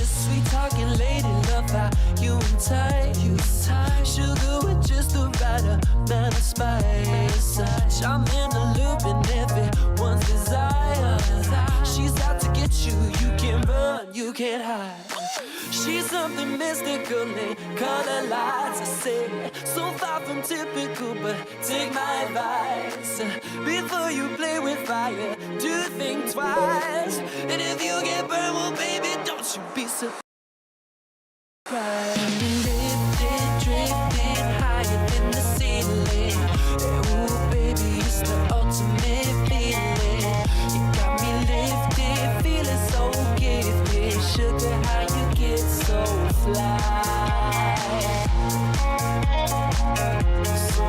Sweet talking lady, love how you entice. Sugar with just the right amount of spice. I'm in the loop and everyone's desire. She's out to get you, you can't run, you can't hide. She's something mystical, they color lights. I say, so far from typical, but take my advice. Before you play with fire, do think twice. And if you get burned, well baby, don't you be surprised. Lifted, drifting higher than the ceiling. Ooh baby, it's the ultimate feeling. You got me lifted, feeling so gifted. Sugar, how you get so fly. So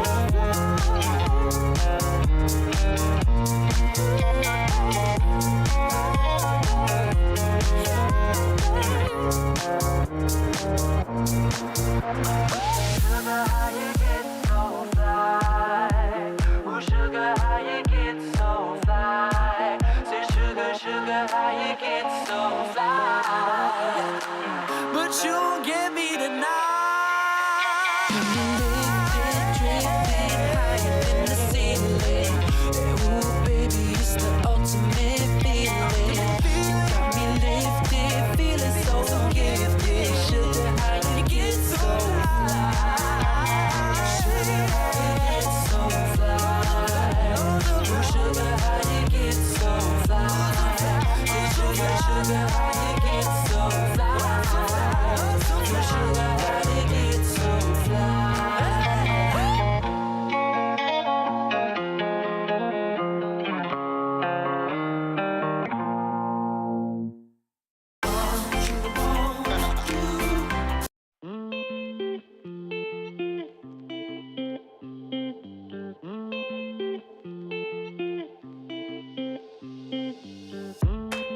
Sugar, how you get so fly? Ooh, sugar, how you get so fly? Say, sugar, sugar, how you get so fly? But you won't get me tonight. Lifted, drifting higher than the ceiling. Ooh, baby, it's the ultimate feeling. You got me lifted, feeling so gifted. Sugar, how you get so fly? Sugar, how you get so fly? Ooh, sugar, how you get so fly? Sugar, sugar, how you get so fly? Ooh, sugar, how you get so fly?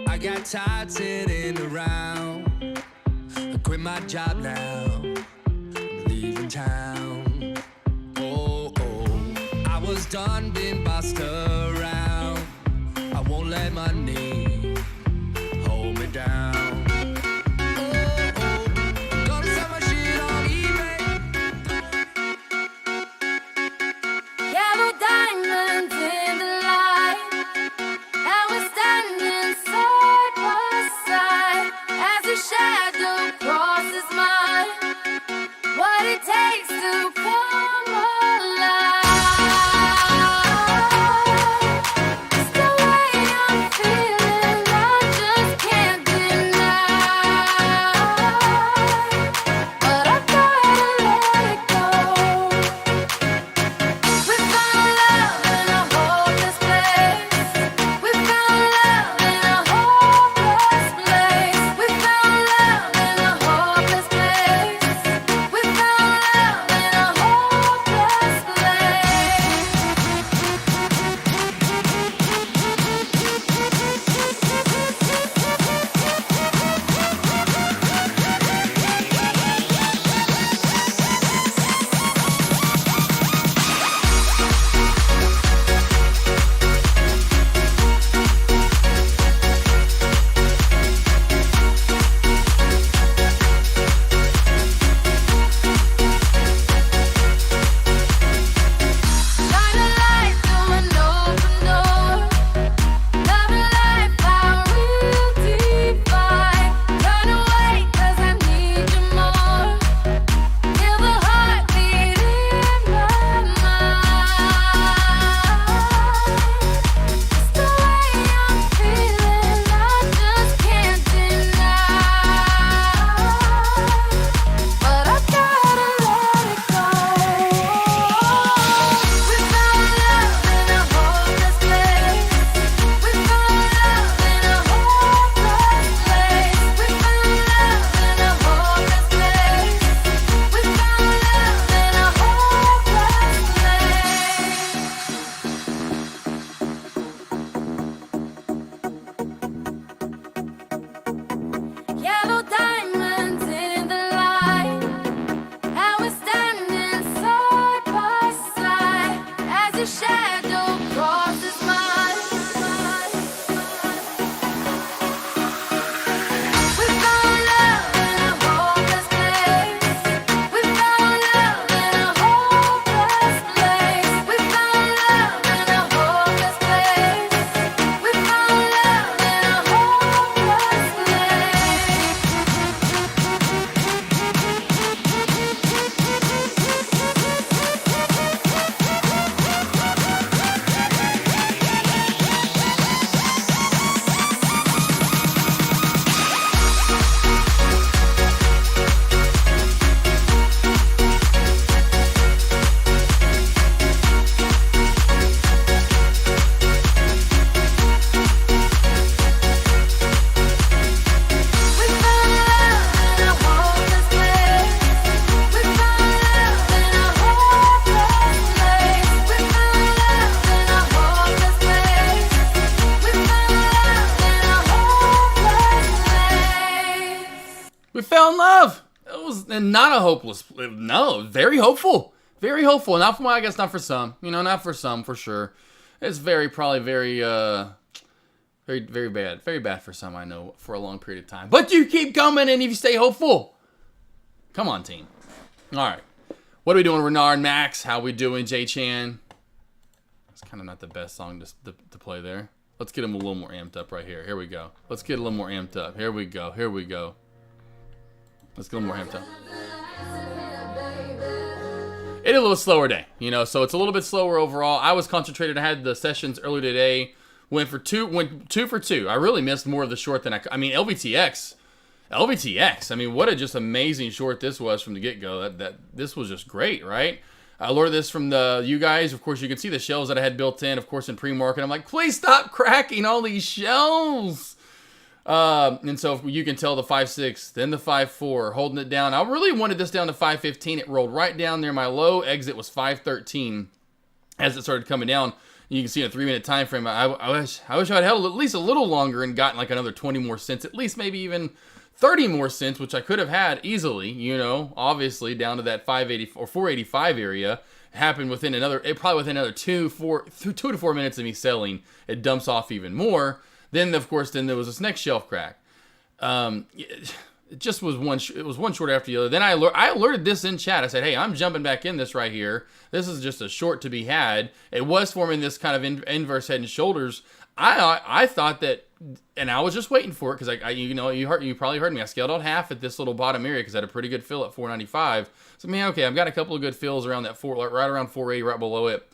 I got tired sitting around. I quit my job now. I'm leaving town. Oh, oh. I was done being bossed around. I won't let money hold me down. Oh, oh. Gonna sell my shit on eBay. Yellow diamonds in the light, and we're standing side by side as your shadow crosses mine. What it takes to come alive. It's the way I'm feeling, I just can't deny. But I've gotta let it go. We found love in a hopeless place. We found love in a hopeless place. We found love in a hopeless place. We found love in a hopeless place. Shine a light through an open door. Love and life, how we'll divide. Run away 'cause I need you more. Feel the heartbeat in my mind. It's the way I'm feeling, I just can't deny. But I've gotta let it go. We found love in a hopeless place. We found love in a hopeless place. We found love in a hopeless place. We found love in a hopeless place. Yellow diamonds in the light, and we're standing side by side as your shadow crosses We fell in love. It was not a hopeless. No, very hopeful. Very hopeful. Not for, I guess not for some. Not for some, for sure. It's probably very very bad. Very bad for some, I know, for a long period of time. But you keep coming, and if you stay hopeful. Come on, team. All right. What are we doing, Renard, Max? How we doing, J-Chan? It's kind of not the best song to play there. Let's get him a little more amped up right here. Here we go. Let's get a little more amped up. Here we go. Here we go. Let's get a little more amped up. It is a little slower day, so it's a little bit slower overall. I was concentrated. I had the sessions earlier today. Went 2 for 2. I really missed more of the short than LBTX. I mean, what a just amazing short this was from the get-go. This was just great, right? I lured this from you guys. Of course, you can see the shells that I had built in, of course, in pre-market. I'm like, please stop cracking all these shells. And so you can tell the 5.6, then the 5.4, holding it down. I really wanted this down to 5.15. It rolled right down there. My low exit was 5.13 as it started coming down. You can see in a 3-minute time frame. I wish I'd held at least a little longer and gotten like another 20 more cents, at least maybe even 30 more cents, which I could have had easily. Obviously down to that 580 or 485 area. It happened within another 2 to 4 minutes of me selling. It dumps off even more. Then of course, there was this next shelf crack. It just was one. It was one short after the other. Then I alerted this in chat. I said, "Hey, I'm jumping back in this right here. This is just a short to be had." It was forming this kind of inverse head and shoulders. I thought that, and I was just waiting for it because you probably heard me. I scaled out half at this little bottom area because I had a pretty good fill at 495. So okay, I've got a couple of good fills around that right around 480, right below it.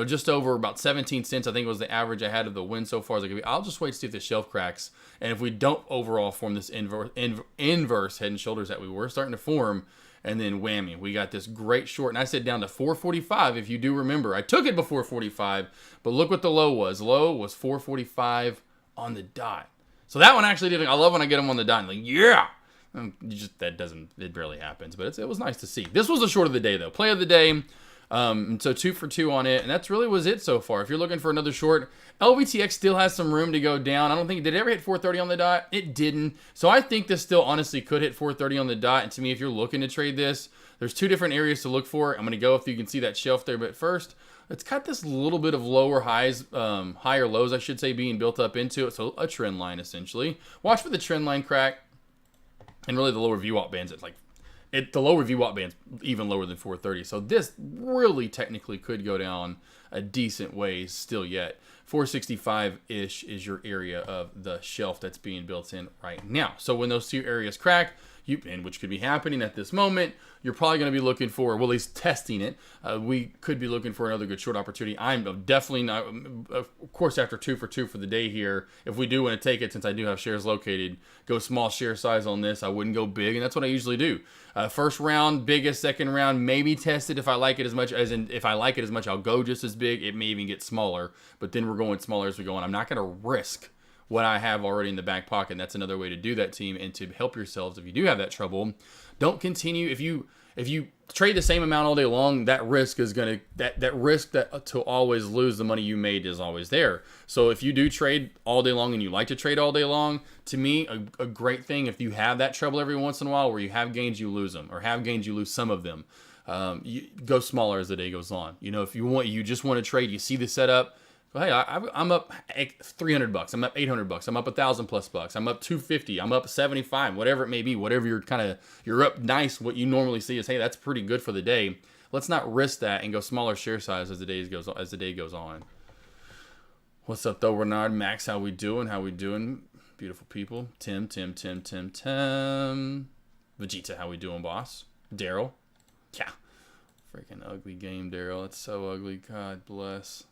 Just over about 17 cents, I think was the average I had of the win so far. I'll just wait to see if the shelf cracks. And if we don't overall form this inverse head and shoulders that we were starting to form, and then whammy, we got this great short. And I said down to 445, if you do remember. I took it before 45, but look what the low was. Low was 445 on the dot. So that one actually did. I love when I get them on the dot. Like, yeah! It barely happens, but it was nice to see. This was the short of the day, though. Play of the day. And so 2 for 2 on it, and that's really was it so far. If you're looking for another short, LBTX still has some room to go down. I don't think, did it ever hit 430 on the dot? It didn't. So I think this still honestly could hit 430 on the dot. And to me, if you're looking to trade this, there's 2 different areas to look for. I'm going to go if you can see that shelf there, but first, it's got this little bit of lower highs, higher lows, I should say, being built up into it. So a trend line essentially. Watch for the trend line crack, and really the lower VWAP bands. It's like the lower VWAP band's even lower than 430. So this really technically could go down a decent ways still yet. 465-ish is your area of the shelf that's being built in right now. So when those 2 areas crack, and which could be happening at this moment, you're probably going to be looking for, well, at least testing it. We could be looking for another good short opportunity. I'm definitely not, of course, after 2 for 2 for the day here, if we do want to take it, since I do have shares located, go small share size on this. I wouldn't go big, and that's what I usually do. First round, biggest. Second round, maybe test it if I like it as much. If I like it as much, I'll go just as big. It may even get smaller, but then we're going smaller as we go on. I'm not going to risk what I have already in the back pocket. And that's another way to do that, team, and to help yourselves if you do have that trouble. Don't continue. If you trade the same amount all day long, that risk is going to that risk that to always lose the money you made is always there. So if you do trade all day long and you like to trade all day long, to me, a great thing, if you have that trouble every once in a while where you have gains, you lose them, or have gains, you lose some of them. You go smaller as the day goes on. If you just want to trade, you see the setup. Hey, I'm up $300. I'm up $800. I'm up $1,000+ I'm up $250. I'm up 75. Whatever it may be. Whatever you're up nice. What you normally see is, hey, that's pretty good for the day. Let's not risk that and go smaller share size as the day goes on. What's up though, Renard? Max, how we doing? Beautiful people. Tim. Vegeta, how we doing, boss? Daryl. Yeah. Freaking ugly game, Daryl. It's so ugly. God bless.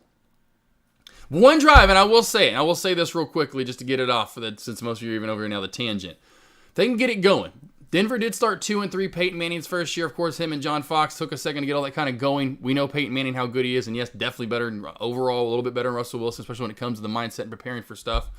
One drive, and I will say this real quickly just to get it off, since most of you are even over here now, the tangent. They can get it going. Denver did start 2-3 Peyton Manning's first year. Of course, him and John Fox took a second to get all that kind of going. We know Peyton Manning, how good he is, and yes, definitely better overall, a little bit better than Russell Wilson, especially when it comes to the mindset and preparing for stuff.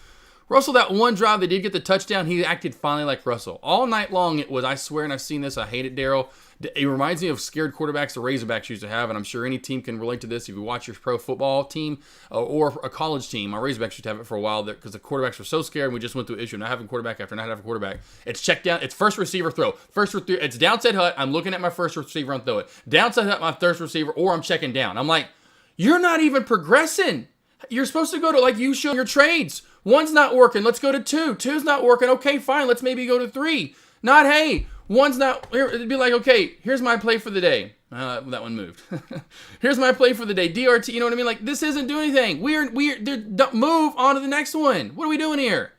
Russell, that one drive they did get the touchdown, he acted finally like Russell. All night long it was, I swear, and I've seen this, I hate it, Daryl. It reminds me of scared quarterbacks the Razorbacks used to have, and I'm sure any team can relate to this if you watch your pro football team or a college team. Our Razorbacks used to have it for a while because the quarterbacks were so scared, and we just went through an issue of not having quarterback after not having quarterback. It's check down, it's first receiver throw. It's downside hut, I'm looking at my first receiver and throw it. Downside hut, my third receiver, or I'm checking down. I'm like, you're not even progressing. You're supposed to go to, like you show your trades. One's not working, let's go to two. Two's not working, okay, fine, let's maybe go to three. Not, hey, one's not, it'd be like, okay, here's my play for the day. That one moved. Here's my play for the day. DRT, you know what I mean? Like, this isn't doing anything. Move on to the next one. What are we doing here?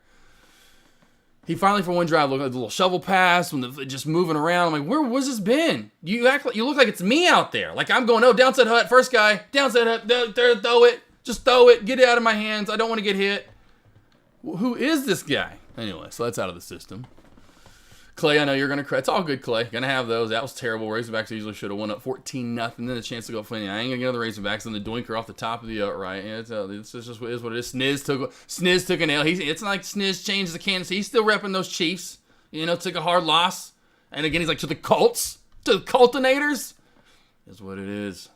He finally, for one drive, looked like the little shovel pass, just moving around. I'm like, where was this been? You look like it's me out there. Like, I'm going, oh, downside hut, first guy, downside hut, throw it. Just throw it. Get it out of my hands. I don't want to get hit. Who is this guy? Anyway, so that's out of the system. Clay, I know you're going to cry. It's all good, Clay. Going to have those. That was terrible. Razorbacks usually should have won up 14-0. Then a chance to go funny. I ain't going to get another Razorbacks. And the doinker off the top of the upright. Yeah, it's just what it is. Sniz took an L. It's not like Sniz changed the Kansas. He's still repping those Chiefs. You know, took a hard loss. And again, he's like, to the Colts. To the Coltinators. Is what it is.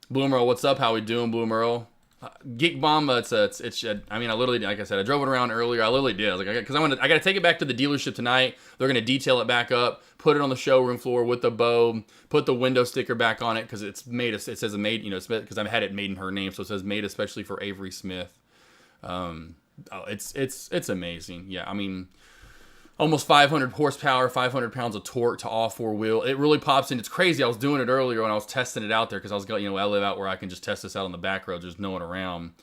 Bloom Earl, what's up? How we doing, Bloom Earl? Geek Bomb, I mean, I literally, like I said, I drove it around earlier. I literally did. I was like, because I got to take it back to the dealership tonight. They're going to detail it back up, put it on the showroom floor with the bow, put the window sticker back on it because it's made. It says made, you know, because I've had it made in her name, so it says made especially for Avery Smith. It's amazing. Yeah, I mean, almost 500 horsepower, 500 pounds of torque to all four wheel. It really pops in. It's crazy. I was doing it earlier when I was testing it out there because I was going, you know, I live out where I can just test this out on the back road. There's no one around.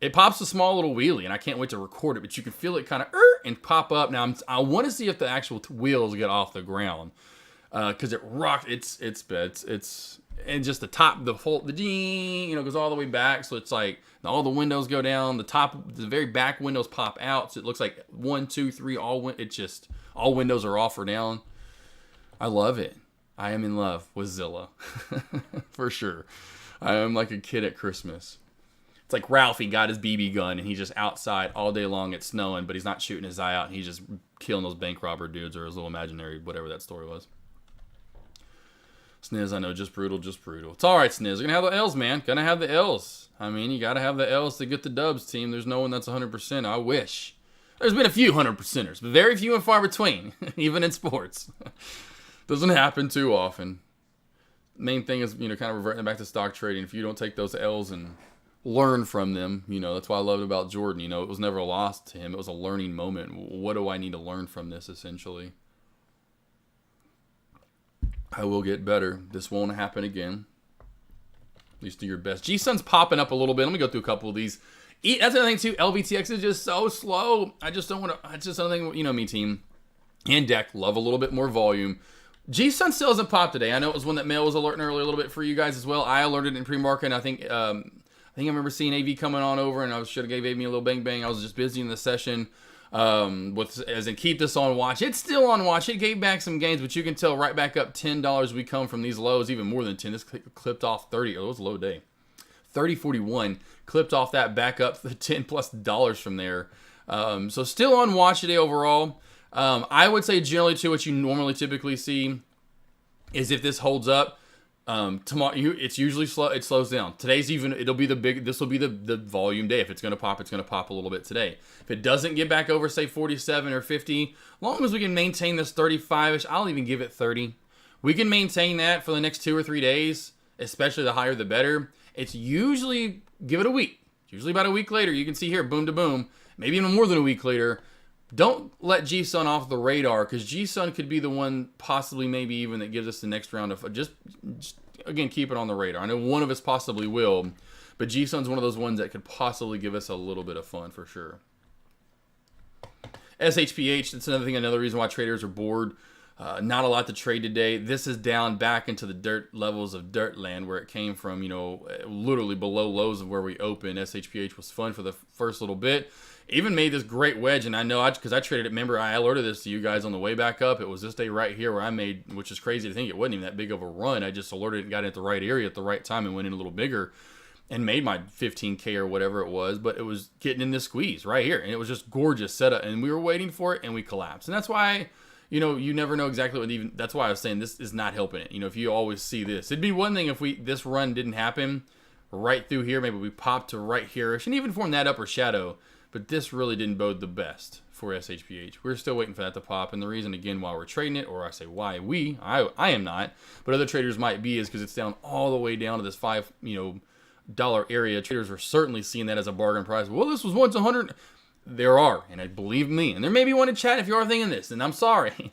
It pops a small little wheelie, and I can't wait to record it, but you can feel it kind of and pop up. Now, I want to see if the actual wheels get off the ground because it rocks. It's and just the top, the ding, you know, goes all the way back. So it's like all the windows go down. The very back windows pop out. So it looks like 1, 2, 3, all windows are off or down. I love it. I am in love with Zilla. For sure. I am like a kid at Christmas. It's like Ralphie got his BB gun and he's just outside all day long. It's snowing, but he's not shooting his eye out. And he's just killing those bank robber dudes or his little imaginary, whatever that story was. Sniz, I know, just brutal, just brutal. It's all right, Sniz. You're going to have the L's, man. Going to have the L's. I mean, you got to have the L's to get the dubs, team. There's no one that's 100%. I wish. There's been a few 100%ers, but very few and far between, even in sports. Doesn't happen too often. Main thing is, you know, kind of reverting back to stock trading. If you don't take those L's and learn from them, you know, that's what I loved about Jordan. You know, it was never a loss to him. It was a learning moment. What do I need to learn from this, essentially? I will get better. This won't happen again. At least do your best. G-Sun's popping up a little bit. Let me go through a couple of these. That's another thing, too. LBTX is just so slow. I just don't want to... It's just another thing, you know me, team. And Deck love a little bit more volume. G-Sun still hasn't popped today. I know it was one that Mail was alerting earlier a little bit for you guys as well. I alerted in pre-market, and I think I remember seeing AV coming on over, and I should have gave AV a little bang. I was just busy in the session. As in keep this on watch. It's still on watch. It gave back some gains, but you can tell right back up $10 we come from these lows, even more than 10. This clipped off 30. Oh, it was a low day. 30.41 clipped off that back up the $10+ from there. So still on watch today overall. I would say generally too, what you normally typically see is if this holds up, tomorrow it's usually slow. It slows down. Today's even. This will be the volume day. If it's going to pop, it's going to pop a little bit today. If it doesn't get back over say 47 or 50, as long as we can maintain this 35ish, I'll even give it 30. We can maintain that for the next 2 or 3 days, especially the higher the better. It's usually give it a week. Usually about a week later, you can see here, boom to boom, maybe even more than a week later. Don't let G-Sun off the radar, because G-Sun could be the one possibly maybe even that gives us the next round of just again, keep it on the radar. I know one of us possibly will, but G-Sun's one of those ones that could possibly give us a little bit of fun for sure. SHPH, that's another reason why traders are bored. Not a lot to trade today. This is down back into the dirt levels of dirt land where it came from, you know, literally below lows of where we opened. SHPH was fun for the first little bit. Even made this great wedge, and I know because I traded it. Remember, I alerted this to you guys on the way back up. It was this day right here where I made, which is crazy to think it wasn't even that big of a run. I just alerted and got it at the right area at the right time and went in a little bigger. and made my 15K or whatever it was, but it was getting in this squeeze right here. And it was just gorgeous setup. And we were waiting for it and we collapsed. And that's why, you never know exactly what even, that's why I was saying this is not helping it. If you always see this, it'd be one thing if this run didn't happen right through here. Maybe we popped to right here. It shouldn't even form that upper shadow, but this really didn't bode the best for SHPH. We're still waiting for that to pop. And the reason, again, why we're trading it, or I say why I am not, but other traders might be, is because it's down all the way down to this $5 area. Traders are certainly seeing that as a bargain price. Well, this was once 100. There are, and I believe me, and there may be one in chat if you are thinking this, and I'm sorry.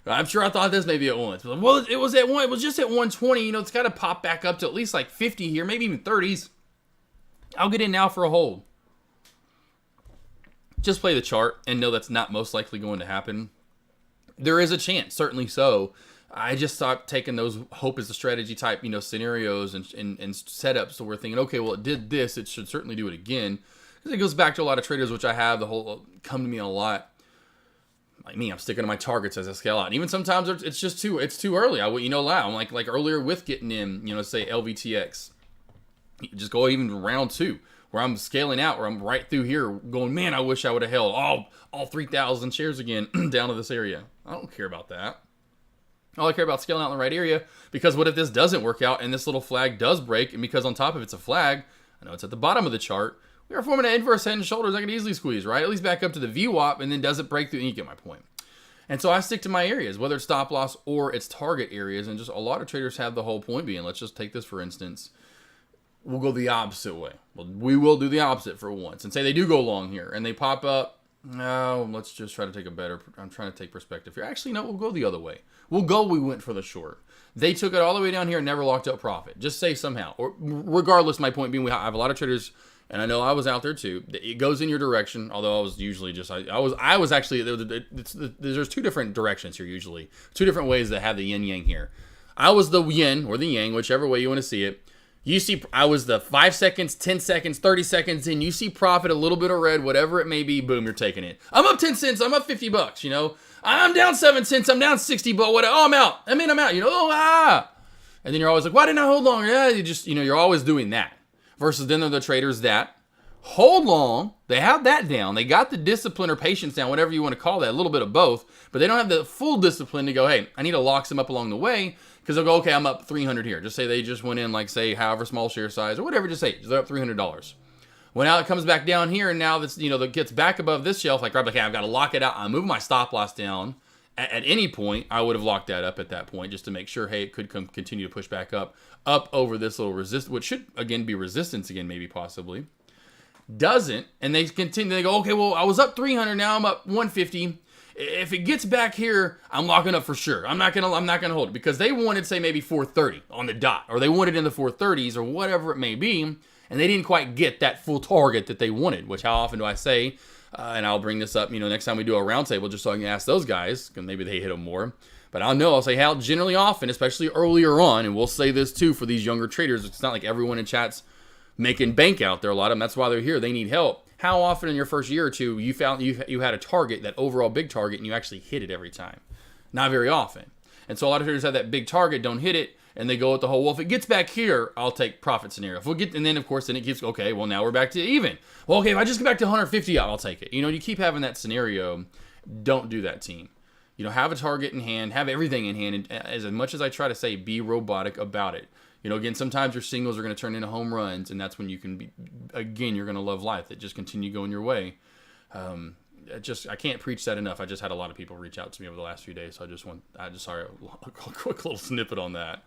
I'm sure I thought this maybe at once. Well, it was at one. It was just at 120. It's got to pop back up to at least like 50 here, maybe even 30s. I'll get in now for a hold. Just play the chart and know that's not most likely going to happen. There is a chance, certainly so. I just stopped taking those hope is the strategy type, scenarios and setups. So we're thinking, okay, well, it did this. It should certainly do it again. Because it goes back to a lot of traders, which I have come to me a lot. Like me, I'm sticking to my targets as I scale out. And even sometimes it's just too early. I wouldn't allow. I'm like earlier with getting in, say LBTX. Just go even round 2. Where I'm scaling out, where I'm right through here going, man, I wish I would have held all 3,000 shares again down to this area. I don't care about that. All I care about is scaling out in the right area, because what if this doesn't work out and this little flag does break, and because on top of it's a flag, I know it's at the bottom of the chart, we are forming an inverse head and shoulders I can easily squeeze, right? At least back up to the VWAP, and then does it break through, and you get my point. And so I stick to my areas, whether it's stop loss or it's target areas, and just a lot of traders have the whole point being, let's just take this for instance. We'll go the opposite way. Well, we will do the opposite for once. And say they do go long here and they pop up. No, let's just try to take I'm trying to take perspective here. Actually, no, we'll go the other way. We went for the short. They took it all the way down here and never locked up profit. Just say somehow. Or regardless, my point being, I have a lot of traders, and I know I was out there too. It goes in your direction, although I was usually just, I was actually, there's 2 different directions here usually. 2 different ways that have the yin-yang here. I was the yin or the yang, whichever way you want to see it. You see, I was the 5 seconds, 10 seconds, 30 seconds in. You see profit, a little bit of red, whatever it may be. Boom, you're taking it. I'm up 10 cents. I'm up $50. I'm down 7 cents. I'm down 60. But what? Oh, I'm out. I'm out. And then you're always like, why didn't I hold long? Yeah, you just, you're always doing that. Versus then there are the traders that hold long. They have that down. They got the discipline or patience down, whatever you want to call that. A little bit of both. But they don't have the full discipline to go, hey, I need to lock some up along the way. Because they'll go, okay, I'm up 300 here. Just say they just went in, like, say, however small share size or whatever. Just say they're up $300. Well, now it comes back down here, and now that's, that gets back above this shelf. Like, okay, I've got to lock it out. I'm moving my stop loss down. At any point, I would have locked that up at that point just to make sure, hey, it could continue to push back up over this little resistance, which should, again, be resistance again, maybe, possibly. Doesn't, and they continue. They go, okay, well, I was up 300. Now I'm up 150. If it gets back here, I'm locking up for sure. I'm not gonna hold it, because they wanted, say, maybe 430 on the dot, or they wanted in the 430s or whatever it may be, and they didn't quite get that full target that they wanted. Which, how often do I say? And I'll bring this up, next time we do a roundtable, just so I can ask those guys, because maybe they hit them more. But I'll say how generally often, especially earlier on, and we'll say this too for these younger traders. It's not like everyone in chat's making bank out there. A lot of them, that's why they're here. They need help. How often in your first year or two you found you had a target, that overall big target, and you actually hit it every time? Not very often. And so a lot of traders have that big target, don't hit it, and they go with the whole, well, if it gets back here, I'll take profit scenario. And then of course, then it keeps, okay, well, now we're back to even. Well, okay, if I just get back to 150, I'll take it. You keep having that scenario. Don't do that, team. Have a target in hand, have everything in hand, and as much as I try to say, be robotic about it. Again, sometimes your singles are going to turn into home runs, and that's when you can be, again, you're going to love life. That just continue going your way. I can't preach that enough. I just had a lot of people reach out to me over the last few days, so sorry, a quick little snippet on that.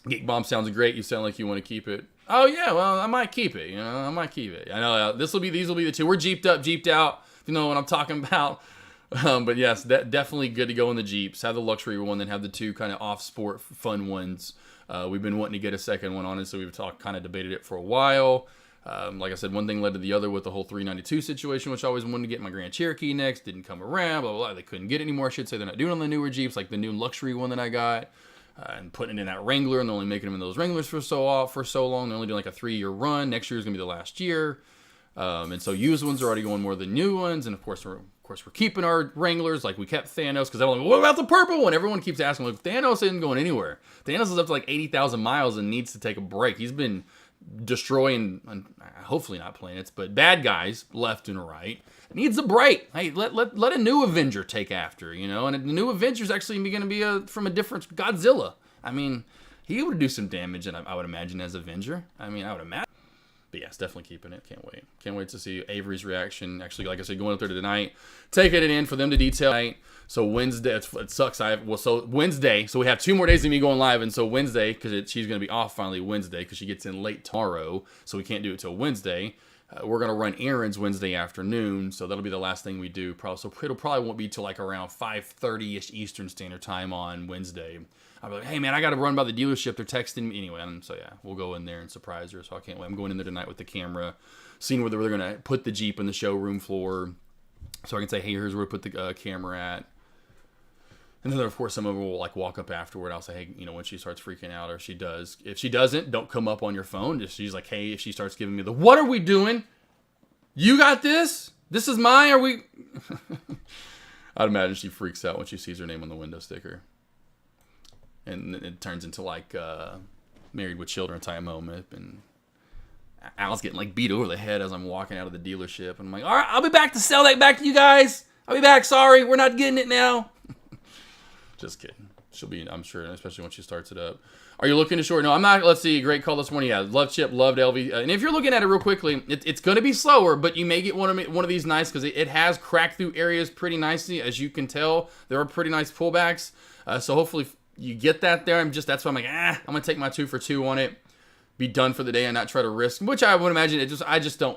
Geek Bomb sounds great. You sound like you want to keep it. Oh yeah, well, I might keep it. I might keep it. I know these will be the 2. We're jeeped up, jeeped out. You know what I'm talking about. But yes, definitely good to go in the Jeeps. Have the luxury one, then have the 2 kind of off-sport fun ones. We've been wanting to get a second one on it, so we've kind of debated it for a while. Like I said, one thing led to the other with the whole 392 situation, which I always wanted to get my Grand Cherokee next. Didn't come around, blah, blah, blah. They couldn't get it anymore, I should say. They're not doing it on the newer Jeeps, like the new luxury one that I got. And putting it in that Wrangler, and they're only making them in those Wranglers for so long. They're only doing like a 3-year run. Next year is going to be the last year. And so used ones are already going more than new ones. And of course, we're keeping our Wranglers. Like we kept Thanos, because everyone's like, what about the purple one? Everyone keeps asking, like, Thanos isn't going anywhere. Thanos is up to like 80,000 miles and needs to take a break. He's been destroying, hopefully not planets, but bad guys left and right. It needs a break. Hey, let a new Avenger take after, you know? And the new Avenger's actually going to be from a different Godzilla. I mean, he would do some damage, and I would imagine, as Avenger. I mean, I would imagine. But yes, definitely keeping it. Can't wait. Can't wait to see Avery's reaction. Actually, like I said, going up there tonight, taking it in for them to detail tonight. So Wednesday, it sucks. So Wednesday, so we have 2 more days of me going live, and so Wednesday, because she's going to be off finally Wednesday, because she gets in late tomorrow, so we can't do it till Wednesday. We're going to run errands Wednesday afternoon, so that'll be the last thing we do. So it'll probably won't be till like around 5:30ish Eastern Standard Time on Wednesday. I'll be like, hey man, I got to run by the dealership. They're texting me anyway. And so yeah, we'll go in there and surprise her. So I can't wait. I'm going in there tonight with the camera, seeing where they're going to put the Jeep on the showroom floor, so I can say, hey, here's where we put the camera at. And then, of course, someone will like walk up afterward. I'll say, hey, you know, when she starts freaking out, or she does. If she doesn't, don't come up on your phone. Just she's like, hey, if she starts giving me the, what are we doing? You got this? This is mine? Are we? I'd imagine she freaks out when she sees her name on the window sticker. And it turns into like Married with Children type moment. And Al's getting like beat over the head as I'm walking out of the dealership. And I'm like, all right, I'll be back to sell that back to you guys. I'll be back. Sorry, we're not getting it now. Just kidding. She'll be, I'm sure, especially when she starts it up. Are you looking to short? No, I'm not. Let's see. Great call this morning. Yeah, love Chip, loved LV. And if you're looking at it real quickly, it's going to be slower, but you may get one of these nice, because it has cracked through areas pretty nicely. As you can tell, there are pretty nice pullbacks. So hopefully you get that there. That's why I'm like, I'm going to take my 2 for 2 on it. Be done for the day and not try to risk, which I would imagine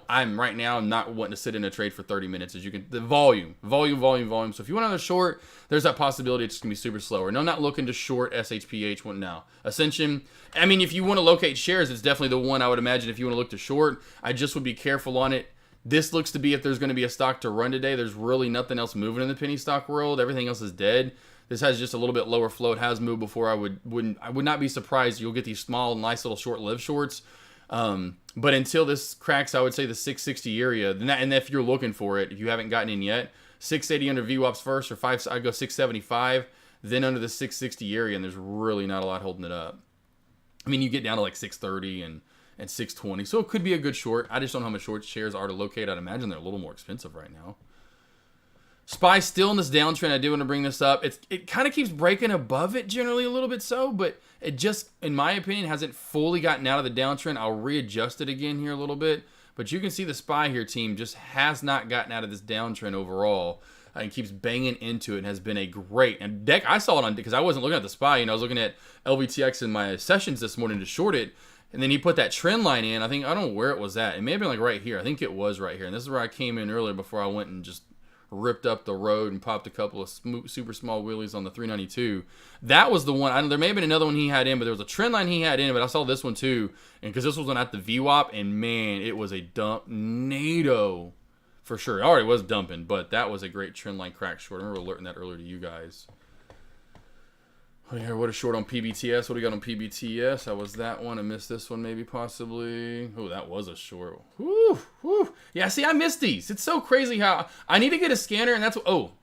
I'm right now, I'm not wanting to sit in a trade for 30 minutes. As you can, the volume. So if you want another short, there's that possibility it's going to be super slower. No, I'm not looking to short SHPH one now. Ascension, I mean, if you want to locate shares, it's definitely the one I would imagine if you want to look to short. I just would be careful on it. This looks to be, if there's going to be a stock to run today, there's really nothing else moving in the penny stock world. Everything else is dead. This has just a little bit lower float, has moved before. I would not be surprised you'll get these small, nice little short-lived shorts. But until this cracks, I would say the 660 area. And if you're looking for it, if you haven't gotten in yet, 680 under VWAPs first, or I'd go 675, then under the 660 area, and there's really not a lot holding it up. I mean, you get down to like 630 and 620, so it could be a good short. I just don't know how much short shares are to locate. I'd imagine they're a little more expensive right now. SPY still in this downtrend. I do want to bring this up. It kind of keeps breaking above it generally a little bit so, but it just, in my opinion, hasn't fully gotten out of the downtrend. I'll readjust it again here a little bit. But you can see the SPY here, team, just has not gotten out of this downtrend overall. And keeps banging into it and has been a great. And deck, I saw it on, because I wasn't looking at the SPY. You know, I was looking at LBTX in my sessions this morning to short it. And then he put that trend line in. I don't know where it was at. It may have been like right here. I think it was right here. And this is where I came in earlier before I went and just ripped up the road and popped a couple of super small wheelies on the 392. That was the one. There may have been another one he had in, but there was a trend line he had in, but I saw this one too. And because this was on at the VWAP, and man, it was a dump-nado for sure. It already was dumping, but that was a great trend line crack short. I remember alerting that earlier to you guys. What a short on PBTS. What do we got on PBTS? That was that one. I missed this one maybe possibly. Oh, that was a short. Whew, whew. Yeah, see, I missed these. It's so crazy how I need to get a scanner, and that's what,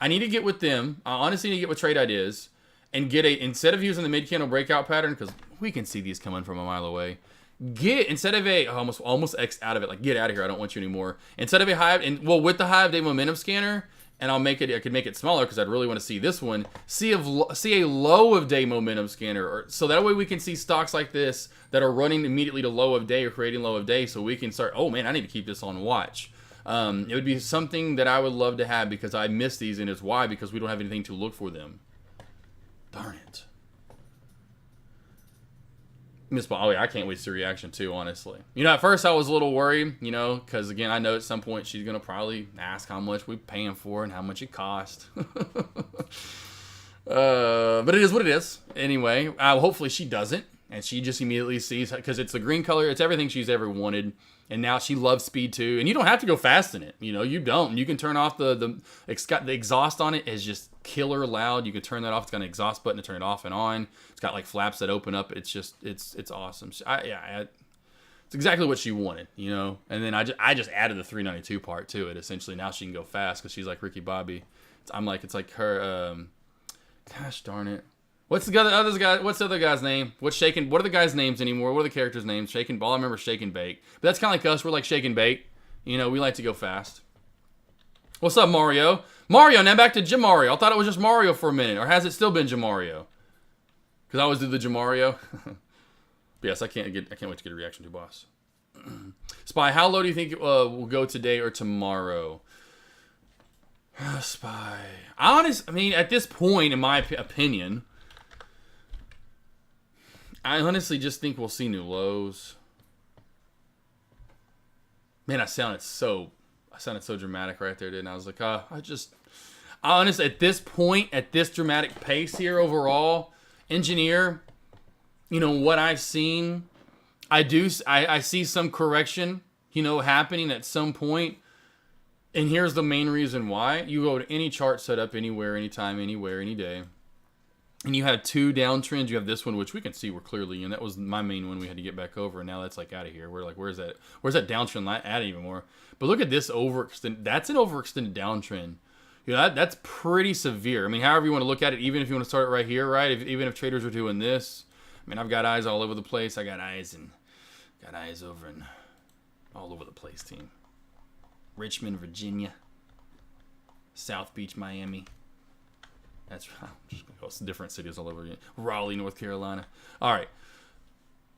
I need to get with them. I honestly need to get with Trade Ideas and get instead of using the mid-candle breakout pattern, because we can see these coming from a mile away. Instead of almost X out of it, like get out of here, I don't want you anymore. Instead of a hive, with the Hive Day Momentum Scanner, and I could make it smaller because I'd really want to see this one. See a low of day momentum scanner, so that way we can see stocks like this that are running immediately to low of day or creating low of day, so we can start. Oh man, I need to keep this on watch. It would be something that I would love to have because I miss these, and it's why because we don't have anything to look for them. Darn it. Oh yeah, I can't wait to see reaction too, honestly. You know, at first I was a little worried, you know, because again, I know at some point she's going to probably ask how much we're paying for and how much it cost. But it is what it is. Anyway, hopefully she doesn't. And she just immediately sees, because it's the green color, it's everything she's ever wanted. And now she loves speed too. And you don't have to go fast in it. You know, you don't. You can turn off the exhaust on it is just killer loud. You can turn that off. It's got an exhaust button to turn it off and on. It's got like flaps that open up. It's just, it's awesome. It's exactly what she wanted, you know. And then I just added the 392 part to it. Essentially, now she can go fast because she's like Ricky Bobby. It's like her, gosh darn it. What's the other guy? What's the other guy's name? What are the guys' names anymore? What are the characters' names? All I remember is Shake and Bake. But that's kind of like us. We're like Shake and Bake. You know, we like to go fast. What's up, Mario? Mario, now back to Jamario. I thought it was just Mario for a minute. Or has it still been Jamario? Because I always do the Jamario. Yes, I can't wait to get a reaction to boss. Spy, how low do you think it will go today or tomorrow? Spy. I mean, at this point, in my opinion, I honestly just think we'll see new lows. Man, I sounded so dramatic right there, didn't I? I was like, honestly, at this point, at this dramatic pace here overall, engineer, you know, what I've seen, I see some correction, you know, happening at some point. And here's the main reason why. You go to any chart setup anywhere, anytime, anywhere, any day. And you have two downtrends. You have this one, which we can see we're clearly in. That was my main one we had to get back over. And now that's like out of here. We're like, where's that downtrend at anymore? But look at this overextended. That's an overextended downtrend. You know, that's pretty severe. I mean, however you want to look at it, even if you want to start it right here, right? Even if traders are doing this. I mean, I've got eyes all over the place. I got eyes over and all over the place, team. Richmond, Virginia. South Beach, Miami. That's just different cities all over again. Raleigh, North Carolina. All right.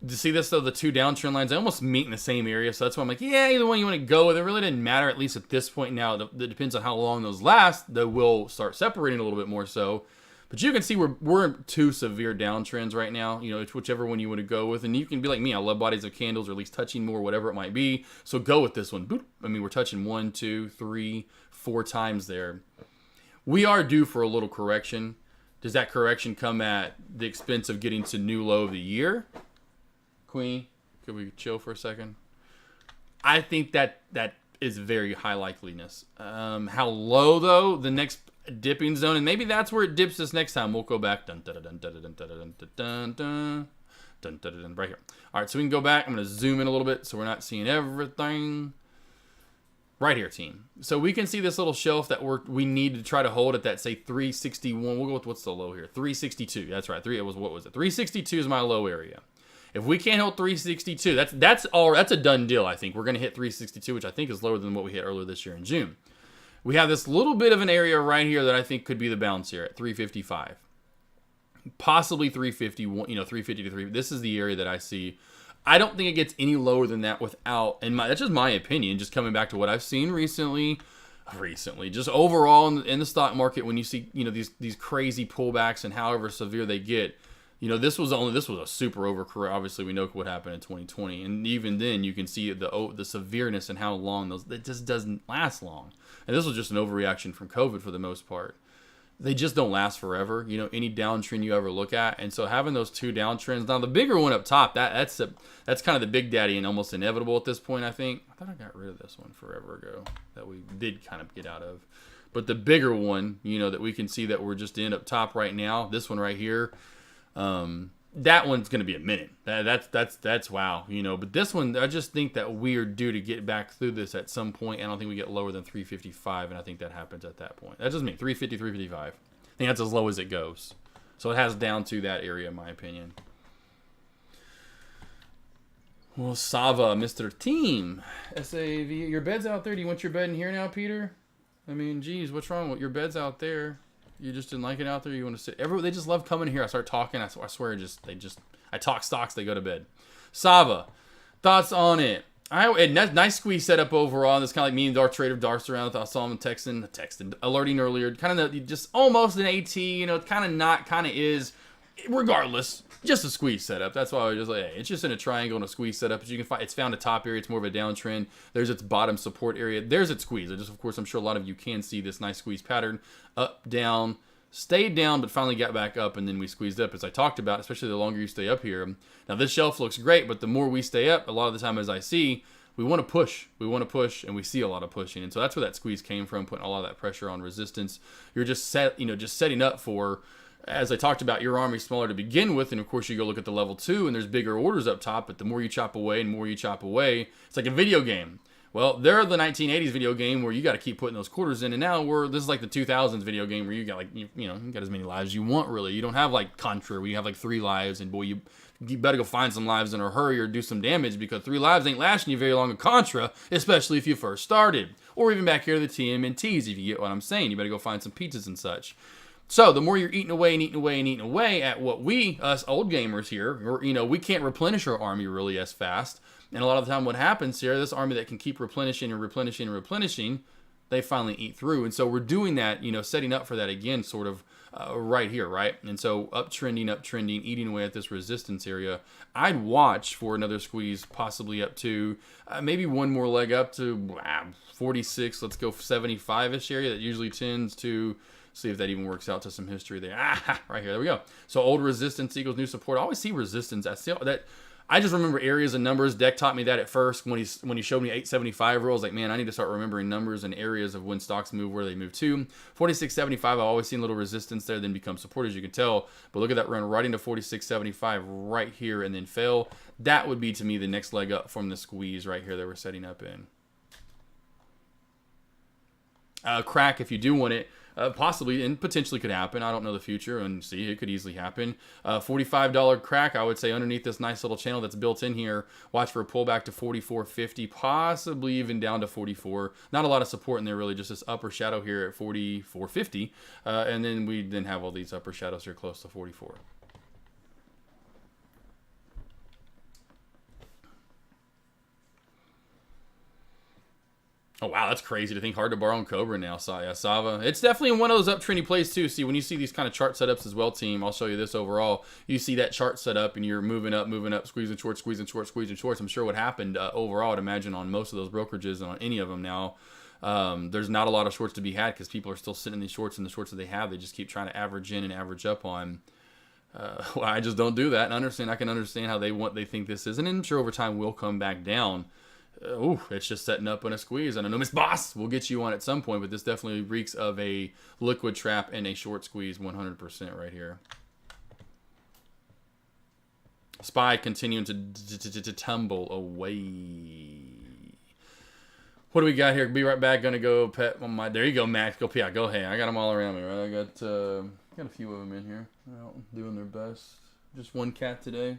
To see this, though, the two downtrend lines, they almost meet in the same area. So that's why I'm like, yeah, either one you want to go with. It really didn't matter, at least at this point now. It depends on how long those last. They will start separating a little bit more so. But you can see we're in two severe downtrends right now. You know, it's whichever one you want to go with. And you can be like me. I love bodies of candles, or at least touching more, whatever it might be. So go with this one. Boop. I mean, we're touching 1, 2, 3, 4 times there. We are due for a little correction. Does that correction come at the expense of getting to new low of the year? Queen, could we chill for a second? I think that is very high likeliness. How low, though, the next dipping zone, and maybe that's where it dips this next time. We'll go back. Right here. All right, so we can go back. I'm going to zoom in a little bit so we're not seeing everything. Right here, team. So we can see this little shelf that we need to try to hold at that, say, 361. We'll go with what's the low here? 362. That's right. What was it? 362 is my low area. If we can't hold 362, that's a done deal, I think. We're going to hit 362, which I think is lower than what we hit earlier this year in June. We have this little bit of an area right here that I think could be the bounce here at 355. Possibly 351, 350 to 3. This is the area that I see. I don't think it gets any lower than that without, and that's just my opinion, just coming back to what I've seen recently, just overall in the stock market, when you see, these crazy pullbacks and however severe they get, this was a super overcorrection. Obviously, we know what happened in 2020, and even then, you can see the severeness and how long that just doesn't last long. And this was just an overreaction from COVID for the most part. They just don't last forever. Any downtrend you ever look at, and so having those two downtrends. Now, the bigger one up top, that's kind of the big daddy and almost inevitable at this point. I think I thought I got rid of this one forever ago that we did kind of get out of, but the bigger one, that we can see that we're just in up top right now. This one right here. That one's going to be a minute. That's wow, But this one, I just think that we're due to get back through this at some point. I don't think we get lower than 355, and I think that happens at that point. That's just me, 350, 355. I think that's as low as it goes. So it has down to that area, in my opinion. Well, Sava, Mr. Team, SAV, your bed's out there. Do you want your bed in here now, Peter? I mean, geez, what's wrong with your bed's out there? You just didn't like it out there? You want to sit? They just love coming here. I start talking. I swear, I talk stocks. They go to bed. Sava, thoughts on it? Nice squeeze setup overall. It's kind of like me and Darth Trader Darth's around. I saw him texting, alerting earlier. Kind of just almost an AT. Kind of not, kind of is. Regardless, just a squeeze setup. That's why I was just like, hey, it's just in a triangle and a squeeze setup. As you can find, it's found a top area. It's more of a downtrend. There's its bottom support area. There's its squeeze. Of course, I'm sure a lot of you can see this nice squeeze pattern. Up, down, stayed down, but finally got back up, and then we squeezed up, as I talked about, especially the longer you stay up here. Now, this shelf looks great, but the more we stay up, a lot of the time, as I see, we want to push. We want to push, and we see a lot of pushing. And so that's where that squeeze came from, putting a lot of that pressure on resistance. You're just setting up for, as I talked about, your army's smaller to begin with, and of course you go look at the level 2, and there's bigger orders up top, but the more you chop away and more you chop away, it's like a video game. Well, they're the 1980s video game where you got to keep putting those quarters in, and now this is like the 2000s video game where you got like you got as many lives as you want. Really, you don't have like Contra where you have like 3 lives, and boy, you better go find some lives in a hurry or do some damage, because 3 lives ain't lasting you very long in Contra, especially if you first started, or even back here to the TMNTs, if you get what I'm saying. You better go find some pizzas and such. So the more you're eating away and eating away and eating away at what us old gamers here, we can't replenish our army really as fast. And a lot of the time what happens here, this army that can keep replenishing and replenishing and replenishing, they finally eat through. And so we're doing that, setting up for that again, sort of right here, right? And so uptrending, eating away at this resistance area. I'd watch for another squeeze, possibly up to maybe one more leg up to 46, let's go 75-ish area. That usually tends to, see if that even works out to some history there. Right here, there we go. So old resistance equals new support. I always see resistance. I just remember areas and numbers. Deck taught me that at first when he showed me 875 rules. Like, man, I need to start remembering numbers and areas of when stocks move, where they move to. 4675, I've always seen a little resistance there, then become support, as you can tell. But look at that run right into 4675 right here and then fail. That would be, to me, the next leg up from the squeeze right here that we're setting up in. Crack, if you do want it. Possibly and potentially could happen. I don't know the future, and see, it could easily happen. $45 crack, I would say, underneath this nice little channel that's built in here. Watch for a pullback to 44.50, possibly even down to 44. Not a lot of support in there, really, just this upper shadow here at 44.50. And then we have all these upper shadows here close to 44. Oh, wow, that's crazy to think. Hard to borrow on Cobra now. Sava. It's definitely one of those uptrendy plays, too. See, when you see these kind of chart setups as well, team, I'll show you this overall. You see that chart set up, and you're moving up, squeezing short, squeezing short, squeezing shorts. I'm sure what happened overall, I'd imagine, on most of those brokerages and on any of them now, there's not a lot of shorts to be had because people are still sitting in these shorts, and the shorts that they have, they just keep trying to average in and average up on. Well, I just don't do that. And I can understand how they think this is. And I'm sure over time we'll come back down. It's just setting up on a squeeze. And I know Miss Boss will get you on at some point, but this definitely reeks of a liquid trap and a short squeeze 100% right here. SPY continuing to tumble away. What do we got here? Be right back. Gonna go pet on my. There you go, Max. Go pee. Go ahead. I got them all around me, right? I got a few of them in here. Out doing their best. Just one cat today.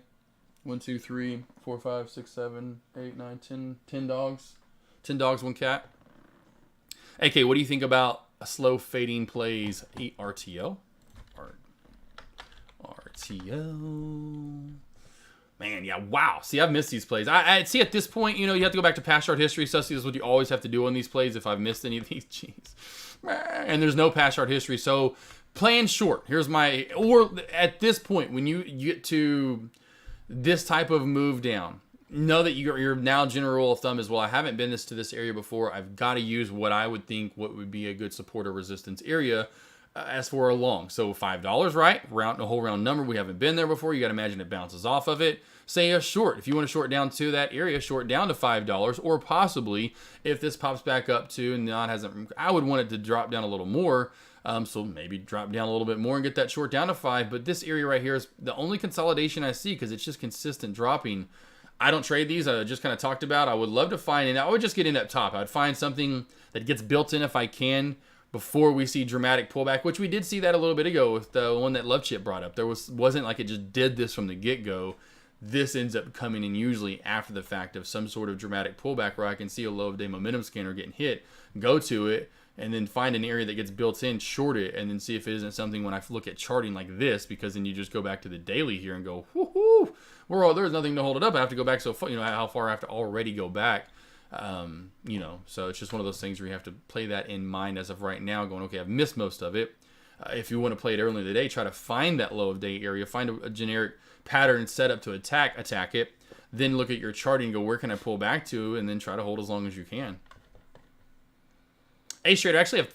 1, 2, 3, 4, 5, 6, 7, 8, 9, 10 dogs. 10 dogs, 1 cat. AK, what do you think about a slow fading plays RTO? RTO. Man, yeah, wow. See, I've missed these plays. I see at this point, you have to go back to past chart history. So this is what you always have to do on these plays if I've missed any of these. Jeez. And there's no past chart history. So playing short. Or at this point, when you get to this type of move down, know that your now general rule of thumb is, well, I haven't been to this area before. I've got to use what I would think what would be a good support or resistance area as for a long. So $5, right? A whole round number. We haven't been there before. You got to imagine it bounces off of it. Say a short. If you want to short down to that area, short down to $5, or possibly if this pops back up to and I would want it to drop down a little more. So maybe drop down a little bit more and get that short down to 5. But this area right here is the only consolidation I see because it's just consistent dropping. I don't trade these. I just kind of talked about. I would love to find, and I would just get in up top. I'd find something that gets built in if I can before we see dramatic pullback, which we did see that a little bit ago with the one that Love Chip brought up. There wasn't like it just did this from the get-go. This ends up coming in usually after the fact of some sort of dramatic pullback where I can see a low of day momentum scanner getting hit, go to it, and then find an area that gets built in, short it, and then see if it isn't something when I look at charting like this, because then you just go back to the daily here and go, whoo-hoo, there's nothing to hold it up. I have to go back so far, how far I have to already go back. So it's just one of those things where you have to play that in mind as of right now, going, okay, I've missed most of it. If you want to play it early in the day, try to find that low of day area, find a generic pattern set up to attack it, then look at your charting and go, where can I pull back to, and then try to hold as long as you can. A-Trader, I actually have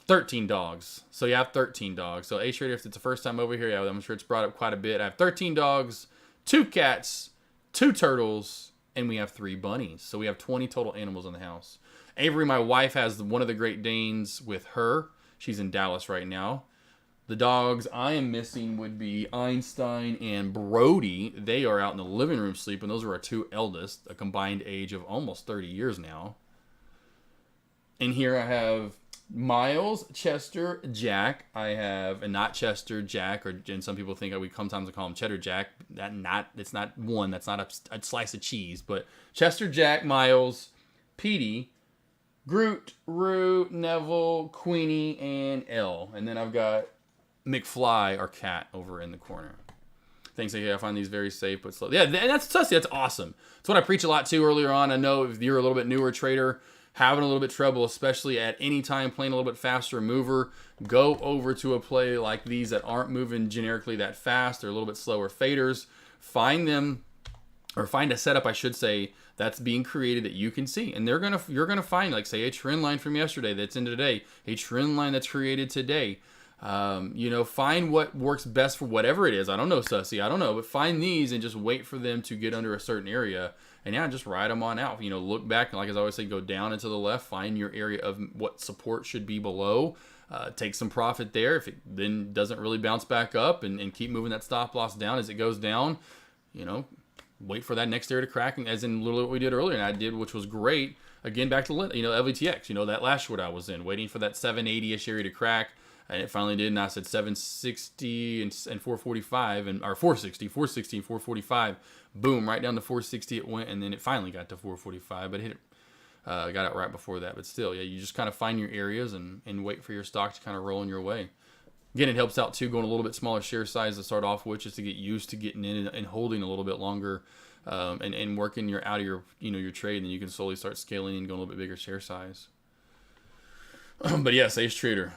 13 dogs. So you have 13 dogs. So A-Trader, if it's the first time over here, yeah, I'm sure it's brought up quite a bit. I have 13 dogs, 2 cats, 2 turtles, and we have 3 bunnies. So we have 20 total animals in the house. Avery, my wife, has one of the Great Danes with her. She's in Dallas right now. The dogs I am missing would be Einstein and Brody. They are out in the living room sleeping. Those are our 2 eldest, a combined age of almost 30 years now. In here I have Miles, Chester, Jack. I have, and not Chester, Jack, and some people think sometimes I call him Cheddar Jack. It's not one. That's not a slice of cheese. But Chester, Jack, Miles, Petey, Groot, Roo, Neville, Queenie, and Elle. And then I've got McFly, our cat, over in the corner. Thanks, I find these very safe but slow. Yeah, and that's awesome. It's what I preach a lot too earlier on. I know if you're a little bit newer trader, having a little bit trouble, especially at any time playing a little bit faster mover, go over to a play like these that aren't moving generically that fast. They're a little bit slower faders. Find them, or find a setup, I should say, that's being created that you can see. And you're gonna find, like, say, a trend line from yesterday that's in today, a trend line that's created today. Find what works best for whatever it is. I don't know, Sussy. I don't know. But find these and just wait for them to get under a certain area. And yeah, just ride them on out. Look back. Like as I always say, go down and to the left. Find your area of what support should be below. Take some profit there. If it then doesn't really bounce back up and keep moving that stop loss down as it goes down, wait for that next area to crack. And as in literally what we did earlier and I did, which was great. Again, back to, LBTX, that last short I was in, waiting for that 780-ish area to crack. And it finally did, and I said 760 and 445, or 460 and 445. Boom, right down to 460 it went, and then it finally got to 445, but it hit it. Got it right before that, but still, yeah, you just kind of find your areas and wait for your stock to kind of roll in your way. Again, it helps out too, going a little bit smaller share size to start off with, just to get used to getting in and holding a little bit longer, and working out of your your trade, and then you can slowly start scaling and going a little bit bigger share size. But yes, Ace Trader.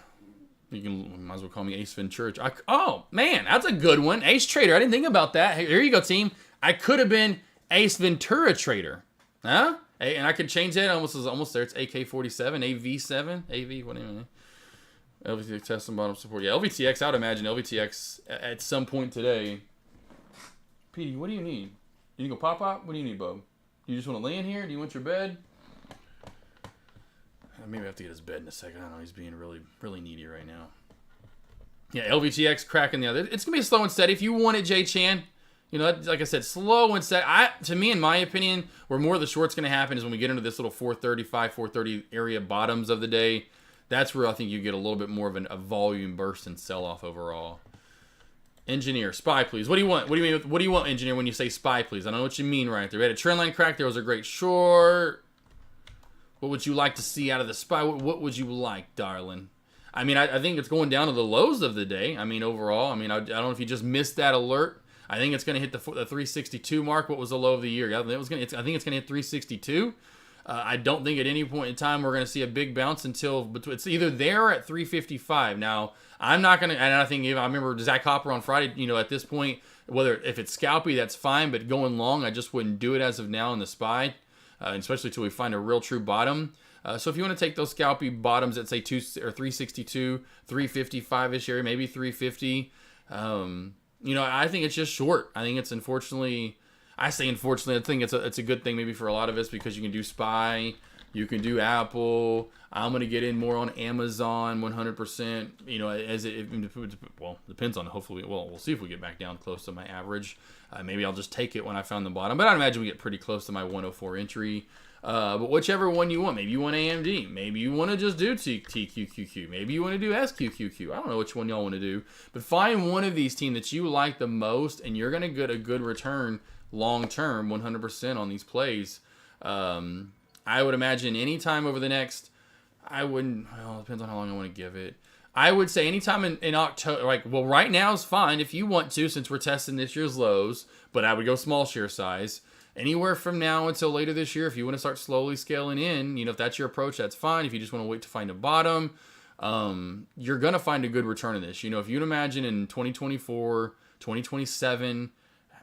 You might as well call me Ace Ventura. Oh, man, that's a good one. Ace Trader. I didn't think about that. Here you go, team. I could have been Ace Ventura Trader. Huh? And I could change that. Almost there. It's AK47, AV7, AV, whatever. LBTX test and bottom support. Yeah, LBTX, I would imagine LBTX at some point today. Petey, what do you need? You need to go pop? What do you need, bub? You just want to lay in here? Do you want your bed? Maybe I have to get his bed in a second. I don't know. He's being really, really needy right now. Yeah, LBTX cracking the other. It's going to be slow and steady. If you want it, Jay Chan, like I said, slow and steady. To me, in my opinion, where more of the short's going to happen is when we get into this little 435, 430 area bottoms of the day. That's where I think you get a little bit more of a volume burst and sell-off overall. Engineer, SPY, please. What do you want? What do you want, engineer, when you say SPY, please? I don't know what you mean right there. We had a trend line crack. There was a great short. What would you like to see out of the SPY? What would you like, darling? I mean, I think it's going down to the lows of the day. I mean, overall. I don't know if you just missed that alert. I think it's going to hit the 362 mark. What was the low of the year? I think it's going to hit 362. I don't think at any point in time we're going to see a big bounce until it's either there or at 355. Now, I'm not going to, and I think I remember Zach Hopper on Friday, at this point, if it's scalpy, that's fine, but going long, I just wouldn't do it as of now in the SPY. Especially until we find a real true bottom. So if you want to take those scalpy bottoms at say 362, 355-ish area, maybe 350, I think it's just short. I think it's unfortunately, I think it's a good thing maybe for a lot of us because you can do SPY, you can do Apple. I'm going to get in more on Amazon 100%, as depends on, hopefully, we'll see if we get back down close to my average. Maybe I'll just take it when I found the bottom, but I'd imagine we get pretty close to my 104 entry. But whichever one you want. Maybe you want AMD. Maybe you want to just do TQQQ. Maybe you want to do SQQQ. I don't know which one y'all want to do. But find one of these teams that you like the most, and you're going to get a good return long-term, 100% on these plays. I would imagine anytime over the next, it depends on how long I want to give it. I would say anytime in October, right now is fine if you want to, since we're testing this year's lows, but I would go small share size. Anywhere from now until later this year, if you want to start slowly scaling in, if that's your approach, that's fine. If you just want to wait to find a bottom, you're going to find a good return in this. If you'd imagine in 2024, 2027,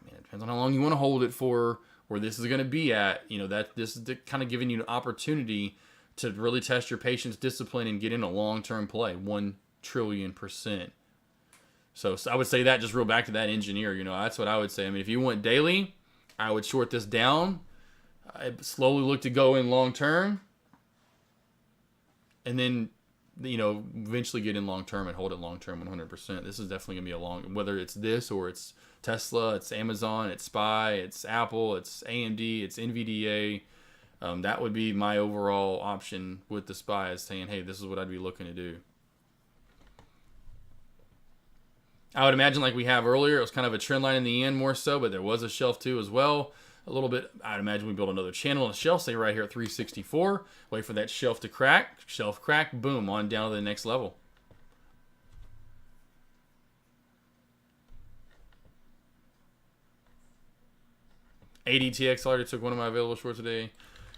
it depends on how long you want to hold it for, where this is going to be at, that this is kind of giving you an opportunity to really test your patience, discipline, and get in a long-term play, 1 trillion%. So I would say that, just real back to that engineer, that's what I would say. If you want daily, I would short this down. I slowly look to go in long-term. And then, eventually get in long-term and hold it long-term 100%. This is definitely going to be whether it's this or it's Tesla, it's Amazon, it's SPY, it's Apple, it's AMD, it's NVDA. That would be my overall option with the SPY, is saying, hey, this is what I'd be looking to do. I would imagine like we have earlier, it was kind of a trend line in the end more so, but there was a shelf too as well. A little bit, I'd imagine we build another channel on the shelf, say right here at 364. Wait for that shelf to crack. Shelf crack, boom, on down to the next level. ADTX already took one of my available shorts today.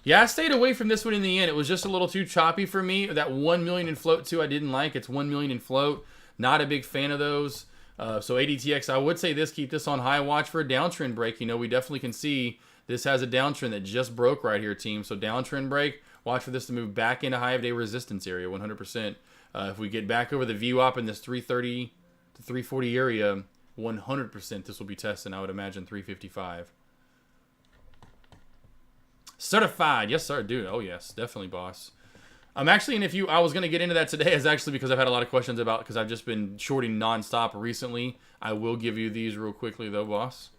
Yeah, I stayed away from this one in the end. It was just a little too choppy for me. That 1 million in float too, I didn't like. It's 1 million in float. Not a big fan of those. So ADTX, I would say this, keep this on high watch for a downtrend break. You know, we definitely can see this has a downtrend that just broke right here, team. So downtrend break, watch for this to move back into high of day resistance area, 100%. If we get back over the VWAP in this 330 to 340 area, 100% this will be testing, I would imagine, 355. Certified. Yes, sir, dude. Oh, yes. Definitely, boss. I'm actually, and I was going to get into that today, is actually because I've had a lot of questions about, because I've just been shorting nonstop recently. I will give you these real quickly, though, boss.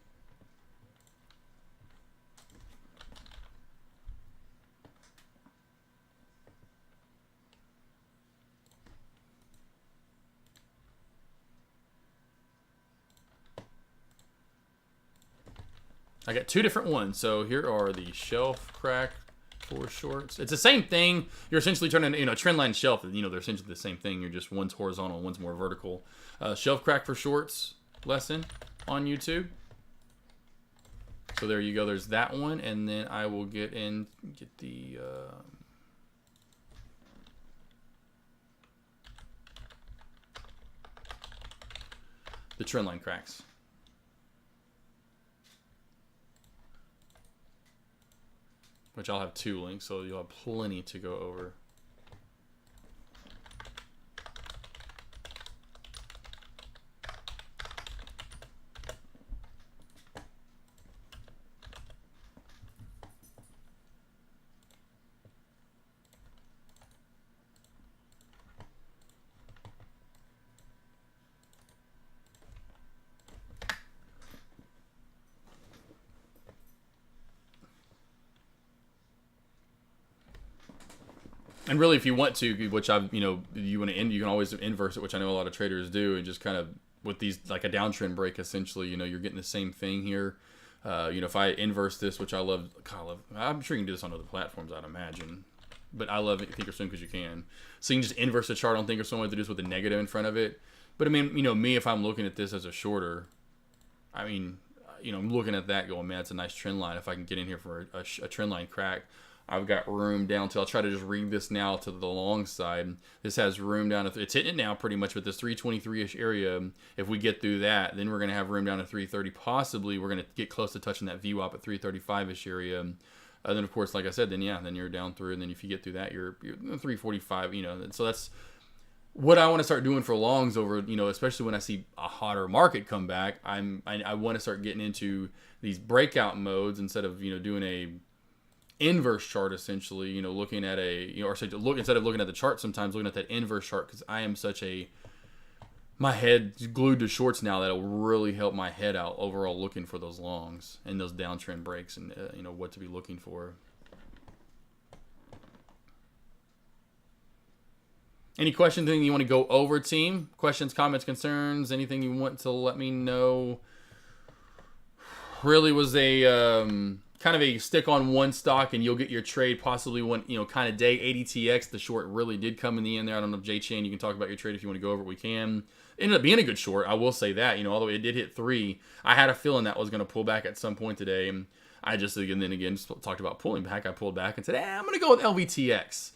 I got two different ones. So here are the shelf crack for shorts. It's the same thing. You're essentially turning, you know, trend line shelf. You know, they're essentially the same thing. You're just one's horizontal, one's more vertical. Shelf crack for shorts lesson on YouTube. So there you go. There's that one, and then I will get the. The trend line cracks. Which I'll have 2 links, so you'll have plenty to go over. And really, if you want to, which I've, you know, you want to end, you can always inverse it, which I know a lot of traders do, and just kind of with these, like a downtrend break, essentially, you know, you're getting the same thing here. You know, if I inverse this, which I love, I'm sure you can do this on other platforms, I'd imagine, but I love Thinkorswim because you can. So you can just inverse the chart on Thinkorswim with this with a negative in front of it. But I mean, you know, me, if I'm looking at this as a shorter, I mean, you know, I'm looking at that going, man, it's a nice trend line. If I can get in here for a trend line crack, I've got room down to, I'll try to just read this now to the long side. This has room down to, it's hitting it now pretty much with this 323-ish area. If we get through that, then we're going to have room down to 330. Possibly we're going to get close to touching that VWAP at 335-ish area. Then, of course, like I said, then you're down through. And then if you get through that, you're 345, you know. So that's what I want to start doing for longs over, you know, especially when I see a hotter market come back. I want to start getting into these breakout modes instead of, you know, doing a inverse chart, essentially, you know, looking at a, you know, or say instead of looking at the chart, sometimes looking at that inverse chart, because I am such a, my head's glued to shorts now, that'll really help my head out overall looking for those longs and those downtrend breaks and you know, what to be looking for. Any questions, anything you want to go over, team? Questions, comments, concerns, anything you want to let me know? Really was a kind of a stick on one stock and you'll get your trade possibly one, you know, kind of day. ADTX, the short really did come in the end there. I don't know if J-Chain, you can talk about your trade if you want to go over it, we can. It ended up being a good short, I will say that, you know, although it did hit 3. I had a feeling that was going to pull back at some point today. And I just, and then again, just talked about pulling back. I pulled back and said, I'm going to go with LBTX.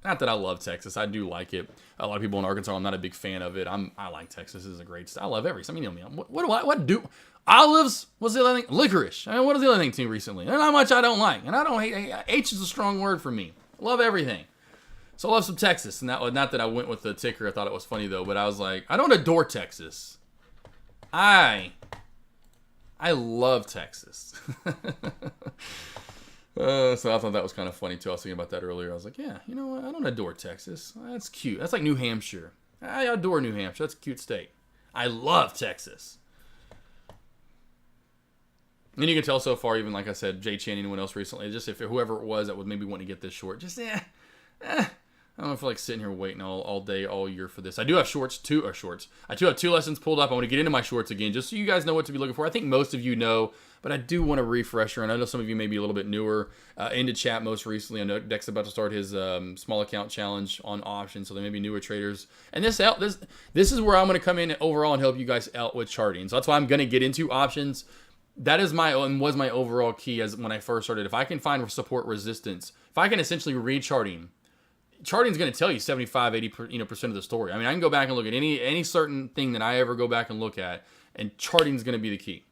Not that I love Texas. I do like it. A lot of people in Arkansas, I'm not a big fan of it. I like Texas. It's a great state. I love everything. I mean, you know me. What do olives? What's the other thing? Licorice. I mean, what is the other thing too recently? There's not much I don't like, and I don't hate. H is a strong word for me. I love everything. So I love some Texas, and that, not that I went with the ticker. I thought it was funny though, but I was like, I don't adore Texas. I love Texas. So I thought that was kind of funny too. I was thinking about that earlier. I was like, yeah, you know what? I don't adore Texas. That's cute. That's like New Hampshire. I adore New Hampshire. That's a cute state. I love Texas. And you can tell so far, even like I said, Jay Chan, anyone else recently, just if whoever it was that would maybe want to get this short, just I don't feel like sitting here waiting all day, all year for this. I do have I do have 2 lessons pulled up. I want to get into my shorts again, just so you guys know what to be looking for. I think most of you know, but I do want a refresher, and I know some of you may be a little bit newer into chat most recently. I know Deck's about to start his small account challenge on options, so there may be newer traders. And this is where I'm going to come in overall and help you guys out with charting. So that's why I'm going to get into options. That is was my overall key as when I first started. If I can find support resistance, if I can essentially read charting is going to tell you 75-80% of the story. I mean, I can go back and look at any certain thing that I ever go back and look at, and charting is going to be the key.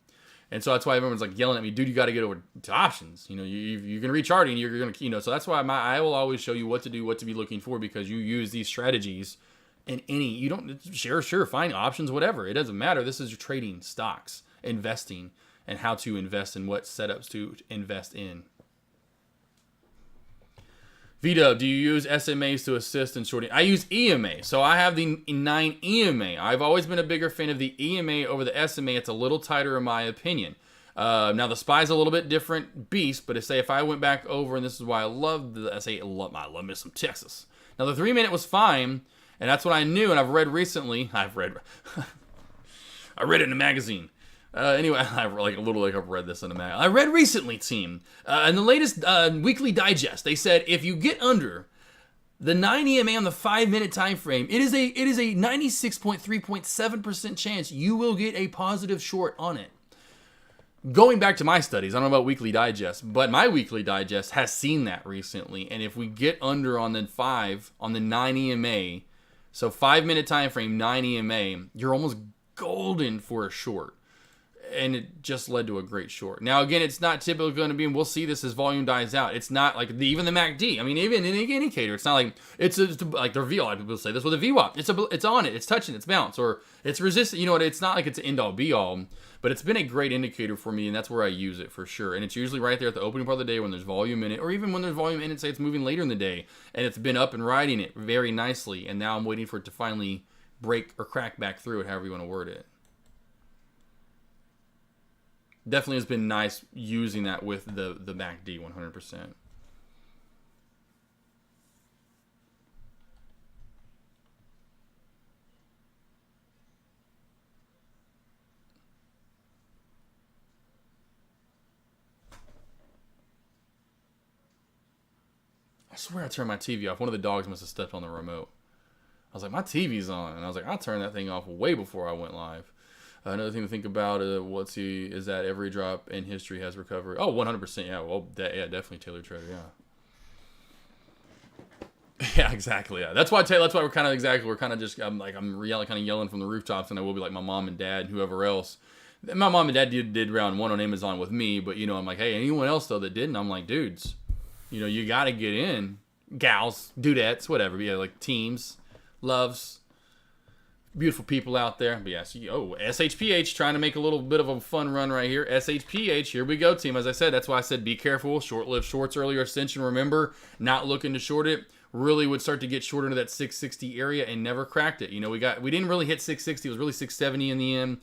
And so that's why everyone's like yelling at me, dude, you got to get over to options. You know, you're going to read charting, you're going to, so that's why I will always show you what to do, what to be looking for, because you use these strategies in you don't, sure, find options, whatever. It doesn't matter. This is your trading stocks, investing, and how to invest and what setups to invest in. V-Dub, do you use SMAs to assist in shorting? I use EMA. So I have the 9 EMA. I've always been a bigger fan of the EMA over the SMA. It's a little tighter in my opinion. Now the SPY is a little bit different beast, but if I went back over, and this is why I love I love me some Texas. Now the 3-minute was fine, and that's what I knew, and I've read recently. I read it in a magazine. Anyway, I've read this in a magazine. I read recently, team, in the latest weekly digest, they said if you get under the 9 EMA on the 5-minute time frame, it is a 96.3.7% chance you will get a positive short on it. Going back to my studies, I don't know about weekly digest, but my weekly digest has seen that recently. And if we get under on the 9 EMA, so 5-minute time frame, 9 EMA, you're almost golden for a short. And it just led to a great short. Now, again, it's not typically going to be, and we'll see this as volume dies out. It's not like even the MACD. I mean, even in an indicator, it's not like it's like the V. A lot of people say this with a VWAP. It's on it. It's touching. It's bounce, or it's resistant. You know what? It's not like it's an end all be all, but it's been a great indicator for me, and that's where I use it for sure. And it's usually right there at the opening part of the day when there's volume in it, or even when there's volume in it. Say it's moving later in the day, and it's been up and riding it very nicely, and now I'm waiting for it to finally break or crack back through it, however you want to word it. Definitely has been nice using that with the MACD 100%. I swear I turned my TV off. One of the dogs must have stepped on the remote. I was like, my TV's on. And I was like, I'll turn that thing off way before I went live. Another thing to think about is that every drop in history has recovered. Oh, 100%. Yeah, well, definitely Taylor Trader. Yeah. Yeah, exactly. Yeah, that's why we're kind of I'm kind of yelling from the rooftops, and I will be like my mom and dad and whoever else. My mom and dad did round 1 on Amazon with me, but I'm like, hey, anyone else though that didn't? I'm like, dudes, you got to get in, gals, dudettes, whatever. Yeah, like teams, loves. Beautiful people out there. But yeah, SHPH trying to make a little bit of a fun run right here. SHPH, here we go, team. As I said, that's why I said be careful. Short-lived shorts earlier. Ascension, remember, not looking to short it. Really would start to get short into that 660 area and never cracked it. We didn't really hit 660. It was really 670 in the end.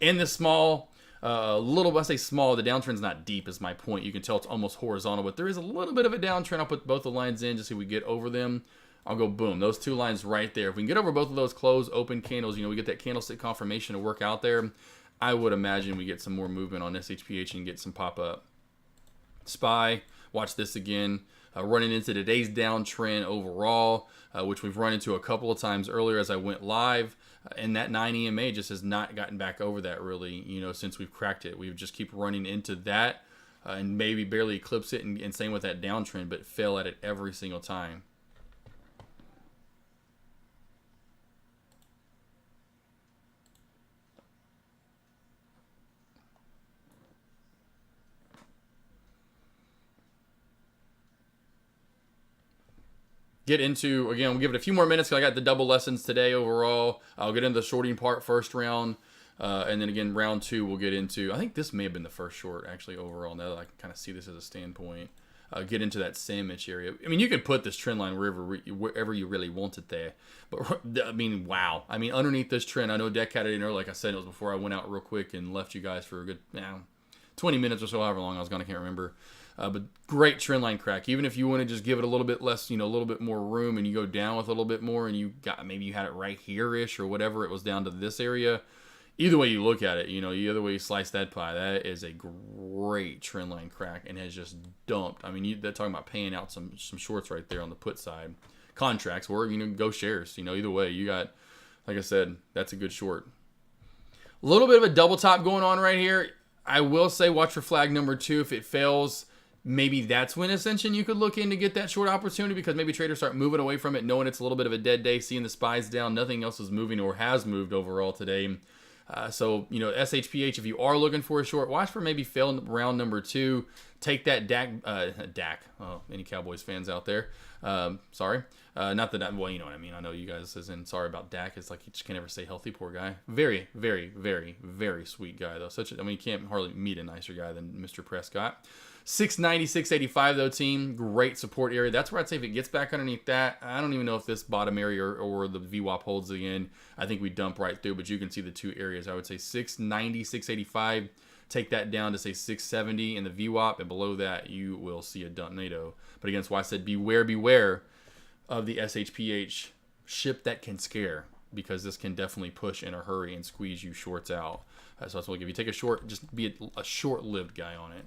In the small, I say small, the downtrend's not deep is my point. You can tell it's almost horizontal, but there is a little bit of a downtrend. I'll put both the lines in just so we get over them. I'll go boom. Those 2 lines right there. If we can get over both of those closed, open candles, we get that candlestick confirmation to work out there. I would imagine we get some more movement on SHPH and get some pop up. SPY, watch this again. Running into today's downtrend overall, which we've run into a couple of times earlier as I went live. And that 9 EMA just has not gotten back over that really, since we've cracked it. We just keep running into that and maybe barely eclipse it, and same with that downtrend, but fail at it every single time. We'll give it a few more minutes because I got the double lessons today overall. I'll get into the shorting part first round. And then again, round 2, we'll get into, I think this may have been the first short actually overall. Now that I can kind of see this as a standpoint. Get into that sandwich area. I mean, you can put this trend line wherever you really want it there. But, I mean, wow. I mean, underneath this trend, I know Deck had it in earlier. Like I said, it was before I went out real quick and left you guys for a good, 20 minutes or so, however long I was gone, I can't remember. But great trend line crack. Even if you want to just give it a little bit less, a little bit more room, and you go down with a little bit more, and maybe you had it right here-ish or whatever, it was down to this area. Either way you look at it, either way you slice that pie, that is a great trend line crack and has just dumped. I mean, they're talking about paying out some shorts right there on the put side. Contracts or, go shares. Either way, you got, like I said, that's a good short. A little bit of a double top going on right here. I will say watch for flag number 2. If it fails, maybe that's when Ascension you could look in to get that short opportunity, because maybe traders start moving away from it, knowing it's a little bit of a dead day, seeing the SPYs down. Nothing else is moving or has moved overall today. So, SHPH, if you are looking for a short, watch for maybe fail round number 2. Take that Dak. Oh, any Cowboys fans out there? Sorry. Not that, well, you know what I mean. I know you guys isn't sorry about Dak. It's like you just can't ever say healthy, poor guy. Very, very, very, very sweet guy, though. You can't hardly meet a nicer guy than Mr. Prescott. 690, 685 though, team. Great support area. That's where I'd say if it gets back underneath that, I don't even know if this bottom area or the VWAP holds again. I think we dump right through, but you can see the two areas. I would say 690, 685. Take that down to say 670 in the VWAP, and below that you will see a tornado. But again, that's why I said beware of the SHPH ship that can scare, because this can definitely push in a hurry and squeeze you shorts out. So that's what, if you take a short, just be a short-lived guy on it.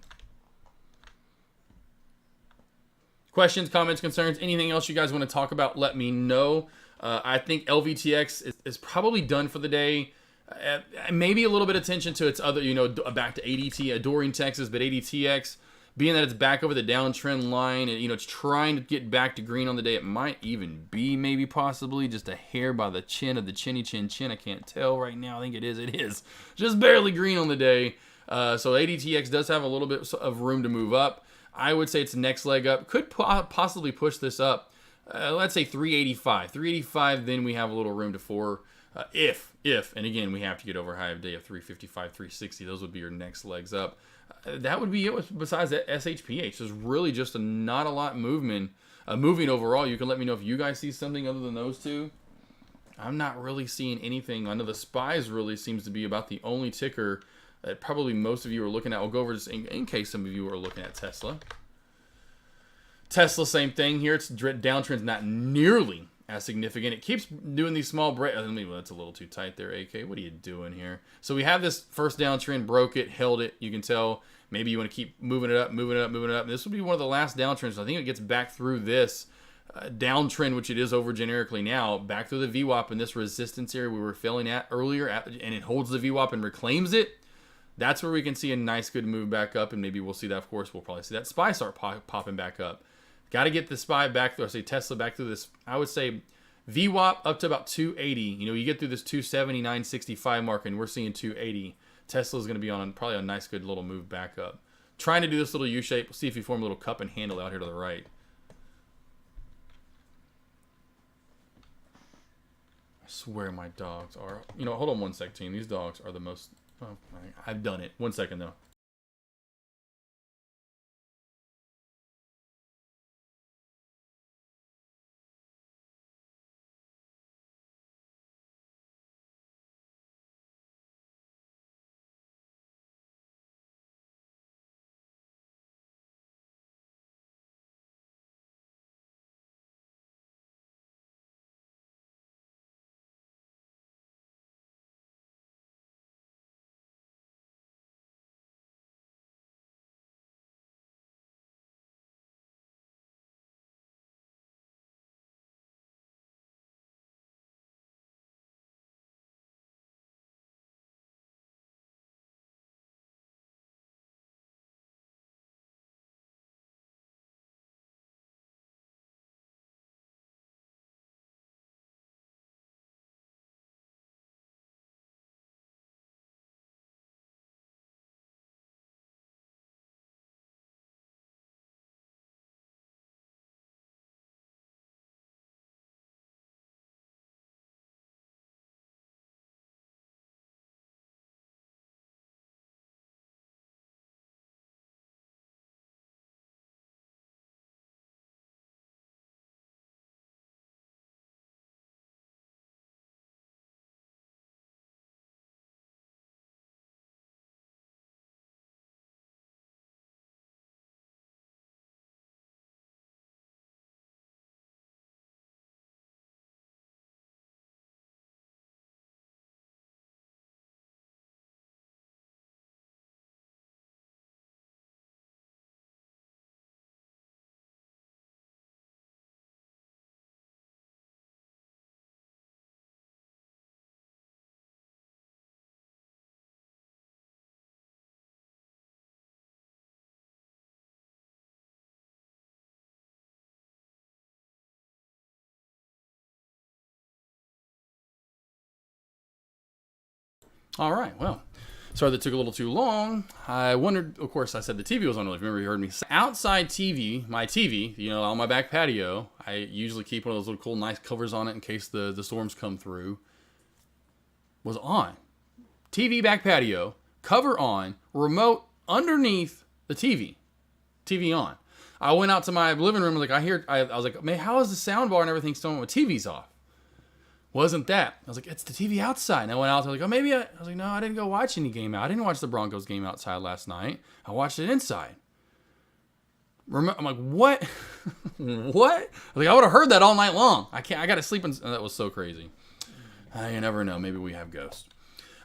Questions, comments, concerns, anything else you guys want to talk about, let me know. I think LBTX is probably done for the day. Maybe a little bit of attention to its other, back to ADT, adoring Texas, but ADTX, being that it's back over the downtrend line, and, it's trying to get back to green on the day. It might even be maybe possibly just a hair by the chin of the chinny chin. I can't tell right now. I think it is. Just barely green on the day. So ADTX does have a little bit of room to move up. I would say its next leg up could possibly push this up. Let's say 385. 385, then we have a little room to 4. If, and again, we have to get over high of day of 355, 360. Those would be your next legs up. That would be it besides that SHPH. There's really just not a lot moving overall. You can let me know if you guys see something other than those two. I'm not really seeing anything. I know the SPYs really seems to be about the only ticker that probably most of you are looking at. We'll go over just in case some of you are looking at Tesla. Tesla, same thing here. Its downtrend's not nearly as significant. It keeps doing these small breaks. Well, that's a little too tight there, AK. What are you doing here? So we have this first downtrend, broke it, held it. You can tell maybe you want to keep moving it up. And this will be one of the last downtrends. I think it gets back through this downtrend, which it is over generically now, back through the VWAP in this resistance area we were filling at earlier, and it holds the VWAP and reclaims it. That's where we can see a nice good move back up, and maybe we'll see that. Of course, we'll probably see that SPY start popping back up. Got to get the SPY back through, Tesla back through this, I would say, VWAP up to about 280. You get through this 279.65 mark, and we're seeing 280. Tesla's going to be on probably a nice good little move back up. Trying to do this little U-shape. We'll see if we form a little cup and handle out here to the right. I swear my dogs are... hold on one sec, team. These dogs are the most... Oh, I've done it. 1 second, though. All right, well, sorry that took a little too long. I wondered, of course, I said the TV was on. If you remember, you heard me. Outside TV, my TV, you know, on my back patio, I usually keep one of those little cool, nice covers on it in case the storms come through, was on. TV back patio, cover on, remote underneath the TV on. I went out to my living room, like I was like, man, how is the sound bar and everything still on? My TV's off. Wasn't that? I was like, it's the TV outside. And I went out there like, oh, maybe I was like, no, I didn't go watch any game out. I didn't watch the Broncos game outside last night. I watched it inside. I'm like, what? What? Like, I would have heard that all night long. I got to sleep. That was so crazy. You never know. Maybe we have ghosts.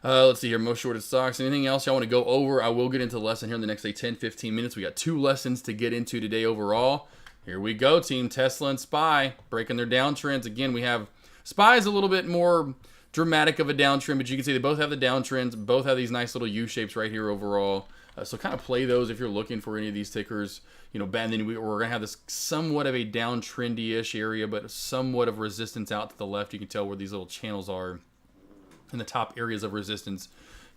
Let's see here. Most shorted stocks. Anything else y'all want to go over? I will get into the lesson here in the next, 10, 15 minutes. We got 2 lessons to get into today overall. Here we go, team Tesla and SPY breaking their downtrends. Again, we have SPY is a little bit more dramatic of a downtrend, but you can see they both have the downtrends. Both have these nice little U-shapes right here overall. So kind of play those if you're looking for any of these tickers. You know, and then we're going to have this somewhat of a downtrendy-ish area, but somewhat of resistance out to the left. You can tell where these little channels are in the top areas of resistance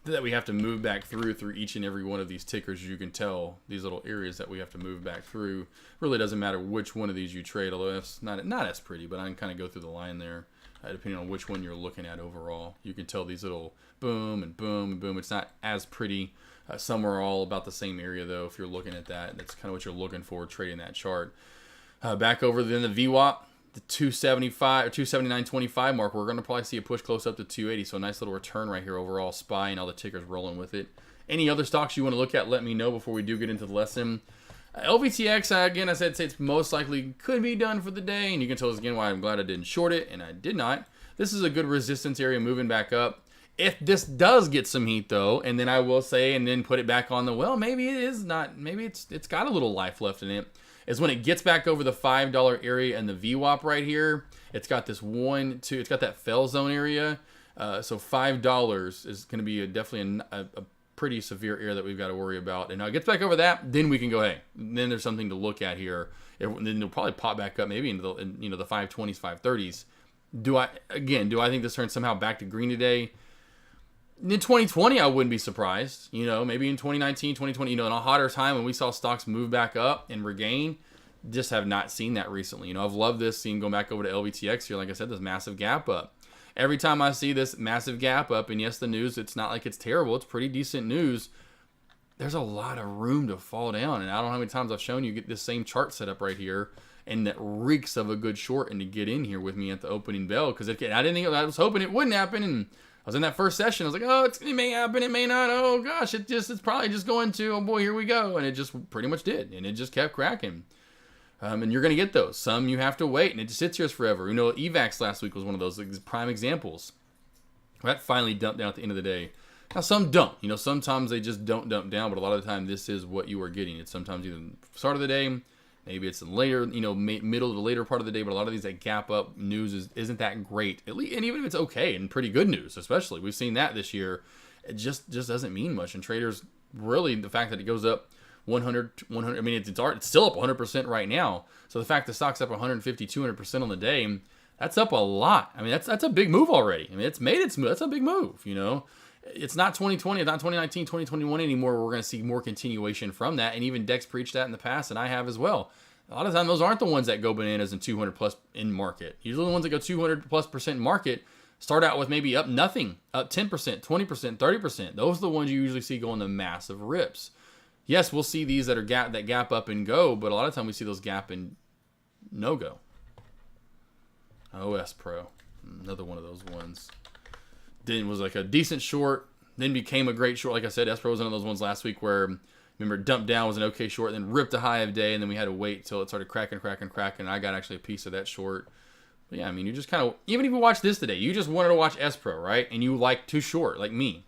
that we have to move back through each and every one of these tickers. You can tell these little areas that we have to move back through. Really doesn't matter which one of these you trade, although that's not as pretty, but I can kind of go through the line there depending on which one you're looking at overall. You can tell these little boom and boom and boom. It's not as pretty. Some are all about the same area, though, if you're looking at that. That's kind of what you're looking for trading that chart. Back over then the VWAP. The 275 or 279.25 mark, we're going to probably see a push close up to 280. So a nice little return right here overall. SPY and all the tickers rolling with it. Any other stocks you want to look at, let me know before we do get into the lesson. LBTX, again, I said it's most likely could be done for the day. And you can tell us again why I'm glad I didn't short it, and I did not. This is a good resistance area moving back up. If this does get some heat, though, and then I will say, and then put it back on the, well, maybe it is not, maybe it's got a little life left in it, is when it gets back over the $5 area and the VWAP right here. It's got this 1, 2, it's got that fail zone area. So $5 is going to be definitely a pretty severe area that we've got to worry about. And now it gets back over that, then we can go, hey, then there's something to look at here. Then it'll probably pop back up maybe into the 520s, 530s. Do I think this turns somehow back to green today? In 2020, I wouldn't be surprised. You know, maybe in 2019, 2020, in a hotter time when we saw stocks move back up and regain, just have not seen that recently. I've loved this, seeing going back over to LBTX here. Like I said, this massive gap up. Every time I see this massive gap up, and yes, the news, it's not like it's terrible. It's pretty decent news. There's a lot of room to fall down. And I don't know how many times I've shown you get this same chart set up right here, and that reeks of a good short, and to get in here with me at the opening bell. Because I didn't think, I was hoping it wouldn't happen, and I was in that first session. I was like, oh, it may happen, it may not. Oh gosh, it's probably just going to. Oh boy, here we go. And it just pretty much did, and it just kept cracking. And you're going to get those. Some you have to wait, and it just sits here forever. EVAX last week was one of those prime examples. That finally dumped down at the end of the day. Now some don't. Sometimes they just don't dump down, but a lot of the time this is what you are getting. It's sometimes either start of the day, maybe it's later, middle to the later part of the day, but a lot of these that gap up news isn't that great. At least, and even if it's okay and pretty good news, especially, we've seen that this year, it just doesn't mean much. And traders, really, the fact that it goes up 100, I mean, it's still up 100% right now. So the fact the stock's up 150, 200% on the day, that's up a lot. I mean, that's a big move already. I mean, it's made its move. That's a big move, It's not 2020, it's not 2019, 2021 anymore. We're going to see more continuation from that. And even Dex preached that in the past, and I have as well. A lot of the time, those aren't the ones that go bananas in 200 plus in market. Usually the ones that go 200 plus % in market start out with maybe up nothing, up 10%, 20%, 30%. Those are the ones you usually see going the massive rips. Yes, we'll see these that gap up and go, but a lot of time we see those gap and no go. OS Pro, another one of those ones. Then was like a decent short, then became a great short. Like I said, S Pro was one of those ones last week where, remember, dumped down, was an okay short, then ripped a high of day, and then we had to wait till it started cracking. And I got actually a piece of that short. But yeah, I mean, you just kind of, even if you watch this today, you just wanted to watch S Pro, right? And you like too short, like me.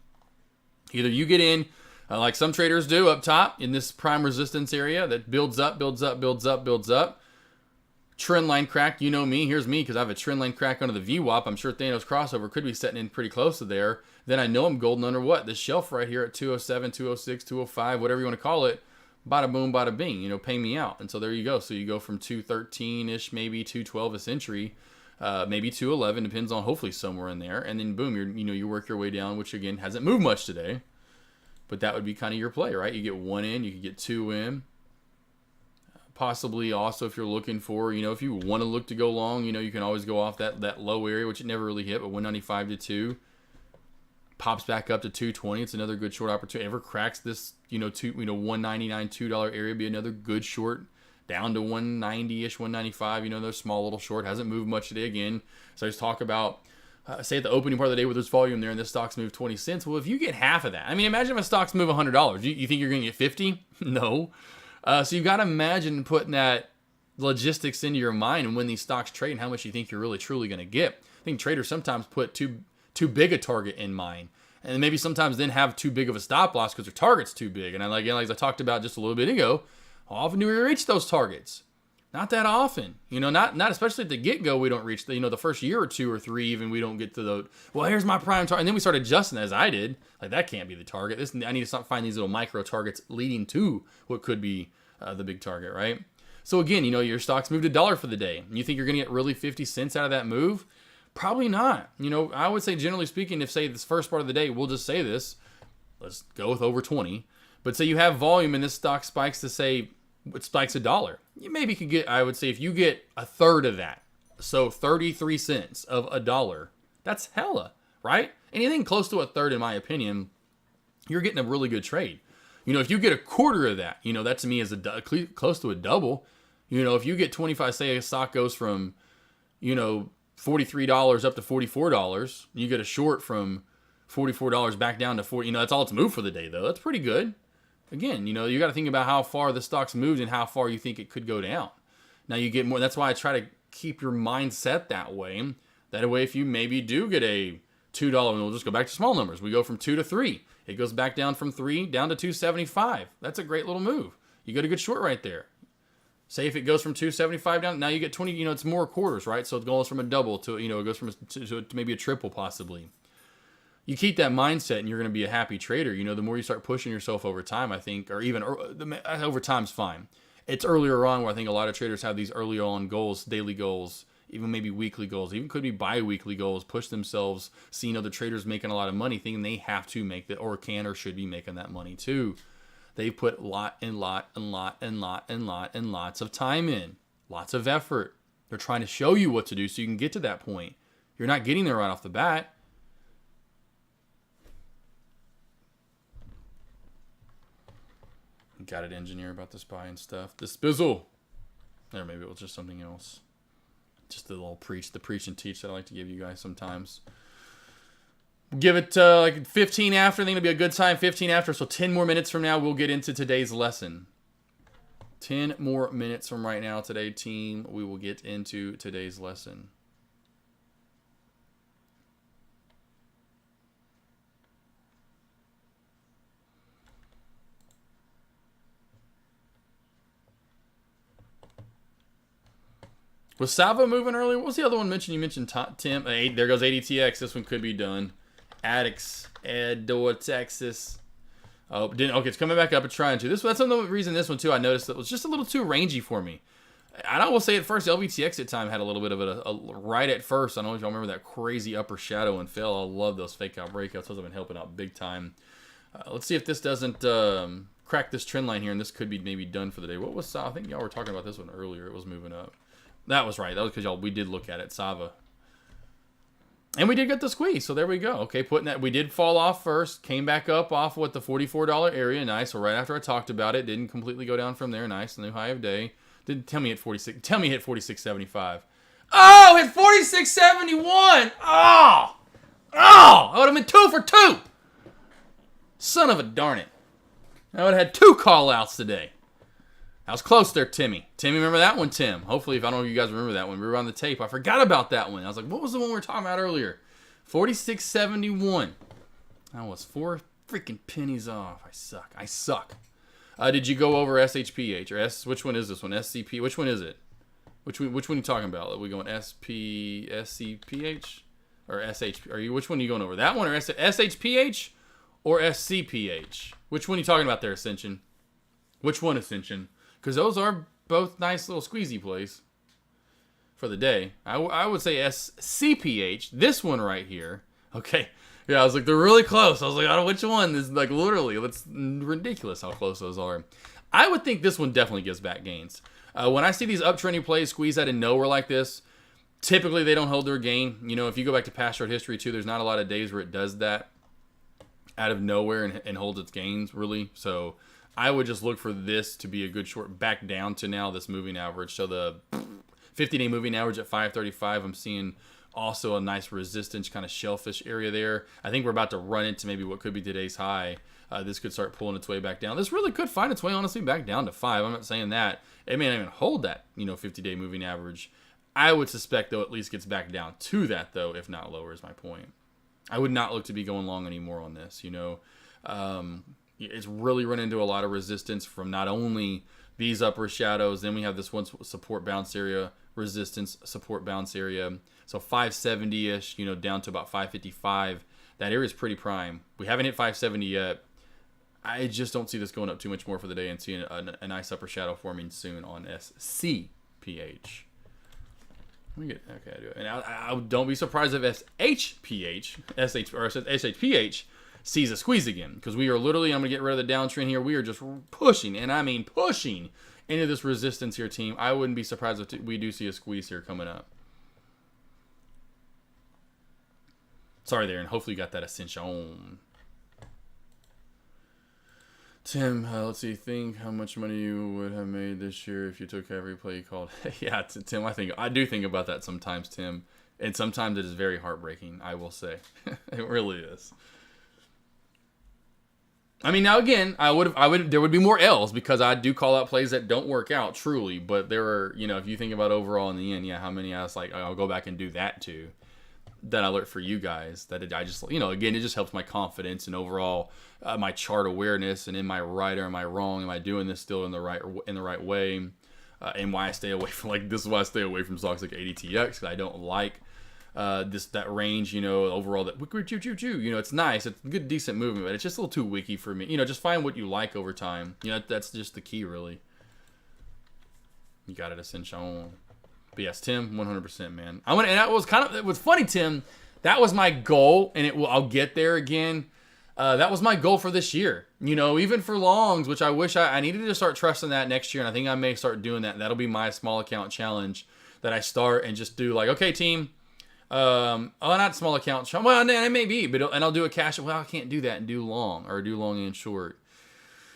Either you get in, like some traders do up top in this prime resistance area that builds up. Trend line crack, you know me. Here's me because I have a trend line crack under the VWAP. I'm sure Thanos crossover could be setting in pretty close to there. Then I know I'm golden under what? This shelf right here at 207, 206, 205, whatever you want to call it. Bada boom, bada bing. Pay me out. And so there you go. So you go from 213-ish, maybe 212 a century. maybe 211, depends on, hopefully somewhere in there, and then boom, you work your way down, which again hasn't moved much today, but that would be kind of your play, right? You get 1 in, you could get 2 in, possibly also if you're looking for, if you want to look to go long, you can always go off that low area, which it never really hit, but 195 to 2 pops back up to 220. It's another good short opportunity. Ever cracks this, 199 $2 area, be another good short. Down to 190-ish, 195, those small little short. Hasn't moved much today again. So I just talk about, say at the opening part of the day where there's volume there and this stock's moved 20 cents. Well, if you get half of that, imagine if a stock's move $100. You think you're going to get 50? No. So you've got to imagine putting that logistics into your mind and when these stocks trade and how much you think you're really truly going to get. I think traders sometimes put too big a target in mind. And maybe sometimes then have too big of a stop loss because their target's too big. And like I talked about just a little bit ago, how often do we reach those targets? Not that often. Not especially at the get-go we don't reach the first year or 2 or 3 even we don't get to the, well, here's my prime target. And then we start adjusting as I did. Like that can't be the target. I need to start finding these little micro targets leading to what could be the big target, right? So again, your stocks moved $1 for the day. You think you're going to get really 50 cents out of that move? Probably not. I would say generally speaking, if say this first part of the day, we'll just say this, let's go with over 20. But say you have volume and this stock spikes to say, it spikes $1. You maybe could get, I would say, if you get a third of that, so 33 cents of $1, that's hella, right? Anything close to a third, in my opinion, you're getting a really good trade. If you get a quarter of that, that to me is close to a double. If you get 25, say a stock goes from, $43 up to $44, you get a short from $44 back down to 40. That's all it's moved for the day, though. That's pretty good. Again, you got to think about how far the stock's moved and how far you think it could go down. Now you get more. That's why I try to keep your mindset that way. That way, if you maybe do get a $2, and we'll just go back to small numbers. We go from 2 to 3. It goes back down from 3 down to 275. That's a great little move. You got a good short right there. Say if it goes from 275 down, now you get 20. It's more quarters, right? So it goes from a double to it goes from to maybe a triple possibly. You keep that mindset and you're going to be a happy trader. The more you start pushing yourself over time, I think, or even over time's fine. It's earlier on where I think a lot of traders have these early on goals, daily goals, even maybe weekly goals, even could be bi-weekly goals, push themselves, seeing other traders making a lot of money, thinking they have to make that or can or should be making that money too. They put lots of time in, lots of effort. They're trying to show you what to do so you can get to that point. You're not getting there right off the bat. Got it, engineer about the SPY and stuff. The spizzle. Or maybe it was just something else. Just the little preach and teach that I like to give you guys sometimes. Give it like 15 after. I think it'll be a good time. 15 after. So 10 more minutes from now, we'll get into today's lesson. 10 more minutes from right now today, team. We will get into today's lesson. Was Sava moving earlier? What was the other one mentioned? You mentioned Tim. There goes LBTX. This one could be done. Addicts, Edor, Texas. Oh, didn't. Okay, it's coming back up and trying to. That's another reason this one too. I noticed that was just a little too rangy for me. I will say at first, LBTX at time had a little bit of a right at first. I don't know if y'all remember that crazy upper shadow and fell. I love those fake out breakouts. Those have been helping out big time. Let's see if this doesn't crack this trend line here, and this could be maybe done for the day. What was Sava? I think y'all were talking about this one earlier. It was moving up. That was right. That was because we did look at it, Sava. And we did get the squeeze, so there we go. Okay, putting that, we did fall off first, came back up off what the $44 area, nice. So right after I talked about it, didn't completely go down from there, nice. New high of day. Didn't tell me hit 46. Tell me hit 46.75. Oh, hit 46.71. Oh, I would have been 2 for 2. Son of a darn it. I would have had 2 call outs today. I was close there, Timmy. Timmy, remember that one, Tim? Hopefully, if I don't know if you guys remember that one. We were on the tape. I forgot about that one. I was like, what was the one we were talking about earlier? 46.71. I was 4 freaking pennies off. I suck. Did you go over SHPH or S? Which one is this one? SCP? Which one is it? Which one are you talking about? Are we going SCPH or SHP? Which one are you going over? That one or SHPH or SCPH? Which one are you talking about there, Ascension? Which one, Ascension? Because those are both nice little squeezy plays. for the day. I would say SCPH. This one right here. Okay. Yeah, I was like, they're really close. I was like, I don't know which one. This is like literally, it's ridiculous how close those are. I would think this one definitely gives back gains. When I see these uptrending plays squeeze out of nowhere like this, typically they don't hold their gain. You know, if you go back to past chart history too, there's not a lot of days where it does that out of nowhere and holds its gains really. So I would just look for this to be a good short back down to now this moving average. So the 50-day moving average at 535, I'm seeing also a nice resistance kind of shellfish area there. I think we're about to run into maybe what could be today's high. This could start pulling its way back down. This really could find its way, honestly, back down to 5. I'm not saying that. It may not even hold that, 50-day moving average. I would suspect, though, at least gets back down to that, though, if not lower, is my point. I would not look to be going long anymore on this, It's really run into a lot of resistance from not only these upper shadows, then we have this one support bounce area, resistance, support bounce area. So 570-ish, down to about 555. That area is pretty prime. We haven't hit 570 yet. I just don't see this going up too much more for the day and seeing a nice upper shadow forming soon on SCPH. Let me get, okay, I do it. And I don't be surprised if SHPH sees a squeeze again, because we are literally, I'm going to get rid of the downtrend here. We are just pushing, and I mean pushing into this resistance here, team. I wouldn't be surprised if we do see a squeeze here coming up. Sorry there, and hopefully you got that ascension. Tim, let's see. Think how much money you would have made this year if you took every play you called. Yeah, Tim, I do think about that sometimes, Tim, and sometimes it is very heartbreaking. I will say, it really is. I mean, now again, there would be more L's because I do call out plays that don't work out truly, but there are, if you think about overall in the end, yeah, how many I was like, I'll go back and do that too. That I learned for you guys that I just, again, it just helps my confidence and overall my chart awareness and am I right or am I wrong? Am I doing this still in the right way? And why I stay away from this is why I stay away from stocks like ADTX, because I don't like that range, overall that it's nice, it's a good decent movement, but it's just a little too wiki for me. Just find what you like over time. That's just the key really. You got it, Ascension. But yes, Tim, 100%, man. And that was it was funny, Tim. That was my goal, and I'll get there again. That was my goal for this year. Even for longs, which I wish I needed to start trusting that next year, and I think I may start doing that. That'll be my small account challenge that I start and just do okay, team. Not small account. Well, it may be, and I'll do a cash. Well, I can't do that and do long or do long and short.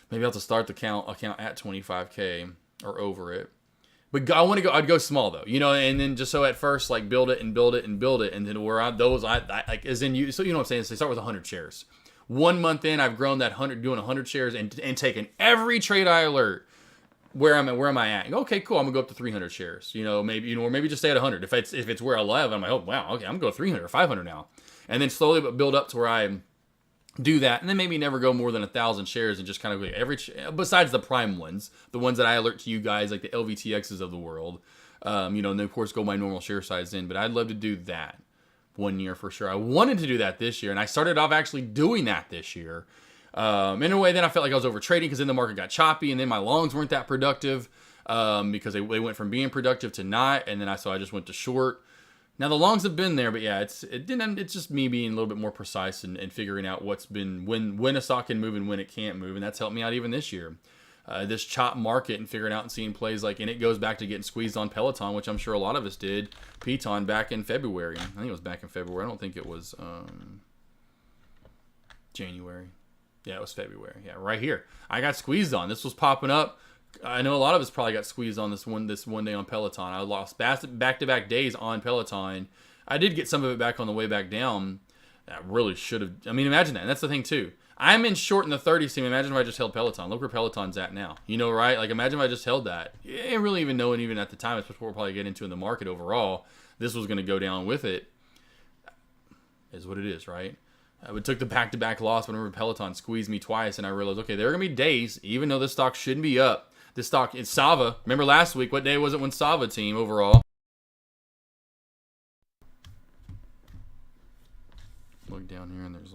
Maybe I'll have to start the account at 25K or over it. But I'd go small though, and then just so at first build it and build it and build it, and then where I as in you, so you know what I'm saying. So start with 100 shares. 1 month in, I've grown that 100 shares and taken every trade I alert. Where am I at? Okay, cool. I'm gonna go up to 300 shares. Maybe or maybe just stay at 100. If it's where I love, I'm like, oh wow, okay, I'm gonna go 300 or 500 now, and then slowly but build up to where I do that, and then maybe never go more than 1,000 shares and just kind of go besides the prime ones, the ones that I alert to you guys, like the LBTXs of the world, and then of course go my normal share size in. But I'd love to do that 1 year for sure. I wanted to do that this year, and I started off actually doing that this year. In a way, then I felt like I was over trading because then the market got choppy, and then my longs weren't that productive because they went from being productive to not, and then I just went to short. Now the longs have been there, but yeah, it's just me being a little bit more precise and figuring out what's been when a stock can move and when it can't move, and that's helped me out even this year. This chop market and figuring out and seeing plays and it goes back to getting squeezed on Peloton, which I'm sure a lot of us did. Peloton back in February. I think it was back in February. I don't think it was January. Yeah, it was February. Yeah, right here. I got squeezed on. This was popping up. I know a lot of us probably got squeezed on this one day on Peloton. I lost back-to-back days on Peloton. I did get some of it back on the way back down. I really should have. I mean, imagine that. And that's the thing, too. I'm in short in the 30s team. Imagine if I just held Peloton. Look where Peloton's at now. Right? Imagine if I just held that. I didn't really even know, and even at the time, it's what we'll probably get into in the market overall. This was going to go down with it. Is what it is, right? I took the back-to-back loss whenever Peloton squeezed me twice, and I realized, okay, there are going to be days, even though this stock shouldn't be up. This stock, it's Sava. Remember last week, what day was it when Sava team overall? Look down here, and there's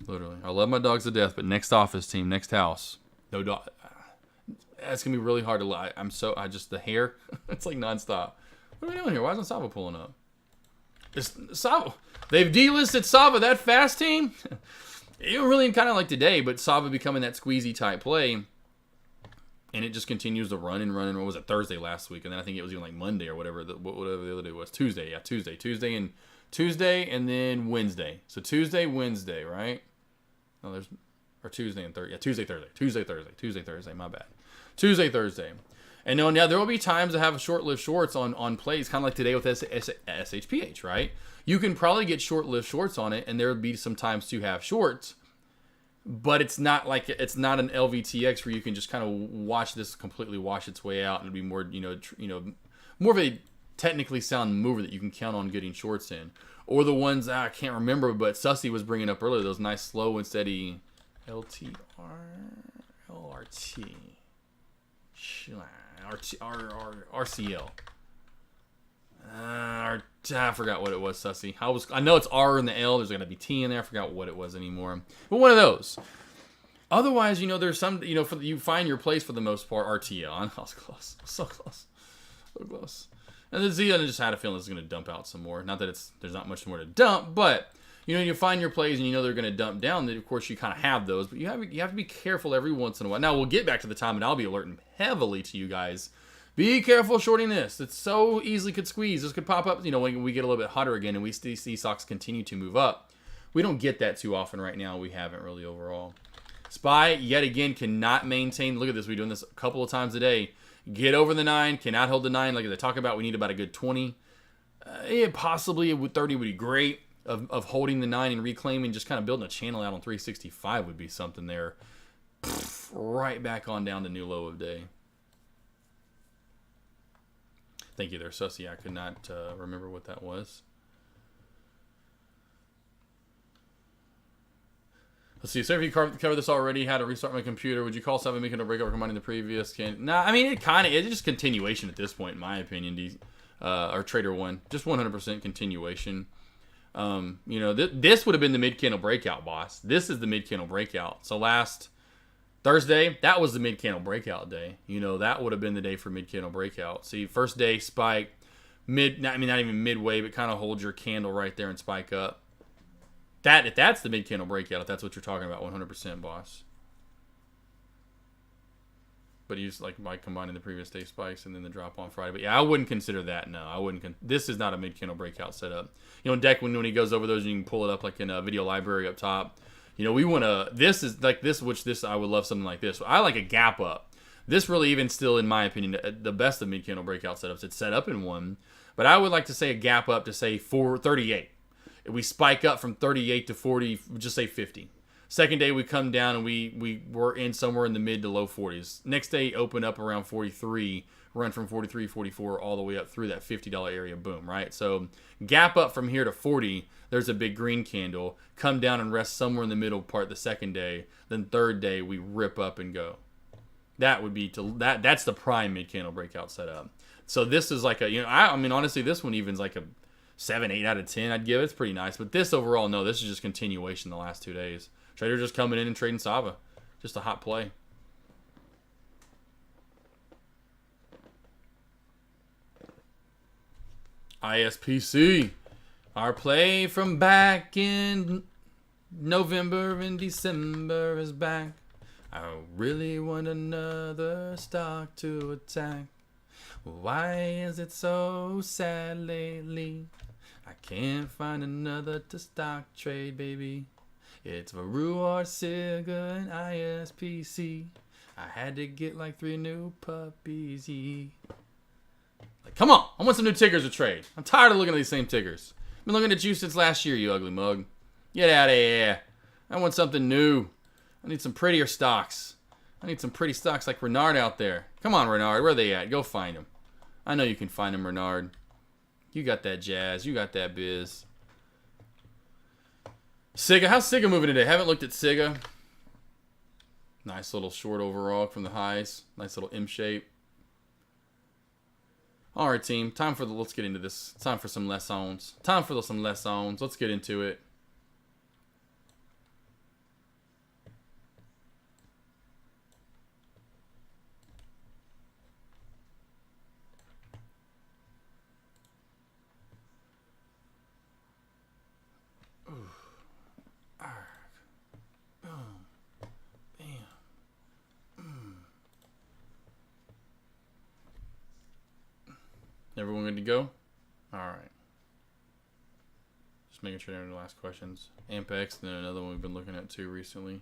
literally, I love my dogs to death, but next office team, next house, no dog. That's going to be really hard to lie. The hair, it's nonstop. What are we doing here? Why isn't Sava pulling up? Sava. They've delisted Sava that fast, team? It really kind of like today, but Sava becoming that squeezy type play. And it just continues to run and run. And what was it, Thursday last week? And then I think it was even like Monday or whatever the other day was. Tuesday, yeah, Tuesday and then Wednesday. So Tuesday, Wednesday, right? No, or Tuesday and Thursday. Yeah, Tuesday, Thursday. My bad. Tuesday, Thursday. And no, now there will be times to have short-lived shorts on plays, kind of like today with SHPH, right? You can probably get short-lived shorts on it, and there would be some times to have shorts, but it's not an LBTX where you can just kind of completely wash its way out, and it'd be more, more of a technically sound mover that you can count on getting shorts in, or the ones I can't remember, but Sussy was bringing up earlier, those nice slow and steady LTR, LRT. RCL. I forgot what it was, Sussy. I know it's R in the L. There's going to be T in there. I forgot what it was anymore. But one of those. Otherwise, there's some, you find your place for the most part. RTL. I was close. So close. So close. And then Z, I just had a feeling it's going to dump out some more. Not that there's not much more to dump, but you find your plays and they're going to dump down. Then of course you kind of have those, but you have to be careful every once in a while. Now we'll get back to the time, and I'll be alerting heavily to you guys. Be careful shorting this. It's so easily could squeeze. This could pop up. When we get a little bit hotter again, and we see stocks continue to move up. We don't get that too often right now. We haven't really overall. SPY yet again cannot maintain. Look at this. We're doing this a couple of times a day. Get over the 9. Cannot hold the 9. Like they talk about, we need about a good 20. Possibly 30 would be great. Of holding the 9 and reclaiming, just kind of building a channel out on 365 would be something there. Right back on down to new low of day. Thank you there, Sussy. I could not remember what that was. Let's see. So if you covered this already, how to restart my computer, would you call 7 making a breakout combining the previous? Nah, I mean, it's just continuation at this point, in my opinion. Or Trader 1. Just 100% continuation. This would have been the mid-candle breakout, boss. This is the mid-candle breakout. So last Thursday, that was the mid-candle breakout day. That would have been the day for mid-candle breakout. See, first day spike, not even midway, but kind of hold your candle right there and spike up. If that's the mid-candle breakout, if that's what you're talking about, 100%, boss. But he's like by combining the previous day spikes and then the drop on Friday. But yeah, I wouldn't consider that. No, I wouldn't. This is not a mid-candle breakout setup. Deck when he goes over those, you can pull it up like in a video library up top. We want to. This is like this, I would love something like this. I like a gap up. This really even still, in my opinion, the best of mid-candle breakout setups. It's set up in one, but I would like to say a gap up to say 438. If we spike up from 38 to 40, just say 50. Second day, we come down and we were in somewhere in the mid to low 40s. Next day, open up around 43, run from 43, 44, all the way up through that $50 area. Boom, right? So gap up from here to 40, there's a big green candle. Come down and rest somewhere in the middle part the second day. Then third day, we rip up and go. That would be that's the prime mid-candle breakout setup. So this is like honestly, this one even's like a 7, 8 out of 10 I'd give it. It's pretty nice. But this overall, no, this is just continuation the last 2 days. Trader just coming in and trading Sava. Just a hot play. ISPC. Our play from back in November and December is back. I really want another stock to attack. Why is it so sad lately? I can't find another to stock trade, baby. It's Varua, Siga, and ISPC. I had to get like 3 new puppies, yee. Like, come on, I want some new tickers to trade. I'm tired of looking at these same tickers. I've been looking at you since last year, you ugly mug. Get out of here. I want something new. I need some prettier stocks. I need some pretty stocks like Renard out there. Come on, Renard, where are they at? Go find them. I know you can find them, Renard. You got that jazz. You got that biz. Siga, how's Siga moving today? Haven't looked at Siga. Nice little short overall from the highs. Nice little M shape. All right, team. Let's get into this. Time for some lessons. Let's get into it. Everyone good to go? All right. Just making sure there are no last questions. Ampex, and then another one we've been looking at too recently.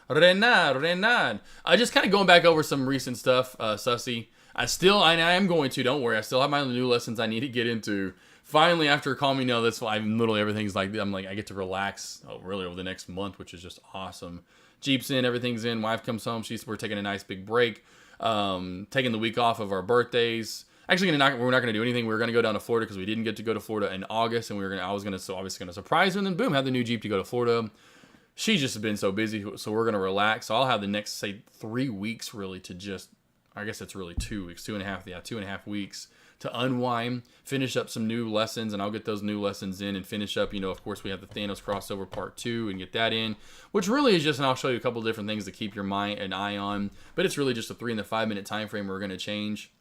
Renan. Just kind of going back over some recent stuff, Sussy. I am going to, don't worry. I still have my new lessons I need to get into. Finally, after calming down this, literally everything's like, I get to relax, really over the next month, which is just awesome. Jeep's in, everything's in. Wife comes home. We're taking a nice big break. Taking the week off of our birthdays. Actually, we're not going to do anything. We're going to go down to Florida because we didn't get to go to Florida in August, and I was obviously going to surprise her, and then boom, have the new Jeep to go to Florida. She's just been so busy, so we're going to relax. So I'll have the next, say, 3 weeks really to just, I guess it's really 2 weeks, 2.5 weeks to unwind, finish up some new lessons, and I'll get those new lessons in and finish up. Of course, we have the Thanos crossover part 2 and get that in, which really is just, and I'll show you a couple of different things to keep your mind an eye on, but it's really just a 3 and the 5 minute time frame we're going to change.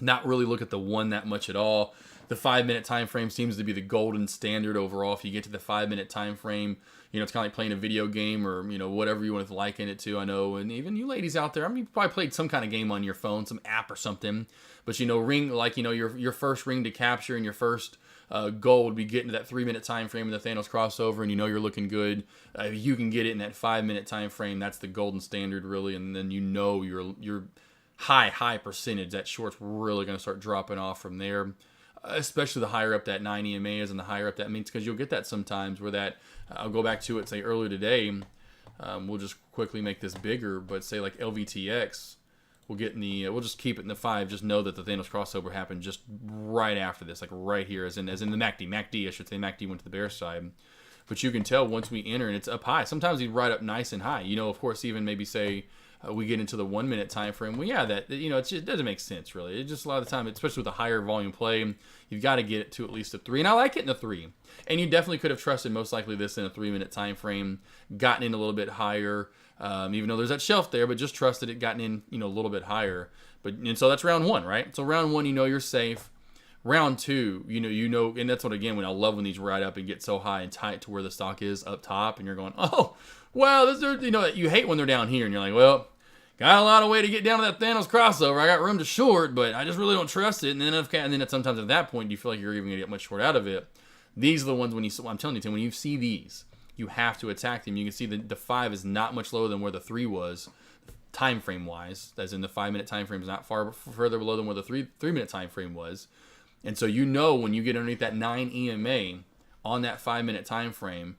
Not really look at the 1 that much at all. The 5 minute time frame seems to be the golden standard overall. If you get to the 5 minute time frame, it's kind of like playing a video game or, whatever you want to liken it to. I know, and even you ladies out there, you probably played some kind of game on your phone, some app or something. But, ring, your first ring to capture and your first goal would be getting to that 3 minute time frame in the Thanos crossover, and you're looking good. If you can get it in that 5 minute time frame, that's the golden standard, really. And then you're high percentage. That short's really going to start dropping off from there. Especially the higher up that 9 EMA is and the higher up that means, because you'll get that sometimes where that, I'll go back to it, say earlier today, we'll just quickly make this bigger, but say like LBTX, we'll just keep it in the 5, just know that the Thanos crossover happened just right after this, like right here, as in the MACD, I should say. MACD went to the bear side. But you can tell once we enter and it's up high. Sometimes he'd ride up nice and high. Of course, even maybe say, we get into the 1 minute time frame. Well, yeah, it doesn't make sense really. It just a lot of the time, especially with a higher volume play, you've got to get it to at least a 3. And I like it in a 3. And you definitely could have trusted most likely this in a 3 minute time frame, gotten in a little bit higher, even though there's that shelf there, but just trusted it, gotten in a little bit higher. And so that's round 1, right? So round 1, you're safe. Round 2, and that's what, again, when I love when these ride up and get so high and tight to where the stock is up top, and you're going, oh, well, you hate when they're down here, and you're like, well, got a lot of way to get down to that Thanos crossover. I got room to short, but I just really don't trust it. And then sometimes at that point, you feel like you're even going to get much short out of it. These are the ones I'm telling you, Tim, when you see these, you have to attack them. You can see the 5 is not much lower than where the 3 was, time frame wise, as in the 5 minute time frame is not far further below than where the 3 minute time frame was. And so when you get underneath that 9 EMA on that 5 minute time frame,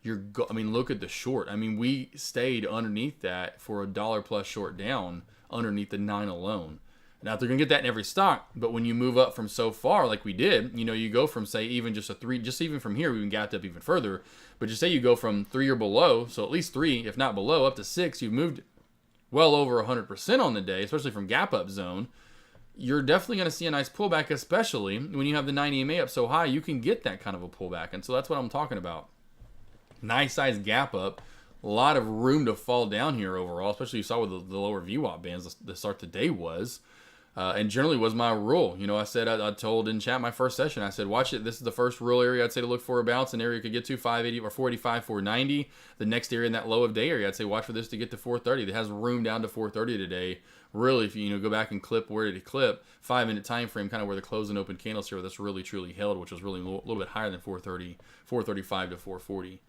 look at the short. We stayed underneath that for $1 plus short down underneath the 9 alone. Now, they're going to get that in every stock, but when you move up from so far, like we did, you go from, say, even just a 3, just even from here, we even gapped up even further, but just say you go from 3 or below, so at least 3, if not below, up to 6, you've moved well over 100% on the day, especially from gap up zone. You're definitely going to see a nice pullback, especially when you have the 9 EMA up so high, you can get that kind of a pullback. And so that's what I'm talking about. Nice size gap up, a lot of room to fall down here overall, especially you saw with the lower VWAP bands the start the day was. And generally was my rule. I told in chat my first session, I said, watch it. This is the first real area I'd say to look for a bounce. An area you could get to 580 or 485, 490. The next area in that low of day area, I'd say watch for this to get to 430. It has room down to 430 today. Really, if you go back and clip where did it clip, 5 minute time frame, kind of where the close and open candles here, that's really truly held, which was really a little bit higher than 430, 435 to 440.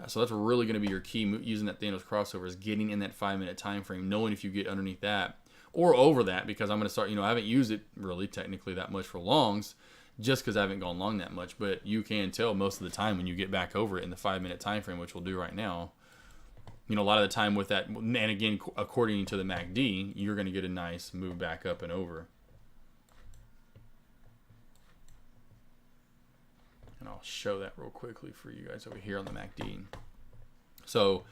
So that's really going to be your key using that Thanos crossover, is getting in that 5 minute time frame, knowing if you get underneath that or over that, because I'm going to start, I haven't used it really technically that much for longs, just because I haven't gone long that much, but you can tell most of the time when you get back over it in the 5 minute time frame, which we'll do right now. A lot of the time with that, and again, according to the MACD, you're going to get a nice move back up and over. And I'll show that real quickly for you guys over here on the MACD. So,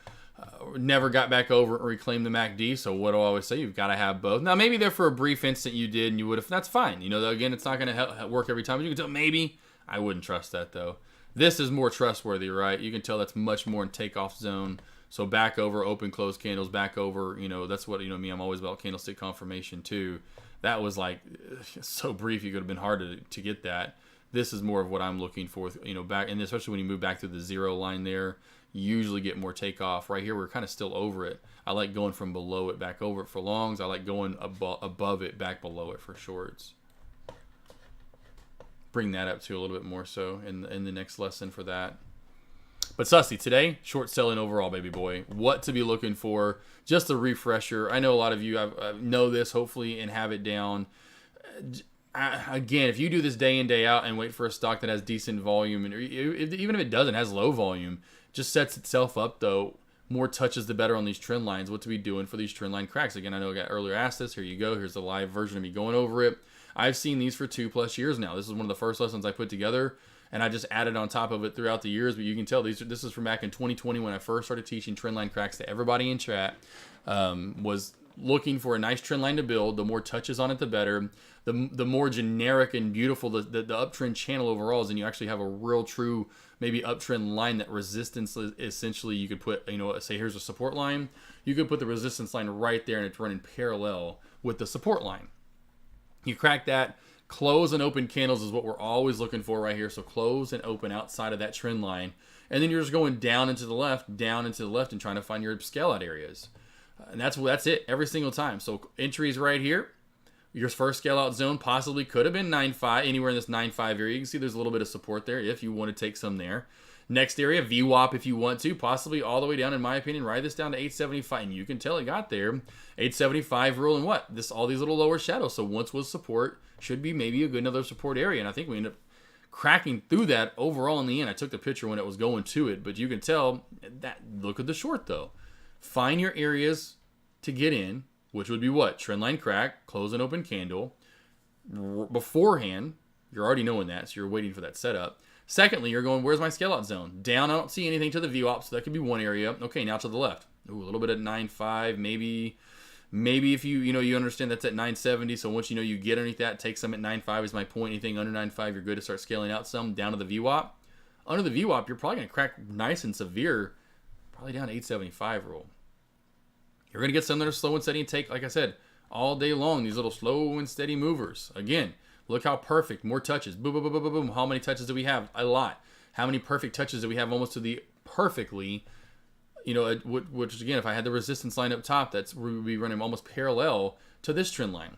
never got back over and reclaimed the MACD. So what do I always say? You've got to have both. Now, maybe there for a brief instant you did and you would have. That's fine. Again, it's not going to work every time. But you can tell maybe. I wouldn't trust that, though. This is more trustworthy, right? You can tell that's much more in takeoff zone. So back over, open, close candles, back over. That's what, me, I'm always about candlestick confirmation, too. That was like so brief, you could have been hard to get that. This is more of what I'm looking for, back, and especially when you move back to the 0 line there, you usually get more takeoff. Right here, we're kind of still over it. I like going from below it back over it for longs. I like going above it, back below it for shorts. bring that up to a little bit more so in the next lesson for that. But Sussy, today, short selling overall, baby boy. What to be looking for. Just a refresher. I know a lot of you know this, hopefully, and have it down. Again, if you do this day in, day out and wait for a stock that has decent volume, and even if it doesn't, has low volume, just sets itself up, though. More touches, the better on these trend lines. What to be doing for these trend line cracks. Again, I know I got earlier asked this. Here you go. Here's the live version of me going over it. I've seen these for 2+ years now. This is one of the first lessons I put together, and I just added on top of it throughout the years. But you can tell this is from back in 2020 when I first started teaching trend line cracks to everybody in chat. Was looking for a nice trend line to build. The more touches on it, the better. The more generic and beautiful the uptrend channel overall is, and you actually have a real true maybe uptrend line. That resistance is essentially, you could put, say here's a support line. You could put the resistance line right there, and it's running parallel with the support line. You crack that. Close and open candles is what we're always looking for right here. So close and open outside of that trend line. And then you're just going down into the left, and trying to find your scale out areas. And that's it every single time. So entries right here. Your first scale out zone possibly could have been 9.5, anywhere in this 9.5 area. You can see there's a little bit of support there if you want to take some there. Next area, VWAP if you want to, possibly all the way down, in my opinion, ride this down to 875. And you can tell it got there. 875 rule and what? All these little lower shadows. So once was support, should be maybe a good another support area. And I think we end up cracking through that overall in the end. I took the picture when it was going to it, but you can tell that. Look at the short though. Find your areas to get in, which would be what? Trendline crack, close and open candle. Beforehand, you're already knowing that, so you're waiting for that setup. Secondly, you're going, where's my scale out zone? Down, I don't see anything to the VWAP, so that could be one area. Okay, now to the left. Ooh, a little bit at 9.5, maybe if you understand that's at 970, so once you get underneath that, take some at 9.5 is my point. Anything under 9.5, you're good to start scaling out some. Down to the VWAP. Under the VWAP, you're probably going to crack nice and severe, probably down to 875 rule. You're going to get some that are slow and steady and take, like I said, all day long, these little slow and steady movers. Again, look how perfect. More touches. Boom, boom, boom, boom, boom, boom. How many touches do we have? A lot. How many perfect touches do we have? Almost to the perfectly, which again, if I had the resistance line up top, we would be running almost parallel to this trend line.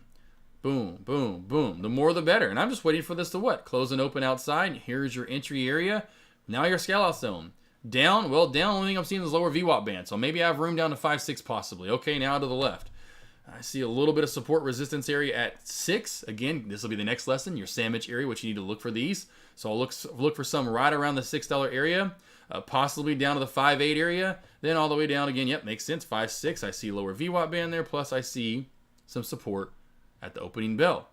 Boom, boom, boom. The more the better. And I'm just waiting for this to what? Close and open outside. Here's your entry area. Now your scale out zone. Down, only thing I'm seeing is lower VWAP band. So maybe I have room down to 5.6 possibly. Okay, now to the left. I see a little bit of support resistance area at 6. Again, this will be the next lesson, your sandwich area, which you need to look for these. So I'll look for some right around the $6 area, possibly down to the 5.8 area, then all the way down again. Yep, makes sense. 5.6. I see lower VWAP band there, plus I see some support at the opening bell.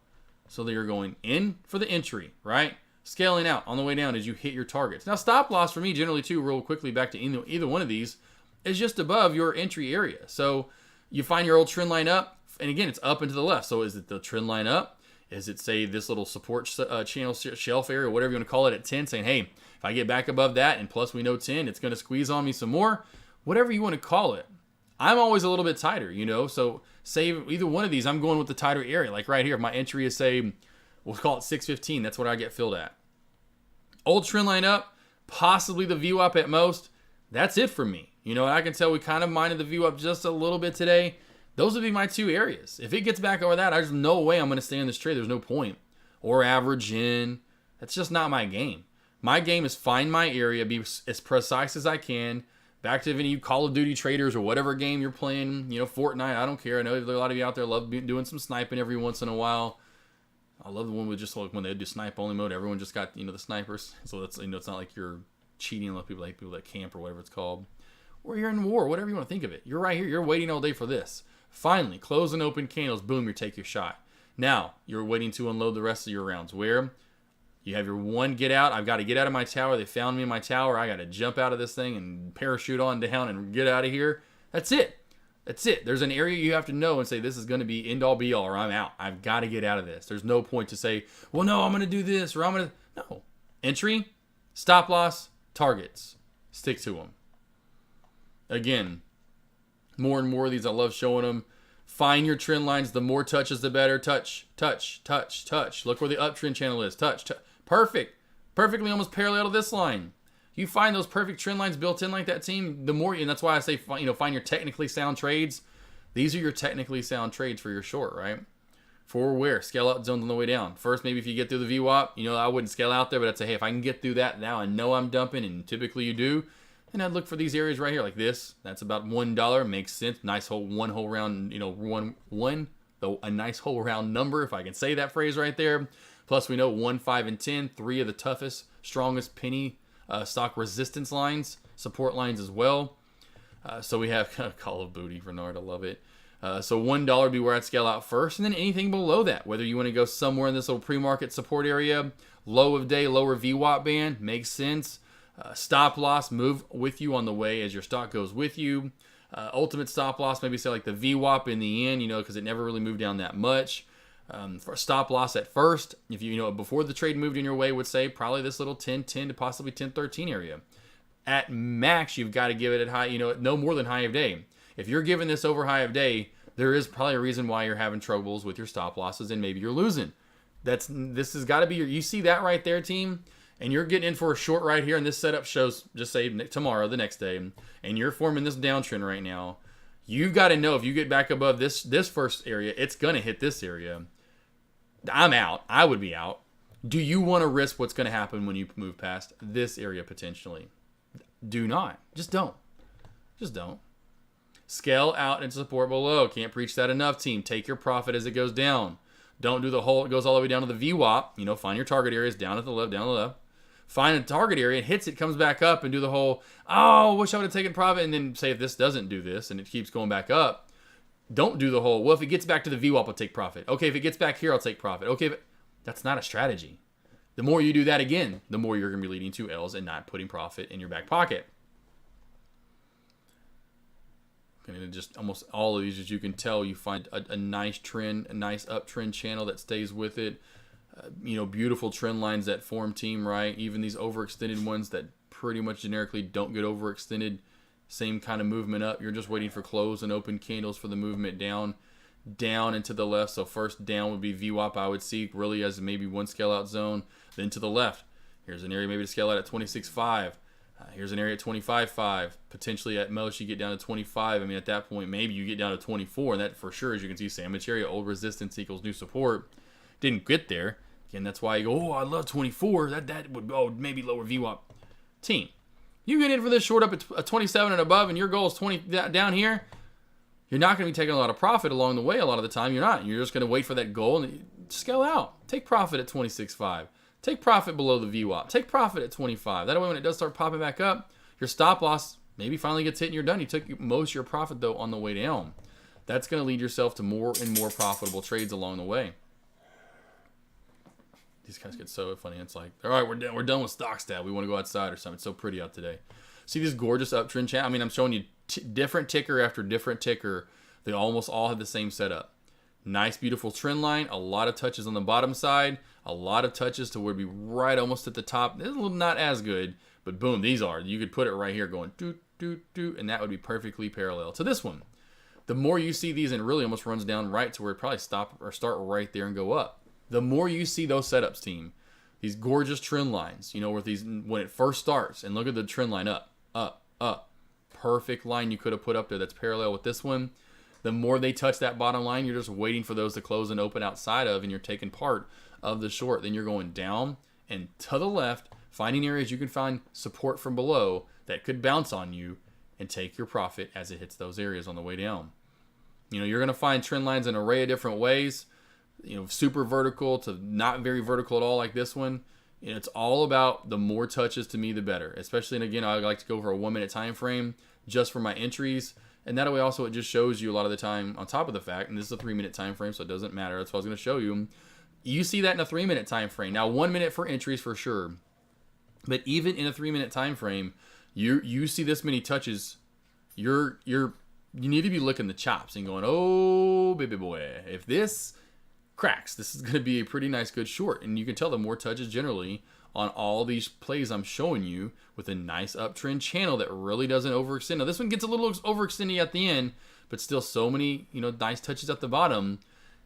So you're going in for the entry, right? Scaling out on the way down as you hit your targets. Now, stop loss for me generally too, real quickly back to either one of these, is just above your entry area. So you find your old trend line up, and again, it's up and to the left. So is it the trend line up? Is it, say, this little support channel shelf area, whatever you want to call it, at 10, saying, hey, if I get back above that, and plus we know 10, it's going to squeeze on me some more, whatever you want to call it. I'm always a little bit tighter, so say either one of these, I'm going with the tighter area. Like right here, if my entry is, say, we'll call it 615. That's what I get filled at. Old trend line up, possibly the VWAP at most. That's it for me. I can tell we kind of minded the VWAP just a little bit today. Those would be my two areas. If it gets back over that, there's no way I'm going to stay in this trade. There's no point. Or average in. That's just not my game. My game is find my area, be as precise as I can. Back to any Call of Duty traders or whatever game you're playing, Fortnite, I don't care. I know there are a lot of you out there love doing some sniping every once in a while. I love the one with just like when they do snipe only mode, everyone just got, the snipers. So that's, it's not like you're cheating on people that camp or whatever it's called. Or you're in war, whatever you want to think of it. You're right here. You're waiting all day for this. Finally, close and open candles. Boom, you take your shot. Now, you're waiting to unload the rest of your rounds. Where you have your one get out. I've got to get out of my tower. They found me in my tower. I got to jump out of this thing and parachute on down and get out of here. That's it. That's it. There's an area you have to know and say, this is going to be end all be all, or I'm out. I've got to get out of this. There's no point to say, well, no, I'm going to do this, or I'm going to... No. Entry, stop loss, targets. Stick to them. Again, more and more of these, I love showing them. Find your trend lines. The more touches, the better. Touch, touch, touch, touch. Look where the uptrend channel is. Touch, touch. Perfect. Perfectly almost parallel to this line. You find those perfect trend lines built in like that, team, the more, and that's why I say, find your technically sound trades. These are your technically sound trades for your short, right? For where? Scale out zones on the way down. First, maybe if you get through the VWAP, I wouldn't scale out there, but I'd say, hey, if I can get through that now, I know I'm dumping, and typically you do. And I'd look for these areas right here, like this. That's about $1. Makes sense. Nice whole one whole round, a nice whole round number, if I can say that phrase right there. Plus, we know 1, 5, and 10, 3 of the toughest, strongest penny stock resistance lines, support lines as well. So we have Call of Booty, Renard, I love it. So $1 would be where I'd scale out first, and then anything below that, whether you want to go somewhere in this little pre-market support area, low of day, lower VWAP band, makes sense. Stop loss, move with you on the way as your stock goes with you. Ultimate stop loss, maybe say like the VWAP in the end, because it never really moved down that much. For a stop loss at first, if before the trade moved in your way, would say probably this little 10-10 to possibly 10-13 area. At max, you've got to give it at high, no more than high of day. If you're giving this over high of day, there is probably a reason why you're having troubles with your stop losses and maybe you're losing. This has got to be you see that right there, team, and you're getting in for a short right here, and this setup shows, just say tomorrow, the next day, and you're forming this downtrend right now. You've got to know if you get back above this first area, it's going to hit this area. I'm out. I would be out. Do you want to risk what's going to happen when you move past this area potentially? Do not. Just don't. Just don't. Scale out and support below. Can't preach that enough, team. Take your profit as it goes down. Don't do the whole, it goes all the way down to the VWAP. Find your target areas down at the left, down the left. Find a target area, it hits it, comes back up, and do the whole, wish I would have taken profit, and then say if this doesn't do this and it keeps going back up, don't do the whole, well, if it gets back to the VWAP, I'll take profit. Okay, if it gets back here, I'll take profit. Okay, but that's not a strategy. The more you do that again, the more you're going to be leading to L's and not putting profit in your back pocket. And just almost all of these, as you can tell, you find a nice trend, a nice uptrend channel that stays with it. Beautiful trend lines that form, team, right? Even these overextended ones that pretty much generically don't get overextended. Same kind of movement up. You're just waiting for close and open candles for the movement down and to the left. So first down would be VWAP, I would see really as maybe one scale out zone. Then to the left, here's an area maybe to scale out at 26.5. Here's an area at 25.5. Potentially at most you get down to 25. I mean, at that point, maybe you get down to 24. And that for sure, as you can see, sandwich area, old resistance equals new support. Didn't get there. Again, that's why you go, I love 24. That would, maybe lower VWAP. Team, you get in for this short up at 27 and above, and your goal is 20 down here. You're not going to be taking a lot of profit along the way a lot of the time. You're not. You're just going to wait for that goal and scale out. Take profit at 26.5. Take profit below the VWAP. Take profit at 25. That way when it does start popping back up, your stop loss maybe finally gets hit and you're done. You took most of your profit, though, on the way down. That's going to lead yourself to more and more profitable trades along the way. These guys get so funny. It's like, all right, we're done with Stockstat. We want to go outside or something. It's so pretty out today. See this gorgeous uptrend channel? I mean, I'm showing you different ticker after different ticker. They almost all have the same setup. Nice, beautiful trend line. A lot of touches on the bottom side. A lot of touches to where it'd be right almost at the top. This is not as good, but boom, these are. You could put it right here going doot, doot, doot, and that would be perfectly parallel to this one. The more you see these, and it really almost runs down right to where it probably stop or start right there and go up. The more you see those setups, team, these gorgeous trend lines, where these, when it first starts, and look at the trend line up, up, up. Perfect line you could have put up there that's parallel with this one. The more they touch that bottom line, you're just waiting for those to close and open outside of, and you're taking part of the short. Then you're going down and to the left, finding areas you can find support from below that could bounce on you and take your profit as it hits those areas on the way down. You're going to find trend lines in an array of different ways, super vertical to not very vertical at all like this one. It's all about the more touches to me, the better. Especially, and again, I like to go for a 1 minute time frame just for my entries. And that way also it just shows you a lot of the time, on top of the fact, and this is a 3 minute time frame, so it doesn't matter. That's what I was going to show you. You see that in a 3 minute time frame. Now 1 minute for entries for sure. But even in a 3 minute time frame, you see this many touches, you need to be licking the chops and going, oh baby boy, if this cracks, this is going to be a pretty nice good short. And you can tell the more touches generally on all these plays I'm showing you with a nice uptrend channel that really doesn't overextend. Now this one gets a little overextended at the end, but still so many, nice touches at the bottom.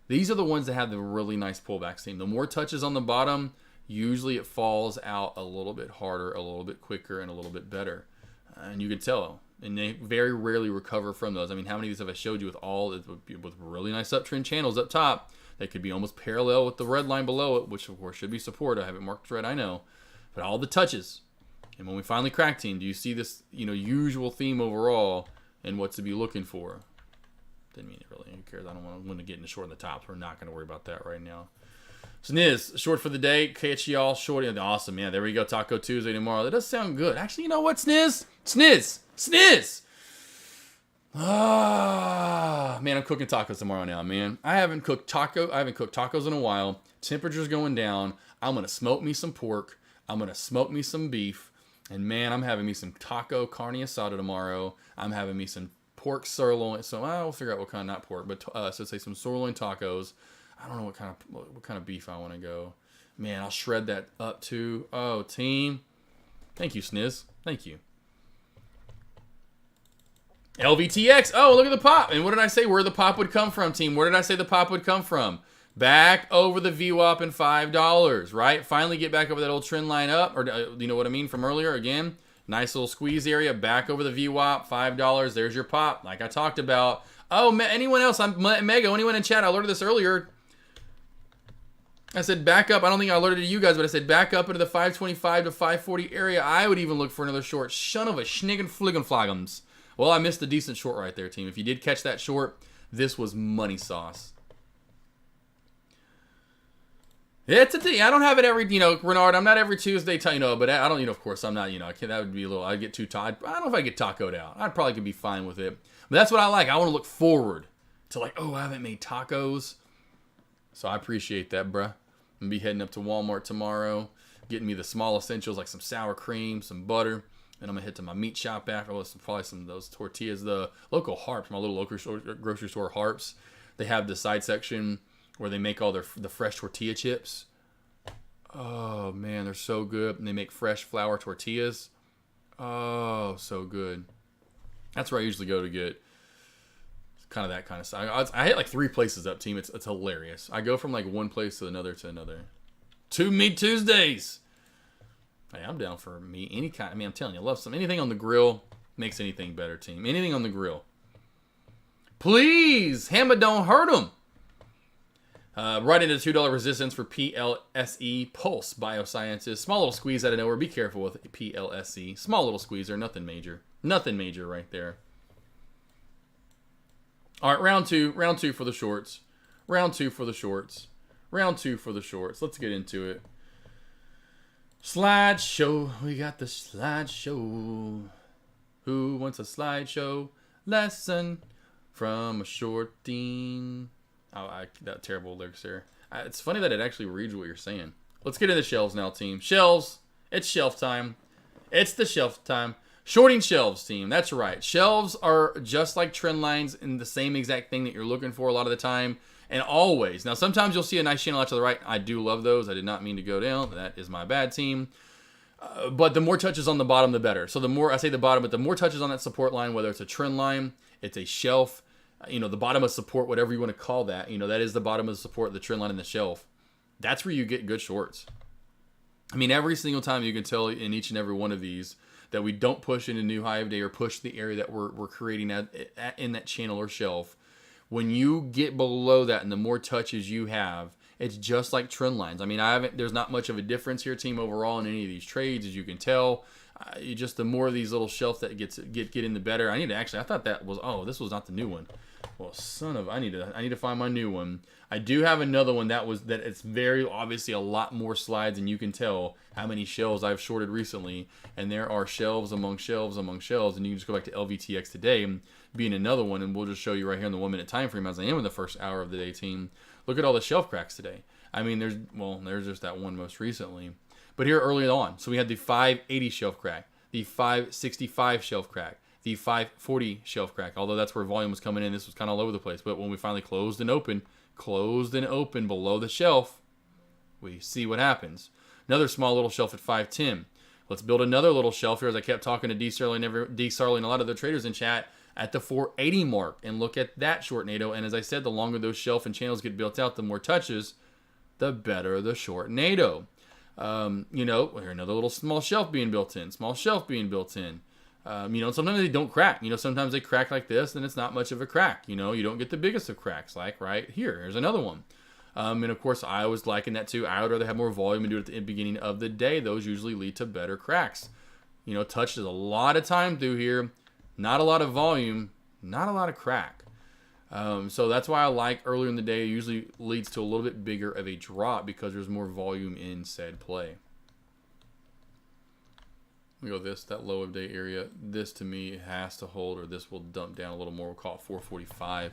These are the ones that have the really nice pullbacks, team. The more touches on the bottom, usually it falls out a little bit harder, a little bit quicker, and a little bit better. And you can tell. And they very rarely recover from those. I mean, how many of these have I showed you with really nice uptrend channels up top That could be almost parallel with the red line below it, which of course should be support. I have it marked red, I know. But all the touches. And when we finally crack, team, do you see this, usual theme overall and what to be looking for? Didn't mean it really. Who cares? I don't want to get into short in the tops. We're not going to worry about that right now. Sniz, short for the day. Catch y'all short. Awesome, man. There we go. Taco Tuesday tomorrow. That does sound good. Actually, you know what, Sniz? Sniz! Ah, man, I'm cooking tacos tomorrow now, man. I haven't cooked tacos in a while. Temperature's going down. I'm going to smoke me some pork. I'm going to smoke me some beef. And, man, I'm having me some taco carne asada tomorrow. I'm having me some pork sirloin. So I'll figure out what kind, not pork, but so say some sirloin tacos. I don't know what kind of beef I want to go. Man, I'll shred that up too. Oh, team. Thank you, Sniz. Thank you. LBTX. Oh, look at the pop. And what did I say where the pop would come from, team? Where did I say the pop would come from? Back over the VWAP and $5, right? Finally get back over that old trend line up. Or you know what I mean from earlier? Again, nice little squeeze area. Back over the VWAP, $5. There's your pop, like I talked about. Oh, anyone else? I'm Mego. Anyone in chat? I alerted this earlier. I said back up. I don't think I alerted you guys, but I said back up into the 525 to 540 area. I would even look for another short. Son of a schniggin fliggin' Well, I missed a decent short right there, team. If you did catch that short, this was money sauce. It's a thing. I don't have it every, Renard, I'm not every Tuesday, but I don't, of course, I'm not, that would be a little, I'd get too tired. I don't know if I get tacoed out. I probably could be fine with it. But that's what I like. I want to look forward to I haven't made tacos. So I appreciate that, bruh. I'm going to be heading up to Walmart tomorrow, getting me the small essentials like some sour cream, some butter. And I'm going to head to my meat shop after. Probably some of those tortillas. The local Harps, my little local grocery store Harps, they have the side section where they make all the fresh tortilla chips. Oh, man, they're so good. And they make fresh flour tortillas. Oh, so good. That's where I usually go to get kind of that kind of stuff. I hit like 3 places up, team. It's hilarious. I go from like one place to another. Two Meat Tuesdays. Hey, I'm down for meat. Any kind. I mean, I'm telling you, I love anything on the grill makes anything better, team. Anything on the grill. Please, hammer don't hurt them. Right into $2 resistance for PLSE, Pulse Biosciences. Small little squeeze out of nowhere. Be careful with PLSE. Small little squeezer. Nothing major. Nothing major right there. All right, round two for the shorts. Round two for the shorts. Let's get into it. Slideshow. We got the slideshow. Who wants a slideshow lesson from a shorting? Oh, that terrible lyrics there. It's funny that it actually reads what you're saying. Let's get into shelves now, team. Shelves. It's shelf time. It's the shelf time. Shorting shelves, team. That's right. Shelves are just like trend lines in the same exact thing that you're looking for a lot of the time. And always. Now, sometimes you'll see a nice channel out to the right. I do love those. I did not mean to go down. That is my bad, team. But the more touches on the bottom, the better. So the more, I say the bottom, but the more touches on that support line, whether it's a trend line, it's a shelf, the bottom of support, whatever you want to call that, that is the bottom of the support, the trend line and the shelf. That's where you get good shorts. I mean, every single time you can tell in each and every one of these that we don't push into new high of day or push the area that we're creating in that channel or shelf. When you get below that and the more touches you have, it's just like trend lines. I mean, there's not much of a difference here, team, overall in any of these trades, as you can tell. Just the more of these little shelves that get in, the better. I thought that was, this was not the new one. Well, I need to find my new one. I do have another one that it's very obviously a lot more slides, and you can tell how many shelves I've shorted recently. And there are shelves among shelves among shelves, and you can just go back to LBTX today and being another one, and we'll just show you right here in the 1 minute time frame as I am in the first hour of the day, team. Look at all the shelf cracks today. I mean, there's just that one most recently. But here early on, so we had the 580 shelf crack, the 565 shelf crack, the 540 shelf crack. Although that's where volume was coming in, this was kind of all over the place. But when we finally closed and opened below the shelf, we see what happens. Another small little shelf at 510. Let's build another little shelf here, as I kept talking to D-Sarley and a lot of the traders in chat, at the 480 mark, and look at that short NATO. And as I said, the longer those shelf and channels get built out, the more touches, the better the short NATO. Here another little small shelf being built in. Sometimes they don't crack. Sometimes they crack like this, and it's not much of a crack. You don't get the biggest of cracks, like right here. Here's another one. And of course, I was liking that too. I would rather have more volume and do it at the beginning of the day. Those usually lead to better cracks. You know, touched a lot of time through here. Not a lot of volume, not a lot of crack. So that's why I like earlier in the day. It usually leads to a little bit bigger of a drop because there's more volume in said play. We go that low of day area. This to me has to hold, or this will dump down a little more. We'll call it 445.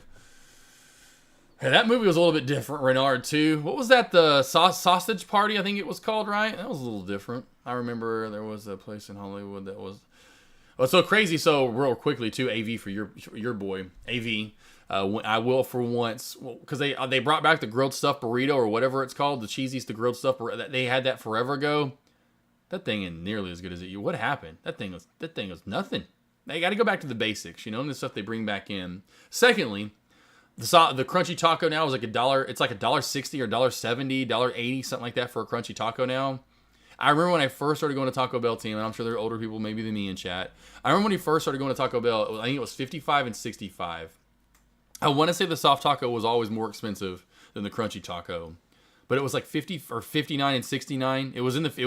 Hey, that movie was a little bit different. Renard too. What was that? The Sausage Party, I think it was called, right? That was a little different. I remember there was a place in Hollywood that was. Oh, so crazy. So real quickly too, AV for your boy, AV. I will for once, because they brought back the grilled stuffed burrito or whatever it's called, the cheesiest, the grilled stuffed burrito. They had that forever ago. That thing ain't nearly as good as it. What happened? That thing was nothing. They got to go back to the basics, you know, and the stuff they bring back in. Secondly, the crunchy taco now is like $1. It's like $1.60 or $1.70, $1.80, something like that for a crunchy taco now. I remember when I first started going to Taco Bell, team, and I'm sure there are older people maybe than me in chat. I remember when he first started going to Taco Bell, I think it was 55 and 65. I want to say the soft taco was always more expensive than the crunchy taco. But it was like 50 or 59 and 69. It was 50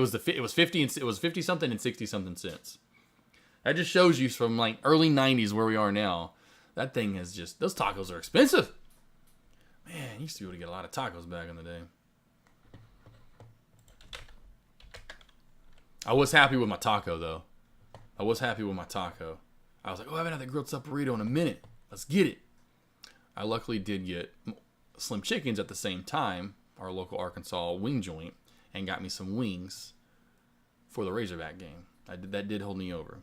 and it was 50 something and 60 something cents. That just shows you from like early 90s where we are now. That thing is just, those tacos are expensive. Man, I used to be able to get a lot of tacos back in the day. I was happy with my taco though. I was like, oh, I haven't had that grilled stuffed burrito in a minute. Let's get it. I luckily did get Slim Chickens at the same time, our local Arkansas wing joint, and got me some wings for the Razorback game. That did hold me over.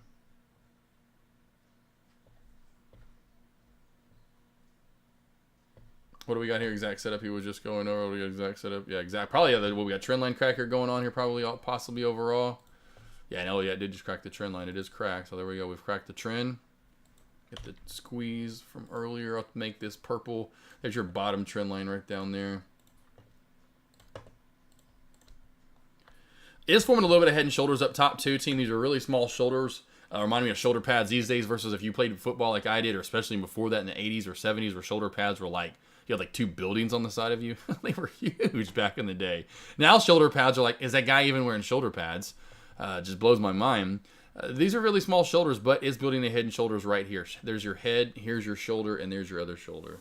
What do we got here? Exact setup. He was just going over. What do we got? Exact setup. Yeah, exact. Probably. Yeah, we got trend line cracker going on here. Probably, possibly overall. Yeah, no. Yeah, it did just crack the trend line. It is cracked. So there we go. We've cracked the trend. Get the squeeze from earlier. I'll make this purple. There's your bottom trend line right down there. It is forming a little bit of head and shoulders up top too, team. These are really small shoulders. Remind me of shoulder pads these days versus if you played football like I did, or especially before that in the 80s or 70s, where shoulder pads were like, you had like 2 buildings on the side of you. They were huge back in the day. Now shoulder pads are like, is that guy even wearing shoulder pads? Just blows my mind. These are really small shoulders, but it's building the head and shoulders right here. There's your head, here's your shoulder, and there's your other shoulder.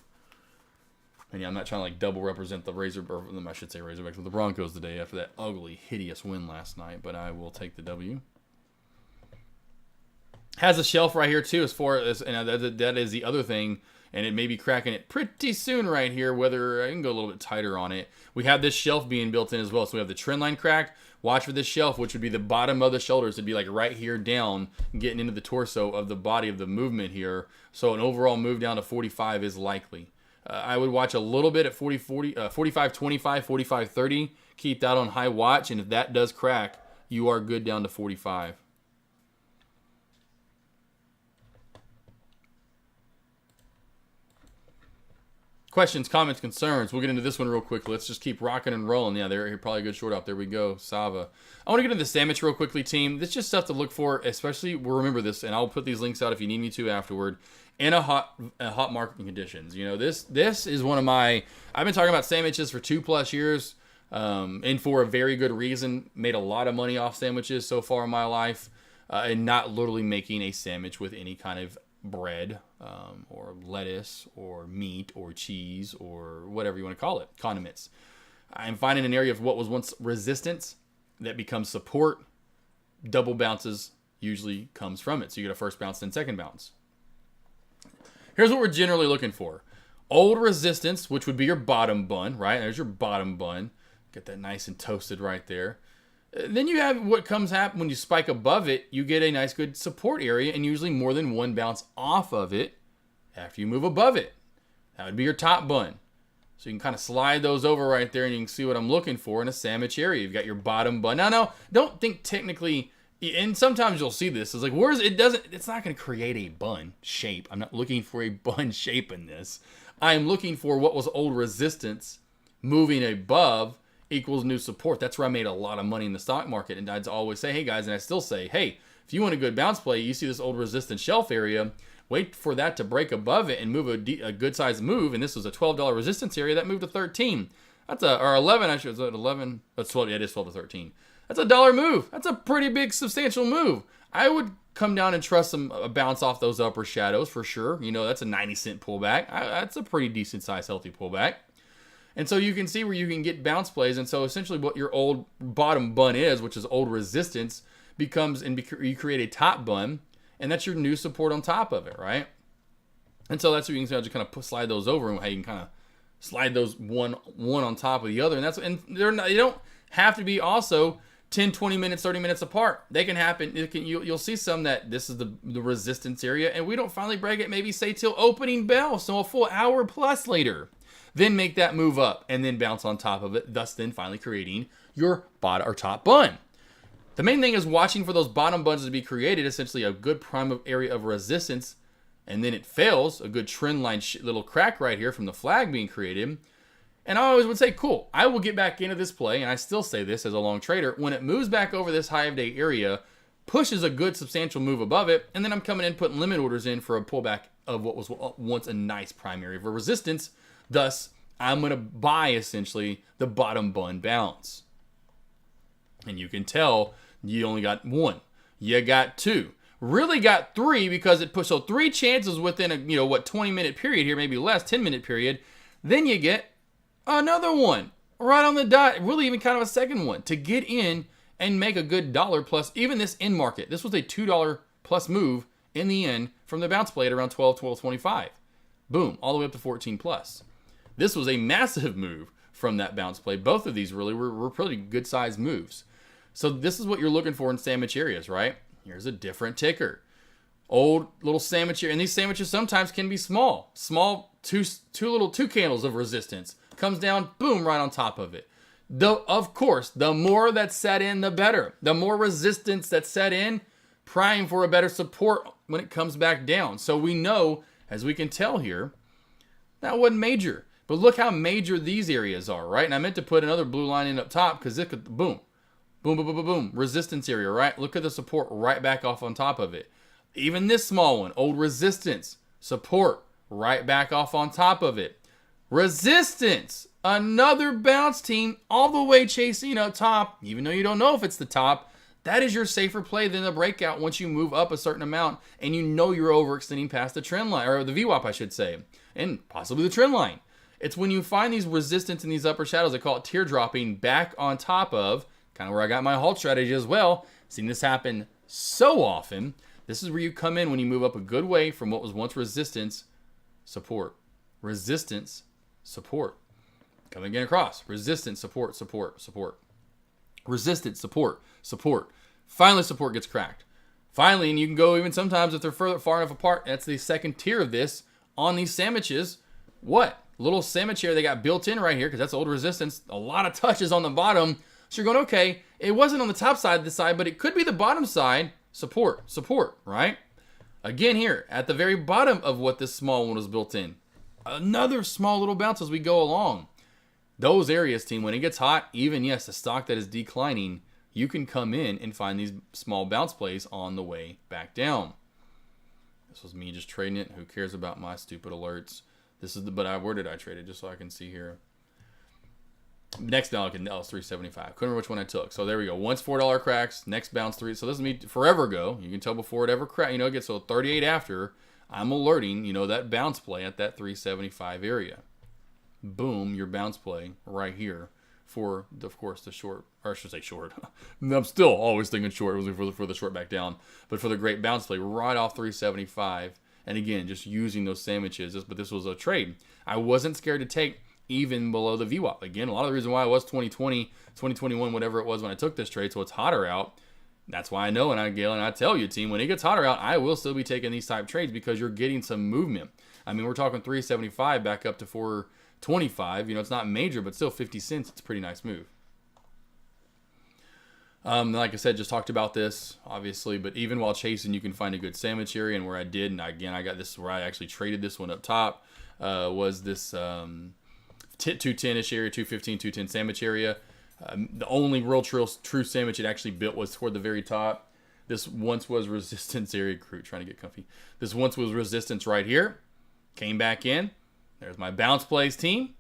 And yeah, I'm not trying to like double represent the I should say Razorbacks with the Broncos today after that ugly, hideous win last night, but I will take the W. Has a shelf right here too, as far as, and that is the other thing, and it may be cracking it pretty soon right here, whether I can go a little bit tighter on it. We have this shelf being built in as well, so we have the trend line crack. Watch for this shelf, which would be the bottom of the shoulders. It'd be like right here down, getting into the torso of the body of the movement here. So an overall move down to 45 is likely. I would watch a little bit at 45, 25, 45, 30. Keep that on high watch, and if that does crack, you are good down to 45. Questions, comments, concerns. We'll get into this one real quick. Let's just keep rocking and rolling. Yeah, they're probably a good short out. There we go. Sava. I want to get into the sandwich real quickly, team. This is just stuff to look for, especially, remember this, and I'll put these links out if you need me to afterward, in a hot market conditions. You know, this is one of my, I've been talking about sandwiches for 2+ years, and for a very good reason. Made a lot of money off sandwiches so far in my life, and not literally making a sandwich with any kind of bread, or lettuce, or meat, or cheese, or whatever you want to call it, condiments. I'm finding an area of what was once resistance that becomes support. Double bounces usually comes from it. So you get a first bounce, then second bounce. Here's what we're generally looking for. Old resistance, which would be your bottom bun, right? There's your bottom bun. Get that nice and toasted right there. Then you have what happen when you spike above it, you get a nice good support area, and usually more than one bounce off of it after you move above it. That would be your top bun. So you can kind of slide those over right there, and you can see what I'm looking for in a sandwich area. You've got your bottom bun. Now, don't think technically, and sometimes you'll see this. It's like, it's not going to create a bun shape. I'm not looking for a bun shape in this. I'm looking for what was old resistance moving above equals new support. That's where I made a lot of money in the stock market. And I'd always say, hey guys, and I still say, hey, if you want a good bounce play, you see this old resistance shelf area, wait for that to break above it and move a good sized move. And this was a $12 resistance area that moved to 13. That's or 11. I should say 11. That's 12. Yeah, it is 12 to 13. That's a dollar move. That's a pretty big, substantial move. I would come down and trust a bounce off those upper shadows for sure. You know, that's a 90-cent pullback. That's a pretty decent size, healthy pullback. And so you can see where you can get bounce plays. And so essentially what your old bottom bun is, which is old resistance, becomes, and you create a top bun, and that's your new support on top of it, right? And so that's what you can see. I'll just kind of slide those over, and how you can kind of slide those one on top of the other. And they're not, they don't have to be also 10, 20 minutes, 30 minutes apart. They can happen. You'll see some that this is the resistance area, and we don't finally break it, maybe say till opening bell, so a full hour plus later. Then make that move up and then bounce on top of it, thus then finally creating your bottom or top bun. The main thing is watching for those bottom buns to be created, essentially a good prime area of resistance, and then it fails, a good trend line little crack right here from the flag being created. And I always would say, cool, I will get back into this play, and I still say this as a long trader, when it moves back over this high of day area, pushes a good substantial move above it, and then I'm coming in putting limit orders in for a pullback of what was once a nice prime area for resistance. Thus, I'm going to buy essentially the bottom bun bounce. And you can tell you only got one. You got two. Really got three because it pushed. So 3 chances within a 20-minute period here, maybe less, 10-minute period. Then you get another one right on the dot. Really even kind of a second one to get in and make a good dollar plus. Even this in market. This was a $2 plus move in the end from the bounce play at around 12.25. Boom, all the way up to 14 plus. This was a massive move from that bounce play. Both of these really were pretty good sized moves. So this is what you're looking for in sandwich areas, right? Here's a different ticker. Old little sandwich area. And these sandwiches sometimes can be small. Small, two candles of resistance. Comes down, boom, right on top of it. Of course, the more that's set in, the better. The more resistance that's set in, prime for a better support when it comes back down. So we know, as we can tell here, that wasn't major. But look how major these areas are, right? And I meant to put another blue line in up top because it could, boom, boom, boom, boom, boom, boom. Resistance area, right? Look at the support right back off on top of it. Even this small one, old resistance, support right back off on top of it. Resistance, another bounce team all the way chasing up top, even though you don't know if it's the top. That is your safer play than the breakout once you move up a certain amount and you know you're overextending past the trend line, or the VWAP, I should say, and possibly the trend line. It's when you find these resistance in these upper shadows, I call it teardropping back on top of, kind of where I got my halt strategy as well. Seen this happen so often. This is where you come in when you move up a good way from what was once resistance, support. Resistance, support. Coming again across. Resistance, support, support, support. Resistance, support, support. Finally, support gets cracked. Finally, and you can go even sometimes if they're far enough apart, that's the second tier of this on these sandwiches. What? Little sandwich here they got built in right here because that's old resistance. A lot of touches on the bottom. So you're going, okay, it wasn't on the top side of the side, but it could be the bottom side. Support, support, right? Again here, at the very bottom of what this small one was built in. Another small little bounce as we go along. Those areas, team, when it gets hot, even, yes, a stock that is declining, you can come in and find these small bounce plays on the way back down. This was me just trading it. Who cares about my stupid alerts? This is where did I trade it? Just so I can see here. Next down, that was 375. Couldn't remember which one I took. So there we go. Once $4 cracks, next bounce 3. So this is me forever ago. You can tell before it ever cracked. It gets so 38 after. I'm alerting, that bounce play at that 375 area. Boom, your bounce play right here for, of course, the short, or I should say short. I'm still always thinking short for the short back down. But for the great bounce play right off 375. And again, just using those sandwiches. But this was a trade. I wasn't scared to take even below the VWAP. Again, a lot of the reason why I was 2020, 2021, whatever it was when I took this trade. So it's hotter out. That's why I know, and I tell you, team, when it gets hotter out, I will still be taking these type trades because you're getting some movement. I mean, we're talking 375 back up to 425. It's not major, but still 50 cents. It's a pretty nice move. Like I said, just talked about this, obviously, but even while chasing, you can find a good sandwich area. And where I did, and again, I got this where I actually traded this one up top, was this 210-ish area, 215, 210 sandwich area. The only real true sandwich it actually built was toward the very top. This once was resistance area. Trying to get comfy. This once was resistance right here. Came back in. There's my bounce plays team.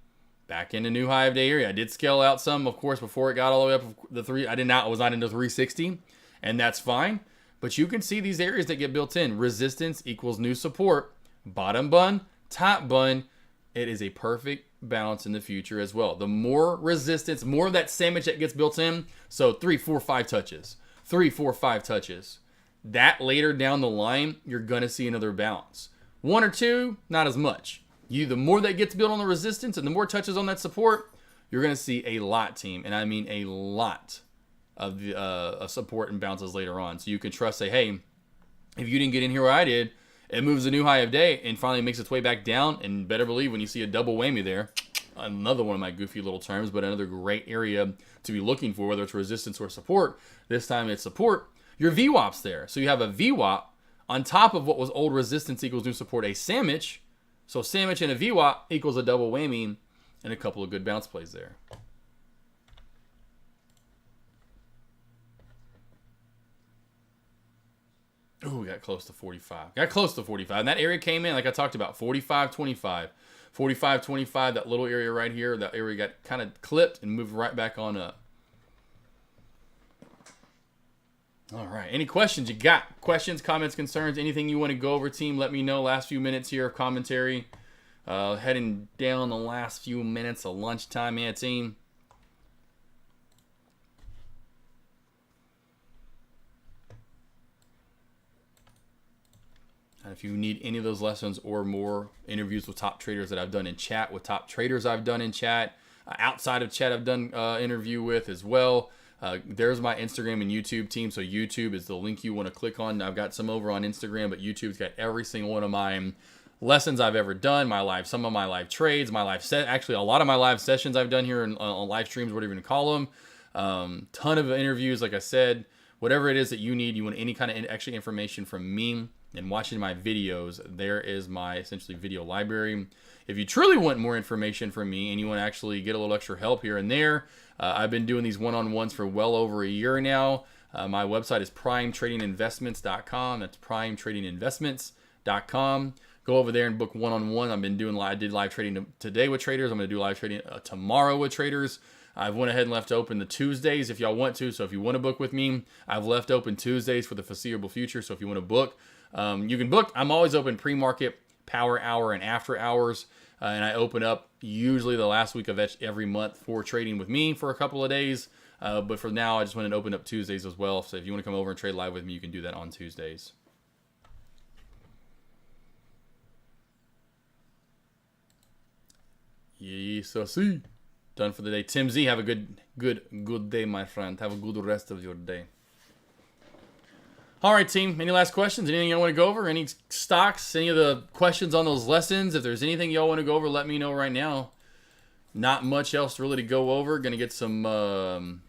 back into new high of day area. I did scale out some, of course, before it got all the way up the three. I was not into 360, and that's fine. But you can see these areas that get built in. Resistance equals new support. Bottom bun, top bun. It is a perfect balance in the future as well. The more resistance, more of that sandwich that gets built in. So 3, 4, 5 touches. 3, 4, 5 touches. That later down the line, you're going to see another bounce. 1 or 2, not as much. The more that gets built on the resistance and the more touches on that support, you're going to see a lot, team. And I mean a lot of support and bounces later on. So you can trust, say, hey, if you didn't get in here where I did, it moves a new high of day and finally makes its way back down. And better believe when you see a double whammy there, another one of my goofy little terms, but another great area to be looking for, whether it's resistance or support. This time it's support. Your VWAP's there. So you have a VWAP on top of what was old resistance equals new support, a sandwich. So sandwich and a VWAP equals a double whammy and a couple of good bounce plays there. Oh, we got close to 45. Got close to 45. And that area came in, like I talked about, 45, 25. 45, 25, that little area right here, that area got kind of clipped and moved right back on up. All right. Any questions you got? Questions, comments, concerns, anything you want to go over, team? Let me know. Last few minutes here of commentary. Heading down the last few minutes of lunchtime, yeah, team. And if you need any of those lessons or more interviews with top traders that I've done in chat, with top traders I've done in chat, outside of chat I've done interview with as well. There's my Instagram and YouTube team. So YouTube is the link you want to click on. I've got some over on Instagram, but YouTube's got every single one of my lessons I've ever done, some of my live trades, actually a lot of my live sessions I've done here on live streams, whatever you want to call them. Ton of interviews, like I said, whatever it is that you need, you want any kind of extra information from me and watching my videos, there is my essentially video library. If you truly want more information from me and you want to actually get a little extra help here and there, I've been doing these one-on-ones for well over a year now. My website is primetradinginvestments.com. That's primetradinginvestments.com. Go over there and book one-on-one. I did live trading today with traders. I'm going to do live trading tomorrow with traders. I've went ahead and left open the Tuesdays if y'all want to. So if you want to book with me, I've left open Tuesdays for the foreseeable future. So if you want to book, you can book. I'm always open pre-market, power hour, and after hours. And I open up usually the last week of every month for trading with me for a couple of days. But for now, I just went and opened up Tuesdays as well. So if you want to come over and trade live with me, you can do that on Tuesdays. Yes, I see. Done for the day. Tim Z, have a good day, my friend. Have a good rest of your day. All right, team. Any last questions? Anything y'all want to go over? Any stocks? Any of the questions on those lessons? If there's anything y'all want to go over, let me know right now. Not much else really to go over. Gonna get some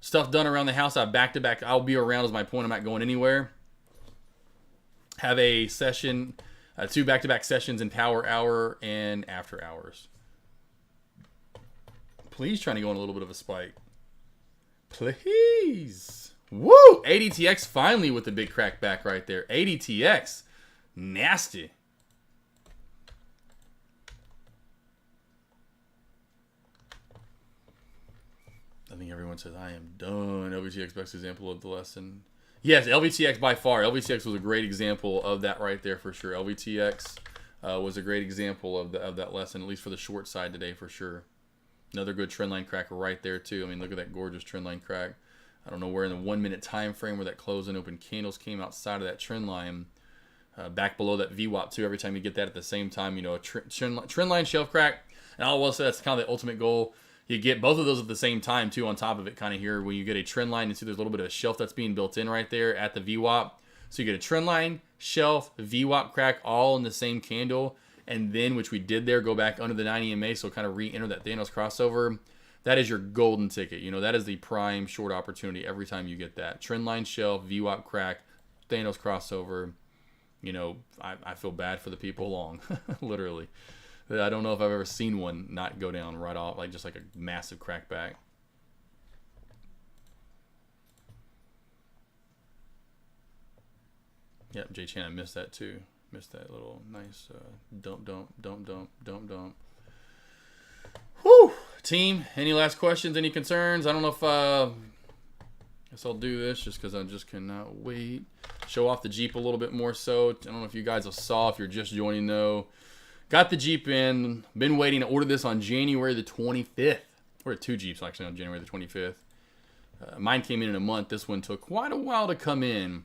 stuff done around the house. I have back-to-back. I'll be around is my point. I'm not going anywhere. Have a session, 2 back-to-back sessions in power hour and after hours. Please trying to go on a little bit of a spike. Please. Woo! ADTX finally with the big crack back right there. ADTX. Nasty. I think everyone says, I am done. LBTX best example of the lesson. Yes, LBTX by far. LBTX was a great example of that right there for sure. LBTX was a great example of that lesson, at least for the short side today for sure. Another good trendline crack right there too. I mean, look at that gorgeous trendline crack. I don't know where in the 1 minute time frame where that close and open candles came outside of that trend line. Back below that VWAP too. Every time you get that at the same time, you know, a trend line shelf crack. And I will say that's kind of the ultimate goal. You get both of those at the same time too on top of it kind of here when you get a trend line. You see there's a little bit of a shelf that's being built in right there at the VWAP. So you get a trend line, shelf, VWAP crack all in the same candle. And then, which we did there, go back under the 90 EMA, so kind of re-enter that Thanos crossover. That is your golden ticket. You know, that is the prime short opportunity every time you get that. Trendline shelf, VWAP crack, Thanos crossover. You know, I feel bad for the people along, literally. I don't know if I've ever seen one not go down right off, like just like a massive crack back. Yep, J-Chan, I missed that too. Missed that little nice dump. Whew. Team, any last questions, any concerns? I don't know if, guess I'll do this just because I just cannot wait. Show off the Jeep a little bit more so. I don't know if you guys saw, if you're just joining though. Got the Jeep in, been waiting to order this on January the 25th. Ordered 2 Jeeps actually on January the 25th. Mine came in a month. This one took quite a while to come in.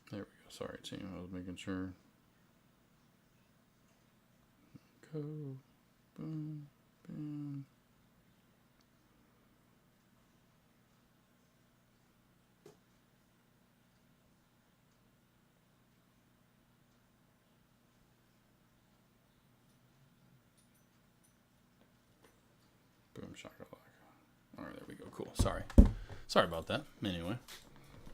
There we go. Sorry, team. I was making sure. Go. Boom. Boom. Boom. Shakalaka. All right, there we go. Cool. Sorry. Sorry about that. Anyway.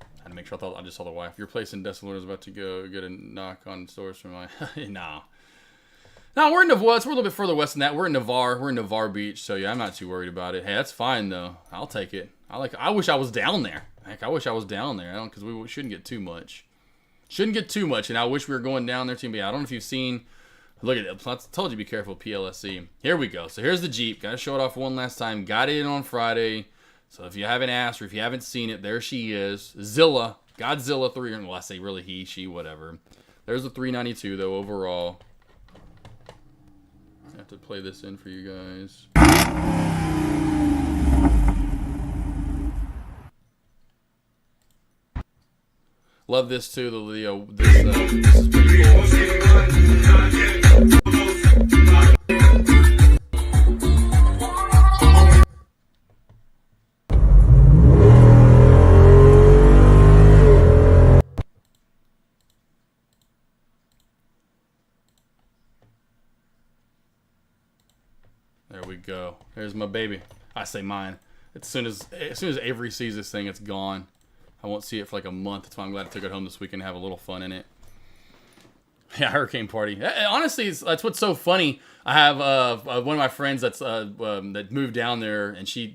I had to make sure I just saw the wife. Your place in Desolate is about to go get a knock on stores from my... Nah. No, we're in Navarre. We're a little bit further west than that. We're in Navarre. We're in Navarre Beach. So, yeah, I'm not too worried about it. Hey, that's fine, though. I'll take it. I wish I was down there. Heck, I wish I was down there. Because we shouldn't get too much. Shouldn't get too much. And I wish we were going down there, too. But yeah, I don't know if you've seen... Look at it. I told you be careful, PLSC. Here we go. So, here's the Jeep. Got to show it off one last time. Got it in on Friday. So, if you haven't asked or if you haven't seen it, there she is. Zilla. Godzilla 3. Well, I say really he, she, whatever. There's the 392, though, overall. I have to play this in for you guys. Love this, too. This is pretty cool. There we go. There's my baby. I say mine. As soon as Avery sees this thing, it's gone. I won't see it for like a month. That's why I'm glad I took it home this weekend and have a little fun in it. Yeah, hurricane party. Honestly, that's what's so funny. I have one of my friends that moved down there, and she's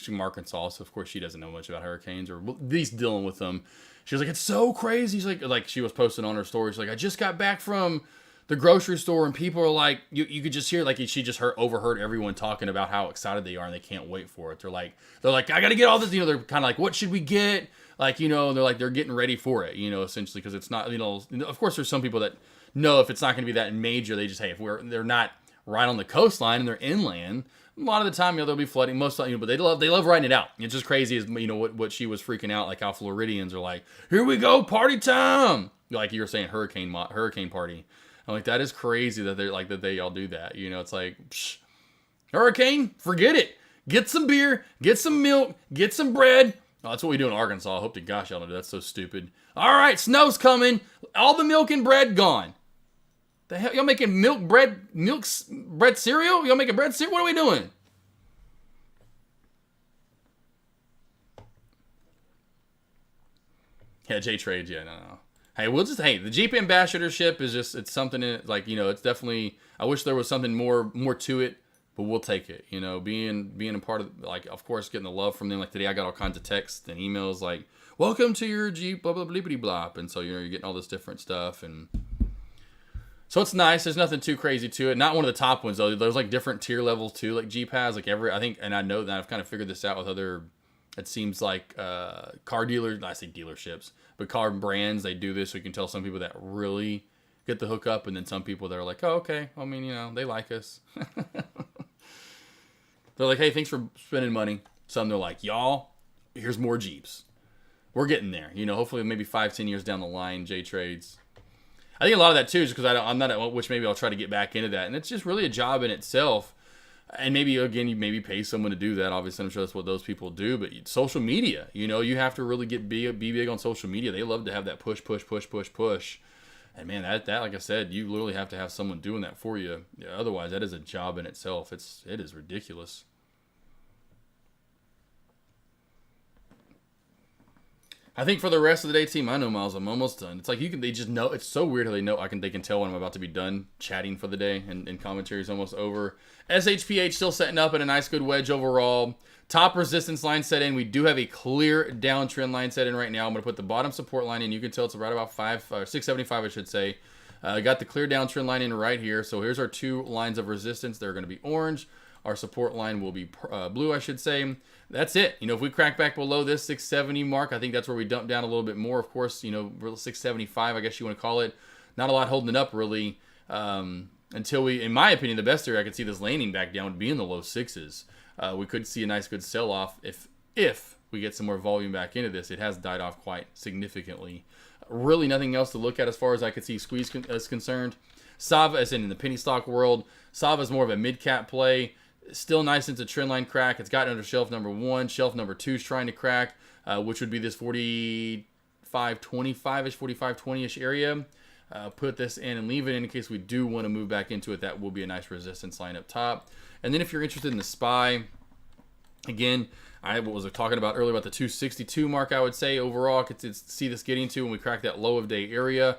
from Arkansas, so of course she doesn't know much about hurricanes or at least dealing with them. She was like, "It's so crazy." She's like she was posting on her story. She's like, "I just got back from the grocery store," and people are like, you could just hear, like, she just overheard everyone talking about how excited they are and they can't wait for it. They're like, I got to get all this, they're kind of like, what should we get? Like, they're getting ready for it, essentially, because it's not, of course there's some people that know if it's not going to be that major, they just, hey, they're not right on the coastline and they're inland, a lot of the time, there'll be flooding, most of but they love writing it out. It's just crazy as, what she was freaking out, like how Floridians are like, here we go, party time! Like you were saying, hurricane party. I'm like, that is crazy that they all do that. It's like, psh, hurricane, forget it. Get some beer, get some milk, get some bread. Oh, that's what we do in Arkansas. I hope to gosh y'all don't do. That's so stupid. All right, snow's coming. All the milk and bread gone. The hell, y'all making bread cereal? Y'all making bread cereal? What are we doing? Yeah, J Trades. Yeah, no. Hey, the Jeep ambassadorship is just, it's something in it, like, it's definitely, I wish there was something more to it, but we'll take it, being a part of, like, of course, getting the love from them. Like today I got all kinds of texts and emails like, welcome to your Jeep, blah, blah, blah, blah, blah. And so, you're getting all this different stuff. And so it's nice. There's nothing too crazy to it. Not one of the top ones though. There's like different tier levels too, like Jeep has, like I think, and I know that I've kind of figured this out with other, it seems like car dealers, I say dealerships, but car brands, they do this so you can tell some people that really get the hookup, and then some people that are like, oh, okay, I mean, they like us. They're like, hey, thanks for spending money. Some they're like, y'all, here's more Jeeps. We're getting there. Hopefully maybe 5-10 years down the line, J Trades. I think a lot of that too is because I'm not at which maybe I'll try to get back into that. And it's just really a job in itself. And maybe, again, you maybe pay someone to do that. Obviously, I'm sure that's what those people do. But social media, you have to really be big on social media. They love to have that push. And, man, that like I said, you literally have to have someone doing that for you. Yeah, otherwise, that is a job in itself. It is ridiculous. I think for the rest of the day, team, I know, Miles, I'm almost done. It's like they just know. It's so weird how they can tell when I'm about to be done chatting for the day, and commentary is almost over. SHPH still setting up at a nice good wedge overall. Top resistance line set in. We do have a clear downtrend line set in right now. I'm going to put the bottom support line in. You can tell it's right about 675, I should say. Got the clear downtrend line in right here. So here's our two lines of resistance. They're going to be orange. Our support line will be blue, I should say. That's it. If we crack back below this 670 mark, I think that's where we dump down a little bit more. Of course, 675, I guess you want to call it. Not a lot holding it up, really, until we, in my opinion, the best area I could see this landing back down would be in the low sixes. We could see a nice, good sell-off if we get some more volume back into this. It has died off quite significantly. Really nothing else to look at as far as I could see squeeze is concerned. Sava, as in the penny stock world, Sava is more of a mid-cap play. Still nice into trend line crack. It's gotten under shelf number 1. Shelf number 2 is trying to crack, which would be this 45.25-ish, 45.20-ish area. Put this in and leave it in case we do want to move back into it. That will be a nice resistance line up top. And then if you're interested in the SPY, again, I was talking about earlier about the 262 mark, I would say overall, I could see this getting to when we crack that low of day area.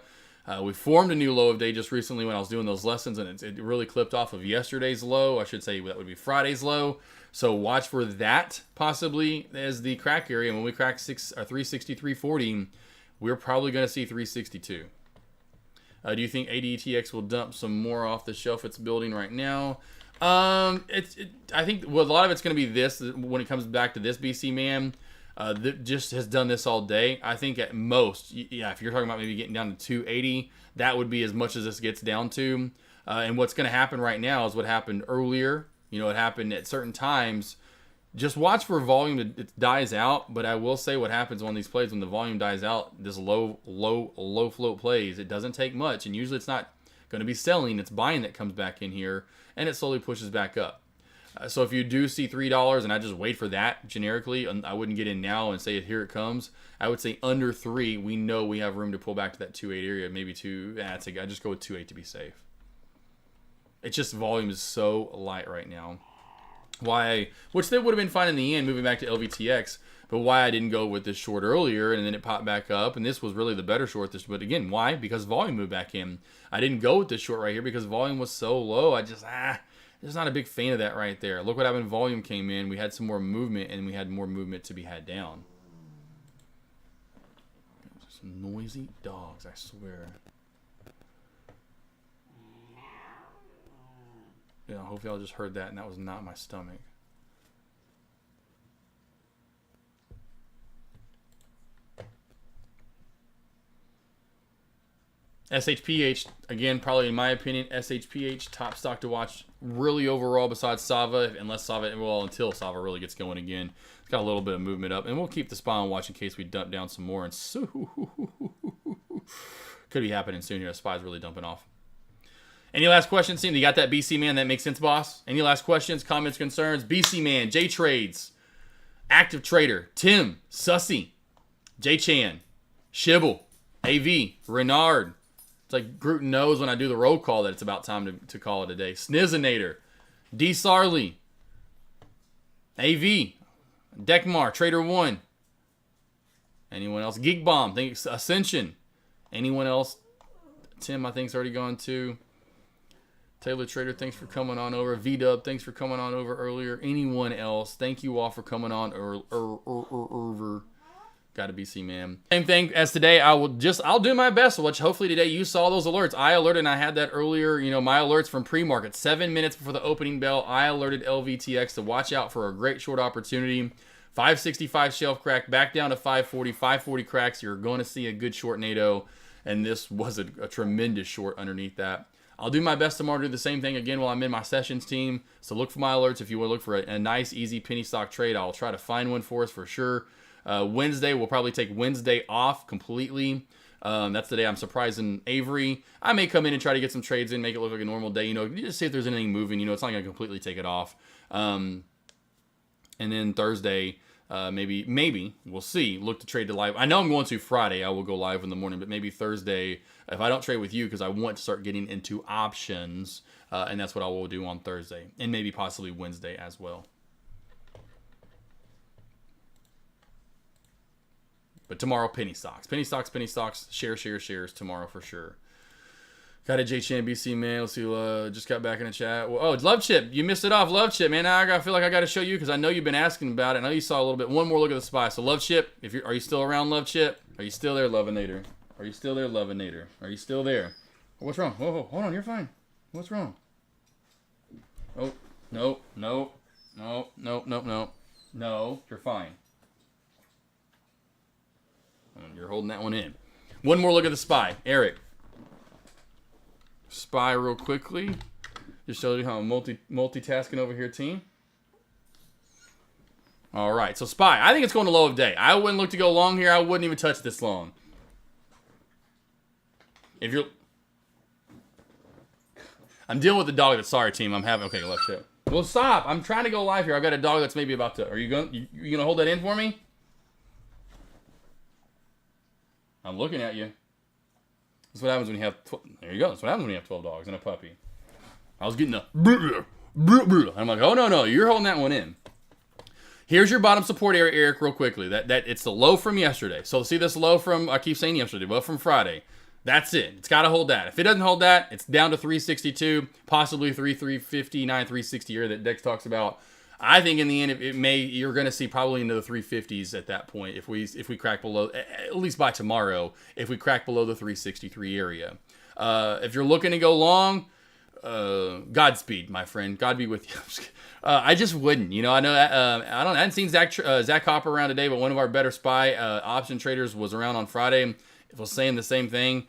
We formed a new low of day just recently when I was doing those lessons, and it really clipped off of yesterday's low. I should say that would be Friday's low. So watch for that possibly as the crack area. And when we crack 363.40, we're probably going to see 362. Do you think ADTX will dump some more off the shelf it's building right now? I think a lot of it's going to be this when it comes back to this BC man. That just has done this all day. I think at most, if you're talking about maybe getting down to 280, that would be as much as this gets down to. And what's going to happen right now is what happened earlier. It happened at certain times. Just watch for volume it dies out. But I will say what happens on these plays when the volume dies out, this low float plays, it doesn't take much. And usually it's not going to be selling. It's buying that comes back in here. And it slowly pushes back up. So if you do see $3 and I just wait for that generically, I wouldn't get in now and say here it comes. I would say under 3, we know we have room to pull back to that 2.8 area, maybe 2. I just go with 2.8 to be safe. It's just volume is so light right now. Which they would have been fine in the end, moving back to LBTX. But why I didn't go with this short earlier and then it popped back up, and this was really the better short. But again, why? Because volume moved back in. I didn't go with this short right here because volume was so low. Just not a big fan of that right there. Look what happened. Volume came in. We had some more movement, and we had more movement to be had down. Some noisy dogs, I swear. Hopefully y'all just heard that, and that was not my stomach. SHPH, again, probably in my opinion, SHPH, top stock to watch really overall besides Sava, until Sava really gets going again. It's got a little bit of movement up, and we'll keep the SPY on watch in case we dump down some more, and could be happening soon here. The SPY's really dumping off. Any last questions, team? You got that BC man? That makes sense, boss? Any last questions, comments, concerns? BC man, J Trades, Active Trader, Tim, Sussy, J Chan, Shibble, AV, Renard. It's like Groot knows when I do the roll call that it's about time to call it a day. Snizinator, D Sarley, AV, Dekmar, Trader 1. Anyone else? Geek Bomb, Ascension. Anyone else? Tim, I think, is already gone too. Taylor Trader, thanks for coming on over. V-Dub, thanks for coming on over earlier. Anyone else? Thank you all for coming on over. Got to BC, man. Same thing as today. I'll do my best. Which hopefully today you saw those alerts. I alerted, and I had that earlier. My alerts from pre-market. 7 minutes before the opening bell, I alerted LVTX to watch out for a great short opportunity. 565 shelf crack, back down to 540. 540 cracks. You're going to see a good short NATO, and this was a tremendous short underneath that. I'll do my best tomorrow to do the same thing again while I'm in my sessions team. So look for my alerts. If you want to look for a nice, easy penny stock trade, I'll try to find one for us for sure. Wednesday, we'll probably take Wednesday off completely. That's the day I'm surprising Avery. I may come in and try to get some trades in, make it look like a normal day. Just see if there's anything moving. It's not going to completely take it off. And then Thursday, maybe we'll see. Look to trade to live. I know I'm going to Friday. I will go live in the morning, but maybe Thursday, if I don't trade with you, because I want to start getting into options, and that's what I will do on Thursday, and maybe possibly Wednesday as well. But tomorrow, penny stocks. Penny stocks, penny stocks. Shares tomorrow for sure. Got a JCNBC, man. Let's see. Just got back in the chat. Well, oh, Love Chip. You missed it off. Love Chip, man. Now I feel like I got to show you because I know you've been asking about it. I know you saw a little bit. One more look at the SPY. So Love Chip, are you still around, Love Chip? Are you still there, Lovinator? Are you still there, Lovinator? Are you still there? What's wrong? Whoa, hold on. You're fine. What's wrong? Oh, no. No, you're fine. You're holding that one in. One more look at the SPY. Eric. SPY real quickly. Just show you how I'm multitasking over here, team. All right, so SPY. I think it's going to low of day. I wouldn't look to go long here. I wouldn't even touch this long. If you're... I'm dealing with the dog that's sorry, team. I'm having... Okay, let's shit. Well, stop. I'm trying to go live here. I've got a dog that's maybe about to... Are you going to hold that in for me? I'm looking at you. That's what happens when you have... There you go. That's what happens when you have 12 dogs and a puppy. I was getting a... I'm like, oh, no. You're holding that one in. Here's your bottom support area, Eric, real quickly. That it's the low from yesterday. So see this low from... I keep saying yesterday, but from Friday. That's it. It's got to hold that. If it doesn't hold that, it's down to 362, possibly 359, 360 area that Dex talks about. I think in the end, you're going to see probably into the 350s at that point if we crack below, at least by tomorrow, if we crack below the 363 area. If you're looking to go long, Godspeed, my friend. God be with you. I just wouldn't. I know I hadn't seen Zach Hopper around today, but one of our better SPY option traders was around on Friday. Was saying the same thing.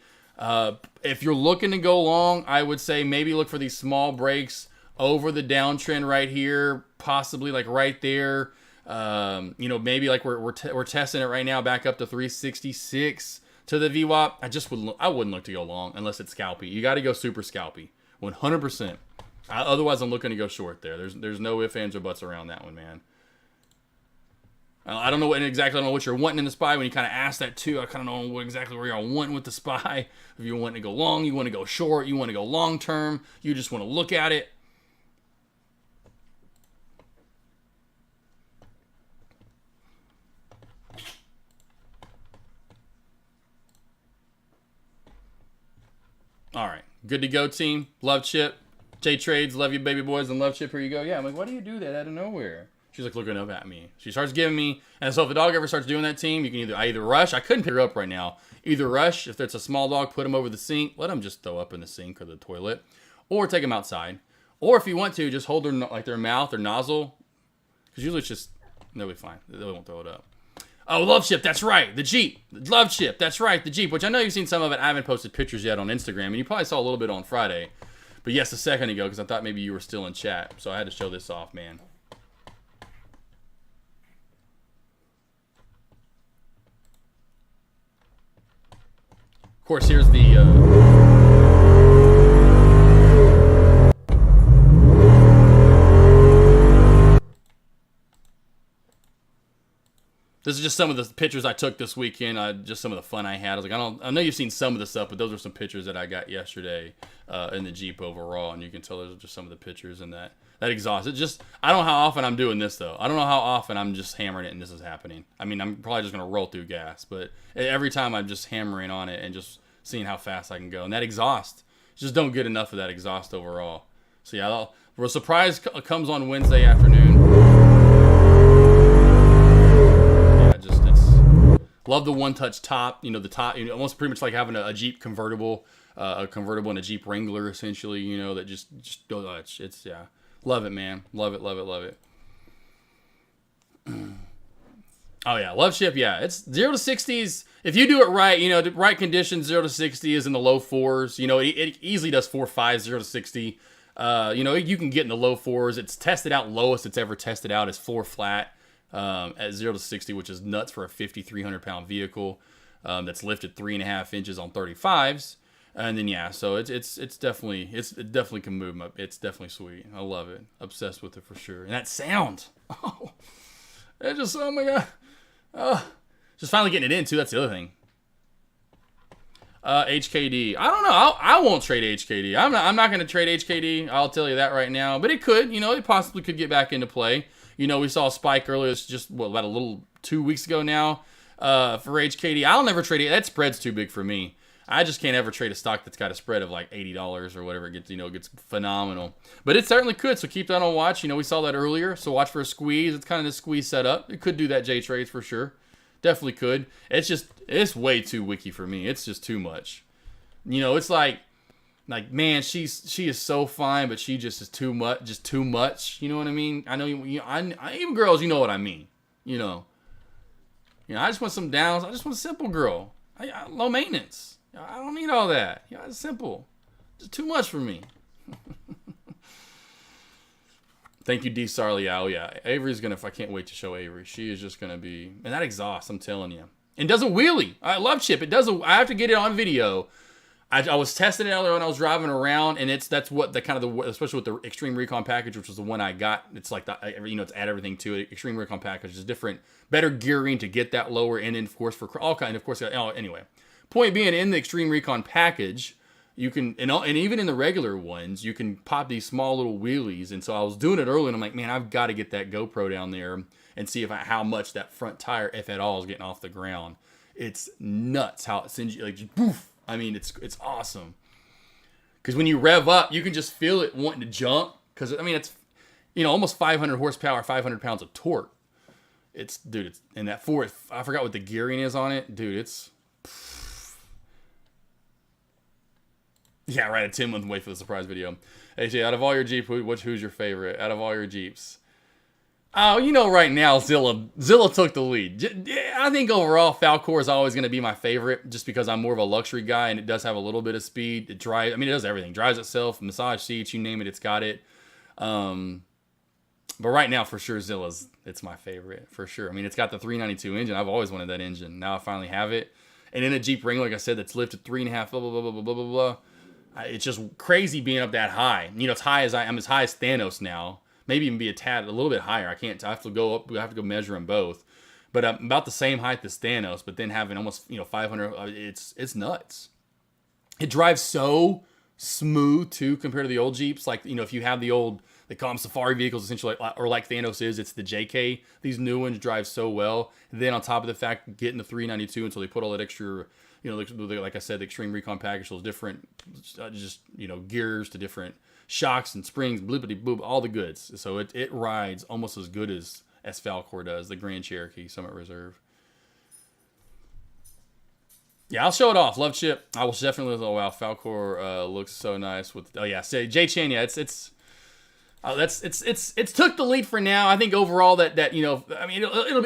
If you're looking to go long, I would say maybe look for these small breaks over the downtrend right here, possibly like right there. Maybe like we're testing it right now back up to 366 to the VWAP. I wouldn't look to go long unless it's scalpy. You got to go super scalpy, 100%. Otherwise, I'm looking to go short there. There's no ifs, ands, or buts around that one, man. I don't know what you're wanting in the SPY. When you kind of ask that too, I kind of don't know exactly where you're wanting with the SPY. If you want to go long, you want to go short, you want to go long term, you just want to look at it. All right, good to go, team. Love Chip, J Trades, love you, baby boys, and Love Chip. Here you go. Yeah, I'm like, why do you do that out of nowhere? She's like looking up at me. She starts giving me, and so if the dog ever starts doing that, team, you can either rush. I couldn't pick her up right now. Either rush, if it's a small dog, put him over the sink, let him just throw up in the sink or the toilet, or take him outside. Or if you want to, just hold their mouth or nozzle, because usually it's just, they'll be fine. They won't throw it up. Oh, Love Chip, that's right. The Jeep. Love Chip, that's right. The Jeep, which I know you've seen some of it. I haven't posted pictures yet on Instagram, and you probably saw a little bit on Friday. But yes, a second ago, because I thought maybe you were still in chat. So I had to show this off, man. Of course, here's the... This is just some of the pictures I took this weekend, just some of the fun I had. I was like, I know you've seen some of the stuff, but those are some pictures that I got yesterday in the Jeep overall, and you can tell those are just some of the pictures and that exhaust. I don't know how often I'm doing this, though. I don't know how often I'm just hammering it and this is happening. I mean, I'm probably just going to roll through gas, but every time I'm just hammering on it and just seeing how fast I can go. And that exhaust, just don't get enough of that exhaust overall. So, yeah, a surprise comes on Wednesday afternoon. Love the one-touch top. The top, almost pretty much like having a Jeep convertible, and a Jeep Wrangler, essentially. That just it's yeah. Love it, man. Love it, love it, love it. Oh yeah, Love Chip. Yeah, it's 0 to 60s. If you do it right, the right conditions, 0 to 60 is in the low 4s. It easily does 4.5, 0 to 60. You can get in the low 4s. It's tested out lowest it's ever tested out is 4 flat. At 0 to 60, which is nuts for a 5,300-pound vehicle that's lifted 3.5 inches on 35s. And then, yeah, so it definitely can move. It's definitely sweet. I love it. Obsessed with it for sure. And that sound. Oh, oh my God. Just finally getting it in, too. That's the other thing. HKD. I don't know. I won't trade HKD. I'm not going to trade HKD. I'll tell you that right now. But it could. It possibly could get back into play. We saw a spike earlier. It's just about a little 2 weeks ago now. For HKD, I'll never trade it. That spread's too big for me. I just can't ever trade a stock that's got a spread of like $80 or whatever. It gets, gets phenomenal. But it certainly could, so keep that on watch. We saw that earlier, so watch for a squeeze. It's kind of the squeeze setup. It could do that J trades for sure. Definitely could. It's way too wicky for me. It's just too much. It's like man, she is so fine, but she just is too much. Just too much. You know what I mean? I know even girls, you know what I mean. I just want some downs. I just want a simple girl. Low maintenance. I don't need all that. It's simple. Just too much for me. Thank you, D. Sarley. Oh, yeah. Avery's going to... I can't wait to show Avery. She is just going to be... And that exhaust, I'm telling you. And does a wheelie. I love Chip. I have to get it on video. I was testing it earlier when I was driving around, and that's what the kind of especially with the Extreme Recon package, which was the one I got. It's like it's add everything to it. Extreme Recon package is different, better gearing to get that lower end, and of course for all kind. Of course, anyway. Point being, in the Extreme Recon package, you can and even in the regular ones, you can pop these small little wheelies. And so I was doing it early, and I'm like, man, I've got to get that GoPro down there and see how much that front tire, if at all, is getting off the ground. It's nuts how it sends you like poof. I mean, it's awesome. Because when you rev up, you can just feel it wanting to jump. Because, it's, almost 500 horsepower, 500 pounds of torque. It's and that fourth, I forgot what the gearing is on it. Dude, it's... Yeah, right. Tim wouldn't wait for the surprise video. Hey, out of all your Jeep, who's your favorite? Out of all your Jeeps? Oh, right now, Zilla took the lead. I think overall, Falcor is always going to be my favorite just because I'm more of a luxury guy and it does have a little bit of speed. It does everything. Drives itself, massage seats, you name it, it's got it. But right now, for sure, it's my favorite, for sure. It's got the 392 engine. I've always wanted that engine. Now I finally have it. And in a Jeep Wrangler, like I said, that's lifted 3.5, blah, blah, blah, blah, blah, blah, blah. It's just crazy being up that high. I'm as high as Thanos now. Maybe even be a little bit higher. I have to go up. I have to go measure them both. But I'm about the same height as Thanos, but then having almost 500. It's nuts. It drives so smooth too compared to the old Jeeps. Like if you have the old, they call them safari vehicles essentially, or like Thanos is, it's the JK. These new ones drive so well. And then on top of the fact, getting the 392 until they put all that extra. Like I said, the Extreme Recon package was different, gears to different shocks and springs, blippity boop, all the goods. So it rides almost as good as Falcor does, the Grand Cherokee Summit Reserve. Yeah, I'll show it off. Love Chip. I will definitely. Oh wow, Falcor looks so nice with. Oh yeah, say Jay Chan. Yeah, it's took the lead for now. I think overall that it'll be,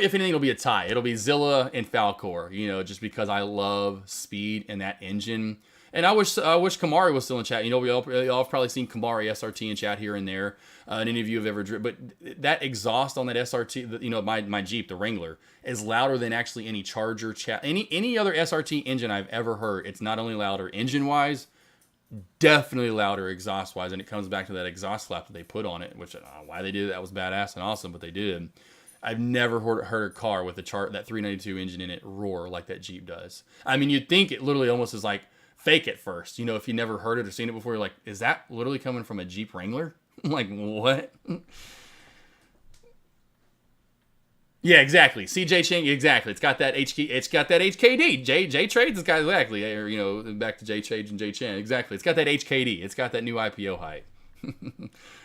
if anything, it'll be a tie. It'll be Zilla and Falcor, just because I love speed and that engine. And I wish Kamari was still in chat. We all have probably seen Kamari SRT in chat here and there. And any of you have ever driven, but that exhaust on that SRT, my Jeep, the Wrangler, is louder than actually any Charger chat. Any other SRT engine I've ever heard. It's not only louder engine wise, definitely louder exhaust wise, and it comes back to that exhaust flap that they put on it, which I don't know why they did. That was badass and awesome, but they did. I've never heard a car with that 392 engine in it roar like that Jeep does. You'd think it literally almost is like fake at first. If you never heard it or seen it before, you're like, is that literally coming from a Jeep Wrangler? I'm like, what? Yeah, exactly. CJ Ching, exactly. It's got that HKD. J Trades has got exactly. Back to J Trades and J Chan. Exactly. It's got that HKD. It's got that new IPO height.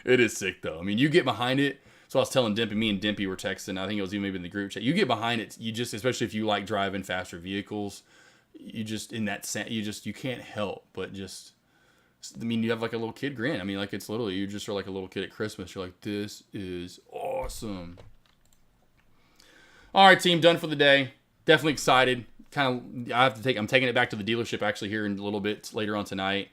It is sick though. You get behind it. So I was telling Dimpy, me and Dimpy were texting. I think it was even maybe in the group chat. You get behind it. You just, especially if you like driving faster vehicles, you just in that sense, you can't help but just. You have like a little kid grin. It's literally you just are like a little kid at Christmas. You're like, this is awesome. All right, team, done for the day. Definitely excited. I'm taking it back to the dealership actually here in a little bit later on tonight.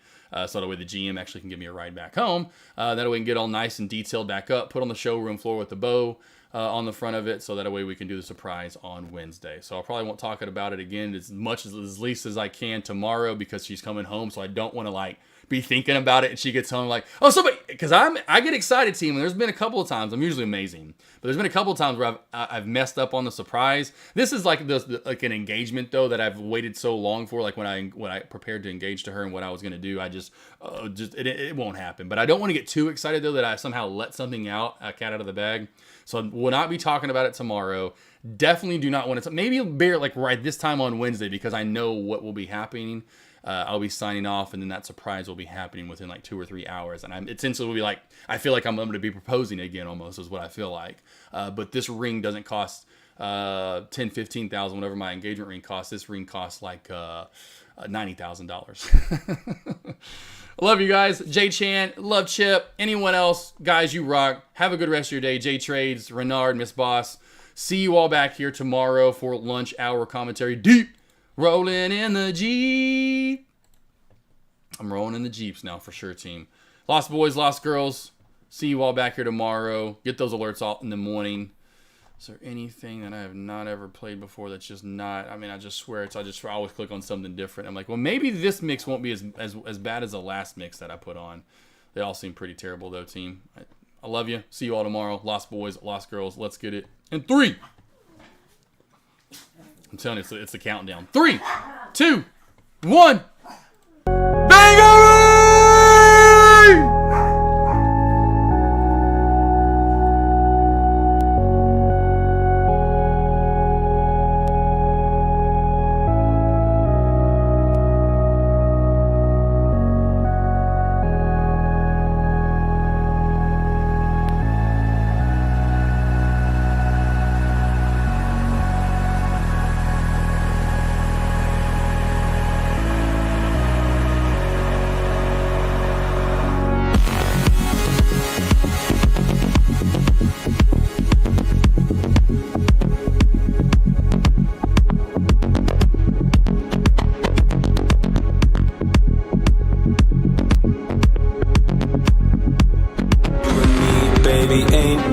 So that way the GM actually can give me a ride back home. That way we can get all nice and detailed back up, put on the showroom floor with the bow on the front of it. So that way we can do the surprise on Wednesday. So I probably won't talk about it again as least as I can tomorrow because she's coming home. So I don't want to be thinking about it, and she gets home like, oh, somebody, because I get excited, team, and there's been a couple of times, I'm usually amazing, but there's been a couple of times where I've messed up on the surprise. This is like like an engagement though that I've waited so long for, like when I prepared to engage to her and what I was gonna do, I just it won't happen. But I don't want to get too excited though that I somehow let something out, a cat out of the bag. So we'll not be talking about it tomorrow. Definitely do not want to. Maybe bear like right this time on Wednesday, because I know what will be happening. I'll be signing off, and then that surprise will be happening within like 2 or 3 hours. And it essentially will be like, I feel like I'm going to be proposing again, almost is what I feel like. But this ring doesn't cost $10,000-$15,000, whatever my engagement ring costs. This ring costs like $90,000. Love you guys. Jay Chan, love Chip. Anyone else, guys, you rock. Have a good rest of your day. Jay Trades, Renard, Miss Boss. See you all back here tomorrow for lunch hour commentary. Deep rolling in the Jeep. I'm rolling in the Jeeps now for sure, team. Lost boys, lost girls. See you all back here tomorrow. Get those alerts out in the morning. Is there anything that I have not ever played before that's just not? I mean, I just swear I always click on something different. I'm like, well, maybe this mix won't be as bad as the last mix that I put on. They all seem pretty terrible though, team. I love you. See you all tomorrow. Lost boys, lost girls. Let's get it. In 3. I'm telling you, it's the countdown. 3, 2, 1. Bangaroo!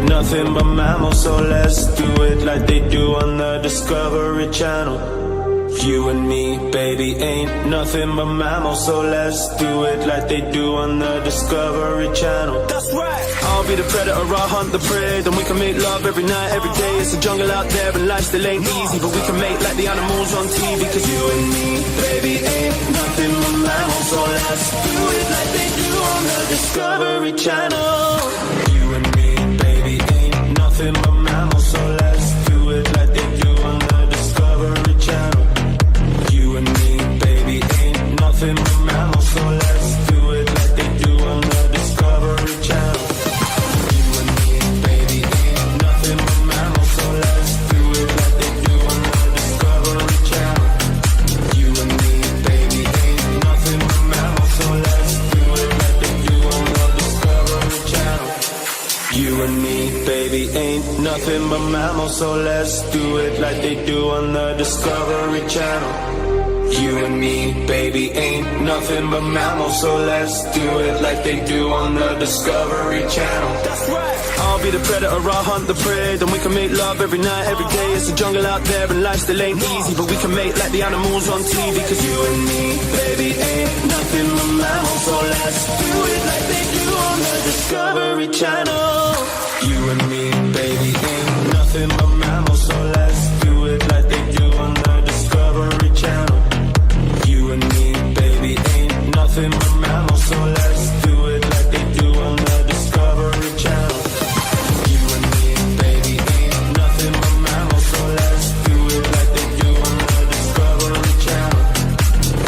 Nothing but mammals, so let's do it like they do on the Discovery Channel. You and me, baby, ain't nothing but mammals, so let's do it like they do on the Discovery Channel. That's right. I'll be the predator, I'll hunt the prey, then we can make love every night, every day. It's a jungle out there and life still ain't easy, but we can make like the animals on TV. Cause you and me, baby, ain't nothing but mammals, so let's do it like they do on the Discovery Channel. You and me, nothing but mammals, so let's do it like they do on the Discovery Channel. You and me, baby, ain't nothing but mammals, so let's do it like they do on the Discovery Channel. You and me, baby, ain't nothing but mammals, so let's do it like they do on the Discovery Channel. You and me, baby, ain't nothing but mammals, so let's do it like they do on the Discovery Channel. You and me, baby, ain't nothing but mammals, so let's do it like they do on the Discovery Channel. You and me, baby, ain't nothing but mammals, so let's do it like they do on the Discovery Channel. That's right. I'll be the predator, I'll hunt the prey, then we can make love every night, every day. It's a jungle out there and life still ain't easy, but we can make like the animals on TV. Cause you and me, baby, ain't nothing but mammals, so let's do it like they do on the Discovery Channel. You and me, baby, ain't nothing but mammals, so let's do it like they do on the Discovery Channel. You and me, baby, ain't nothing but mammals, so let's do it like they do on the Discovery Channel. You and me, baby, ain't nothing but mammals, so let's do it like they do on the Discovery Channel.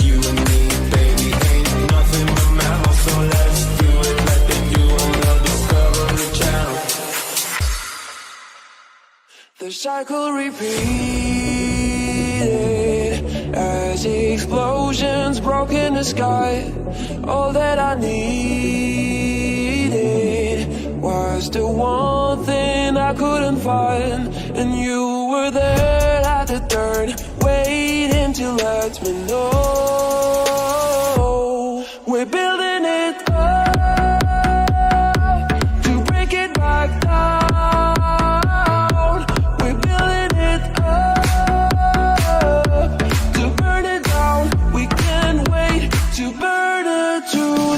You and me, baby, ain't nothing but mammals, so let's do it like they do on the Discovery Channel. The cycle repeated as explosions broke in the sky. All that I needed was the one thing I couldn't find, and you were there at the turn, waiting to let me know. We're building it up to break it back down. To burn it to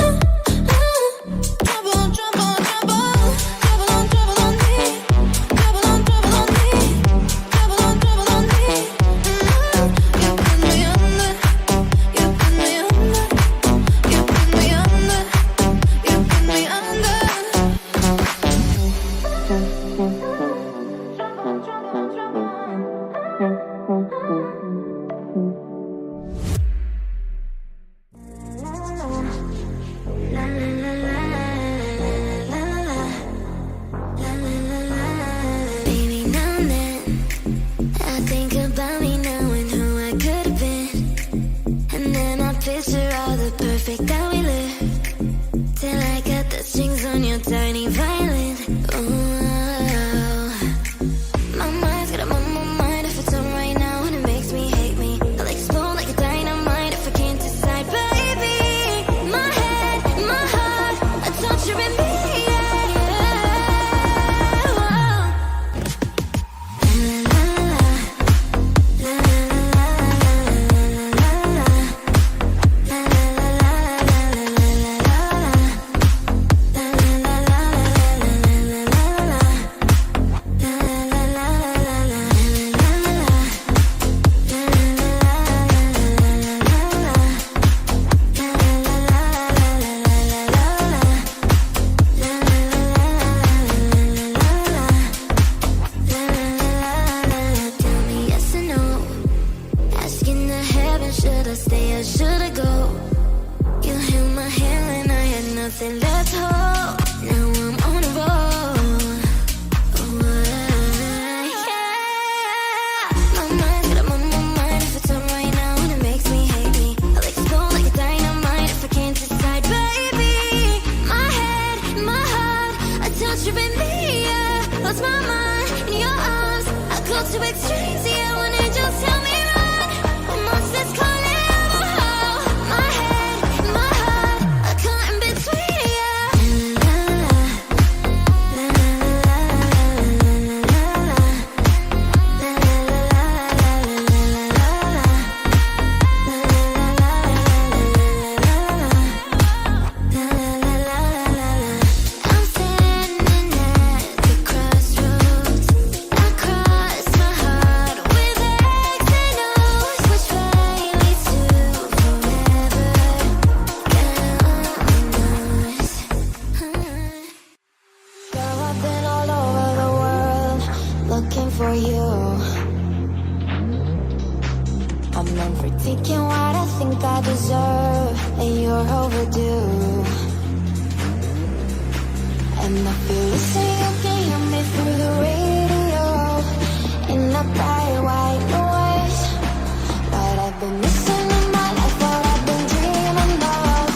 tripping me, yeah. Lost my mind in your arms. I close to extremes, yeah. When angels tell me run, monsters calling out my heart. My head, my heart, I caught in between, yeah. La la la la la la I'm standing at the crossroads. I cross my heart with X and O's. Which way leads to forever? Girl, I've been all over the world looking for you. I'm known for taking what I think I deserve, and you're overdue. And I feel the same, you can hear me through the radio in a bright white noise. What I've been missing in my life, what I've been dreaming of.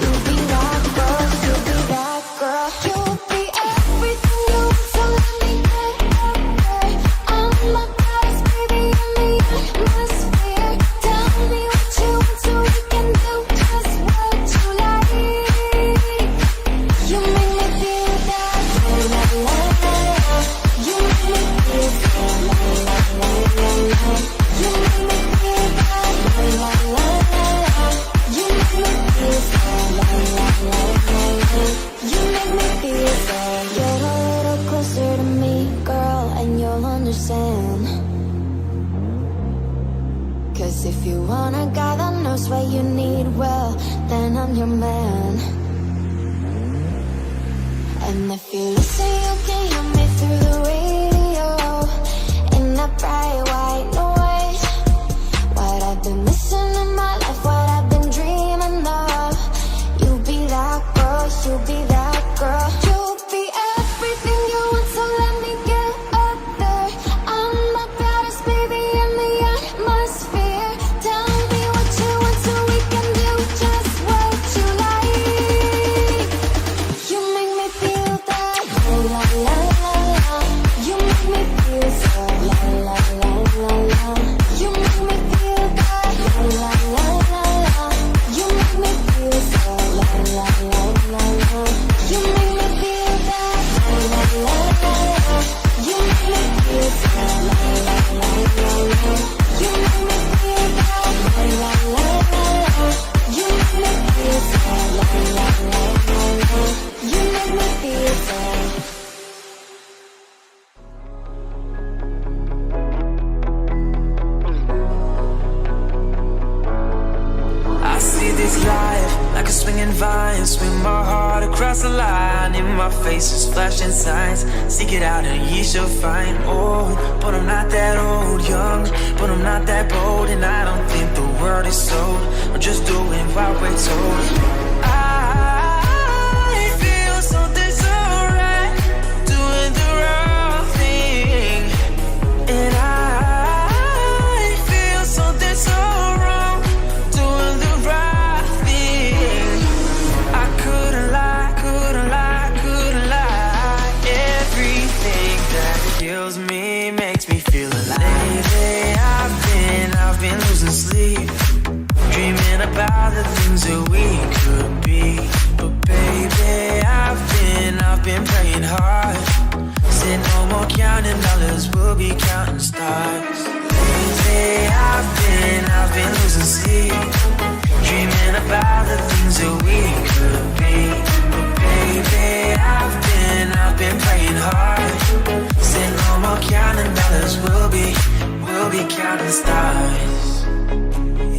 You'll be that girl, you'll be that girl. You'll be everything you want, so let me get up there. I'm the baddest baby in the atmosphere. Tell me what you want so we can do just what you like. You make me feel that way, la la la la. You make me feel so la la la la la. You make me feel that way, la la la la. You make me feel so la la la la la. You make me feel so. Get a little closer to me, girl, and you'll understand. 'Cause if you want a guy that knows what you need, well, then I'm your man. And if you listen, you can hear me through the radio in that bright white noise. What I've been missing in my life, what I've been dreaming of. You'll be that girl, you'll be that girl. You'll be everything you want, so let me get up there. I'm the baddest baby in the atmosphere. Tell me what you want so we can do just what you like. You make me feel that la la la la. You make me feel so la la la la la. You make me feel that la la la la la. You make me feel so la la la la la. You make me feel that la la la la la. You make me feel so la la la la la. You make me feel that la la la la la. You make me feel so la la la la la. You make me feel so. I see this life like a swinging vine. Swing my heart across the line. In my face is flashing signs. Seek it out and ye shall find. Old, but I'm not that old. Young, but I'm not that bold. And I don't think the world is sold. I'm just doing what we're told. I feel something so right, doing the wrong thing. And I feel something so wrong, doing the right thing. I couldn't lie, couldn't lie, couldn't lie. Everything that kills me makes me feel alive. Lately I've been losing sleep, dreaming about the things that we could be. But baby, I've been praying hard. Said no more counting dollars, we'll be counting stars. Lately I've been losing sleep, dreaming about the things that we could be. But baby, I've been praying hard. Said no more counting dollars, we'll be counting stars.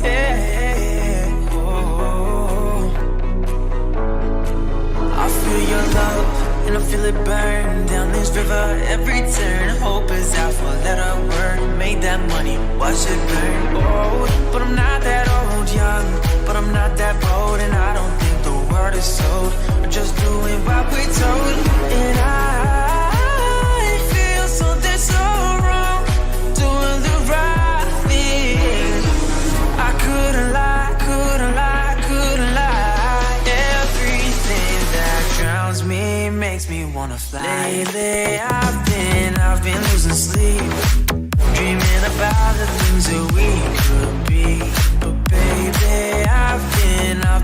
Yeah, oh. I feel your love and I feel it burn down this river. Every turn, hope is out for let her work. Made that money, watch it burn. Old, but I'm not that old. Young, but I'm not that bold. And I don't think the word is sold. I'm just doing what we're told. And I feel something so wrong, doing the right thing. I couldn't lie, couldn't lie, couldn't lie. Everything that drowns me makes me wanna fly. Lately I've been losing sleep, dreaming about the things that we could be. But baby, I've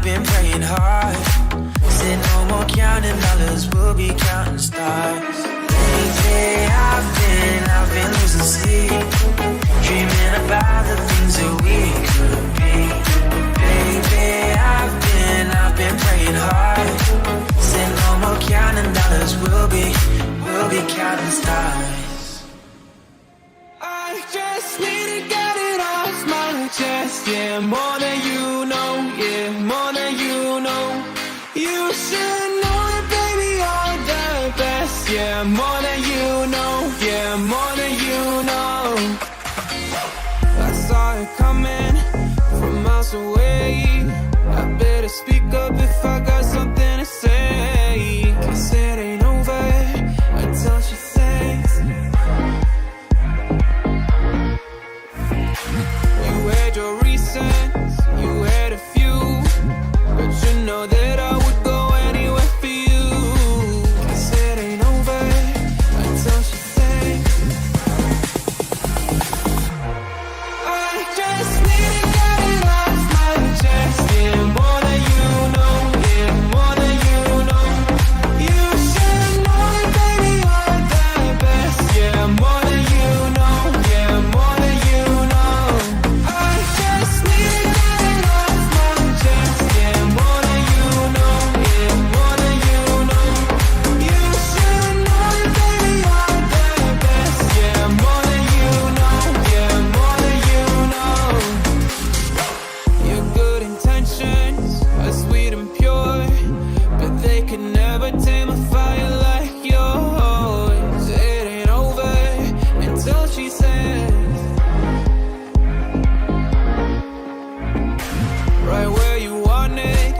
been praying hard. Said no more counting dollars, we'll be counting stars. Lately I've been losing sleep, dreaming about the things that we could be. But baby, I've been praying hard. Said no more counting dollars, we'll be counting stars. I just need to get it off my chest, yeah, more than you know, yeah, more than you know. You should know it, baby, you're the best, yeah, more than you know, yeah, more than you know. I saw it coming from miles away. I better speak up if I got something to say. 'Cause it ain't over until she says. You had your reasons, you had a few, but you know that I would go anywhere for you. 'Cause it ain't over until she says. I just need to get it off my chest, yeah, more than you know, yeah, more than you know. You should know it, baby, you're the best, yeah, more than you know, yeah, more than you know. I just need to get it off my chest, yeah, more than you know, yeah, more than you know. You should know it, baby, you're the best, yeah, more than you know, yeah, more than you know. Your good intentions are sweet and pure, but they could never tame a fire like yours. It ain't over until she says. Right where you want it,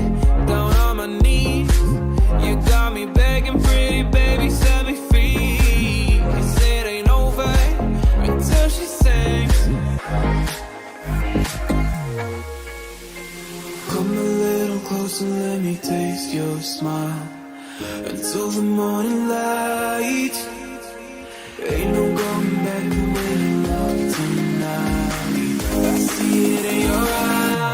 down on my knees. You got me begging, pretty baby, set me free. 'Cause it ain't over until she sings. Come a little closer, let me taste your smile. Until the morning light, ain't no going back the way you look tonight. I see it in your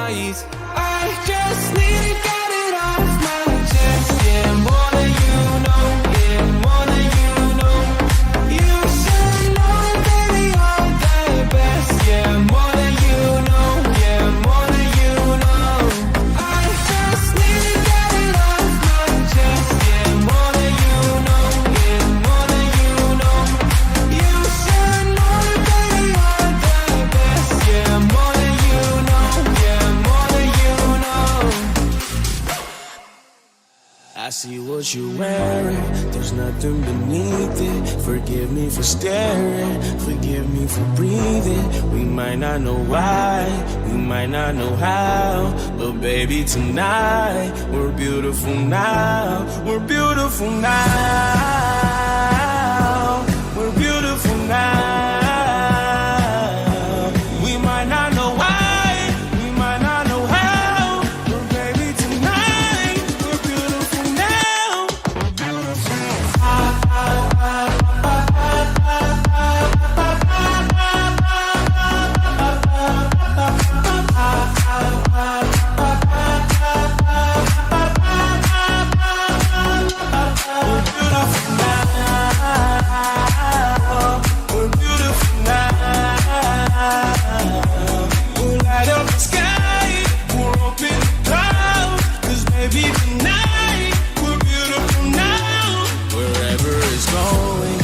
eyes. I just need to get it off my chest, yeah, more than you know, yeah, more than you know. You should know it, baby, you're the best, yeah, more than you know, yeah, more than you know. I just need to get it off my chest, yeah, more than you know, yeah, more than you know. You should know it, baby, you're the best, yeah, more than you know, yeah, more than you know. I see what you're wearing, there's nothing beneath it. Forgive me for staring, forgive me for breathing. We might not know why, we might not know how, but baby, tonight, we're beautiful now. We're beautiful now. We're beautiful now. We might not know why, we might not know how, but baby, tonight, we're beautiful now. We're beautiful. We're beautiful now. We'll light up the sky, we'll open the clouds. 'Cause baby, tonight, we're beautiful now. Wherever it's going,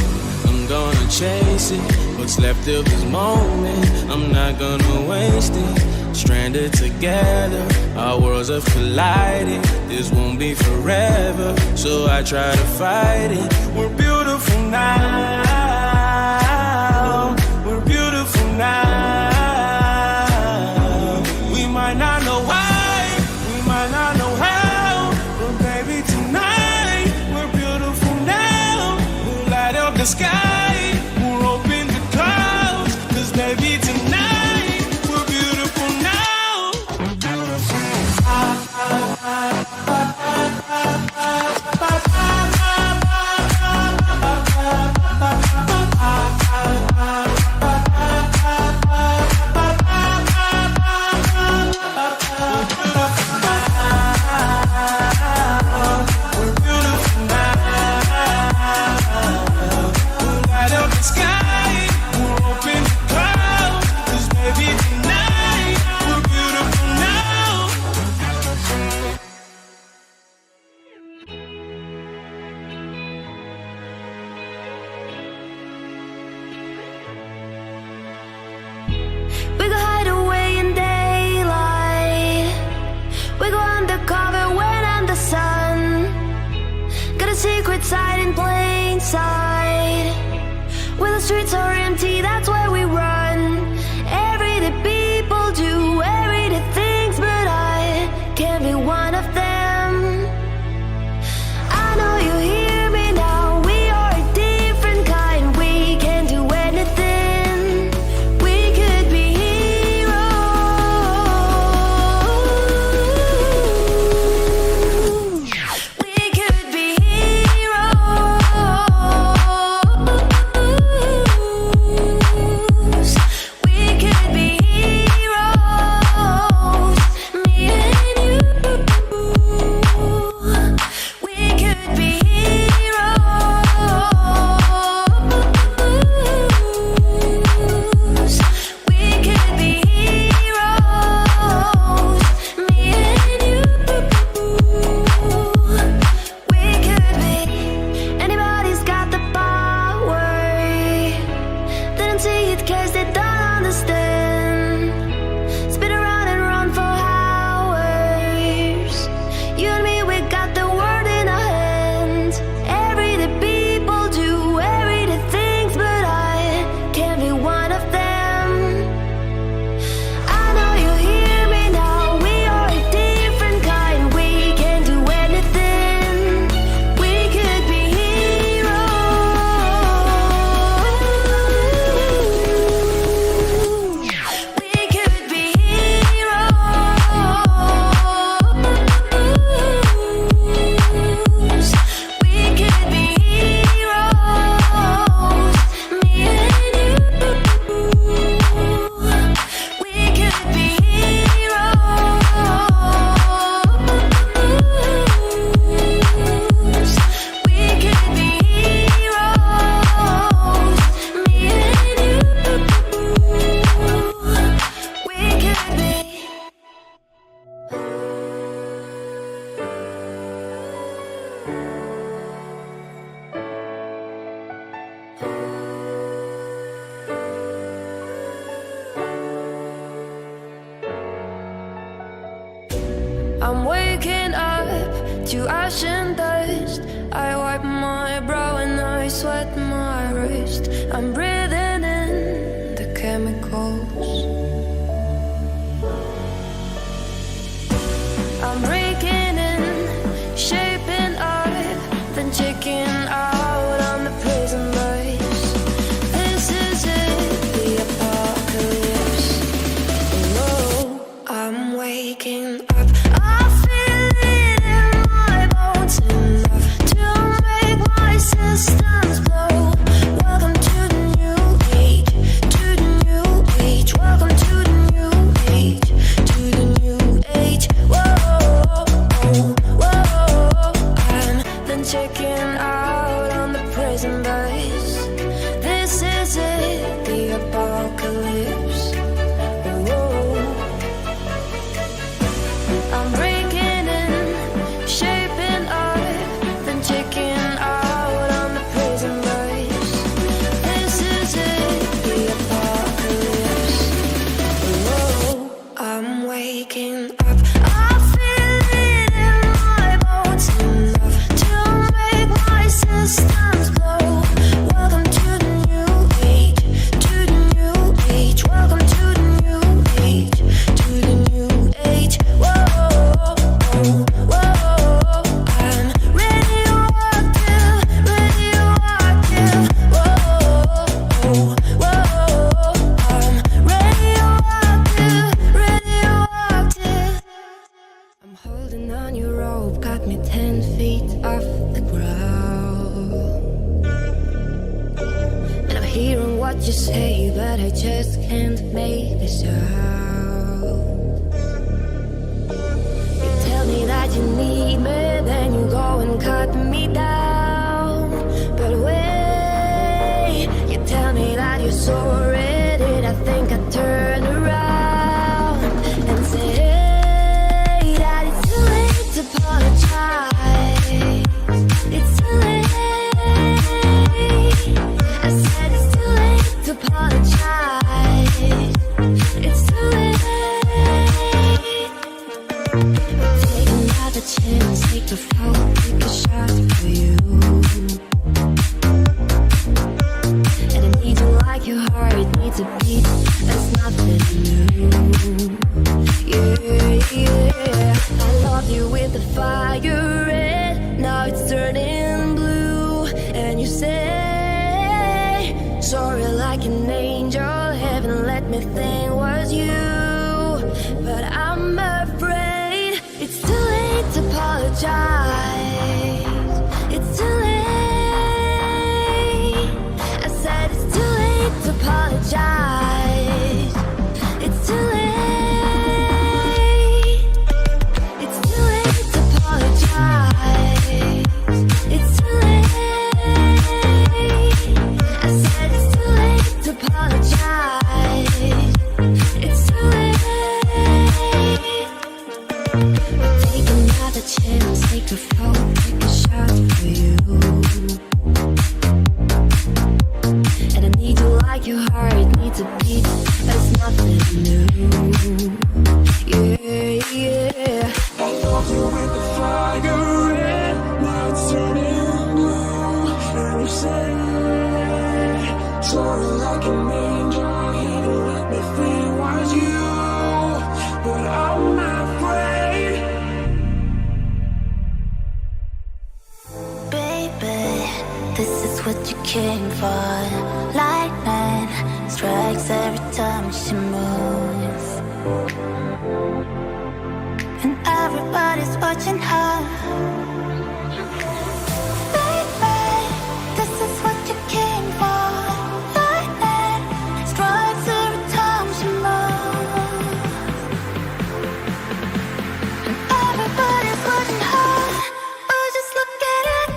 I'm gonna chase it. What's left of this moment, I'm not gonna waste it. Stranded together, our worlds have collided. This won't be forever, so I try to fight it. We're beautiful now. We're beautiful now. We might not know why, we might not know how, but baby, tonight, we're beautiful now. We'll light up the sky, we'll open the clouds. 'Cause baby, tonight, we're beautiful now. We're beautiful. side. When the streets are empty, that's where we run. Everyday people do everyday things, but I can't be one of them. I know you hear me now. We are a different kind. We can do anything. We could be heroes. We could be heroes. We could be heroes. Me and you. We could be heroes. We could be heroes. Me and you. We could be. Anybody's got the power. They don't see it 'cause they don't understand. Spin around and run for hours. You and me, we got the world in our hands. Everyday people do everyday things, but I can't be one of them. I know you hear me now. We are a different kind. We can do anything. We could be heroes. We could be heroes. We could be heroes. Me and you. We could be heroes. We could be heroes. Me and you. We could be. I'm waking up to ash and dust. I wipe my brow and I sweat my wrist. I'm breathing in the chemicals. I'm breaking in, shaping up, then checking out on the prison bus. This is it, the apocalypse. Whoa, I'm waking up. I feel it in my bones enough to make my systems blow. Welcome to the new age, to the new age. Welcome to the new age, to the new age. Whoa, whoa, I'm then checking out on the prison bus. This is it, the apocalypse. Whoa. I'm breaking in, shaping up, then checking out on the prison bus. This is it, the apocalypse. Whoa, I'm waking up. I feel it in my bones enough to make my systems blow. Welcome to the new age, to the new age. Welcome to the new age, to the new age. Whoa, whoa, I'm radioactive, radioactive. Whoa, I'm radioactive, radioactive. I'm holding on your rope, got me 10 feet off the ground. And I'm hearing what you say, but I just can't make this out. You tell me that you need me, then you go and cut me down. But wait, you tell me that you're sorry, did I think I'd turn around and say that it's too late to apologize. It's too late. I said it's too late to apologize. It's too late. Take another chance, take the fall, take a shot for you. Sorry like an angel, heaven let me think was you. But I'm afraid it's too late to apologize. It's too late. I said it's too late to apologize. It's too late. It's too late to apologize. It's too late. I said it's too late to apologize. It's too late. Take another chance, take a phone, take a shot for you. And I need you like your heart needs a beat, but it's nothing new. Yeah, yeah. I love you with the fire red, now it's turning blue. And you say, sorry like an angel, heaven let me think was you. But I'm afraid. Baby, this is what you came for. Lightning strikes every time she moves, and everybody's watching her. Baby, this is what you came for. Lightning strikes every time she moves, and everybody's watching her. Oh, just look at it.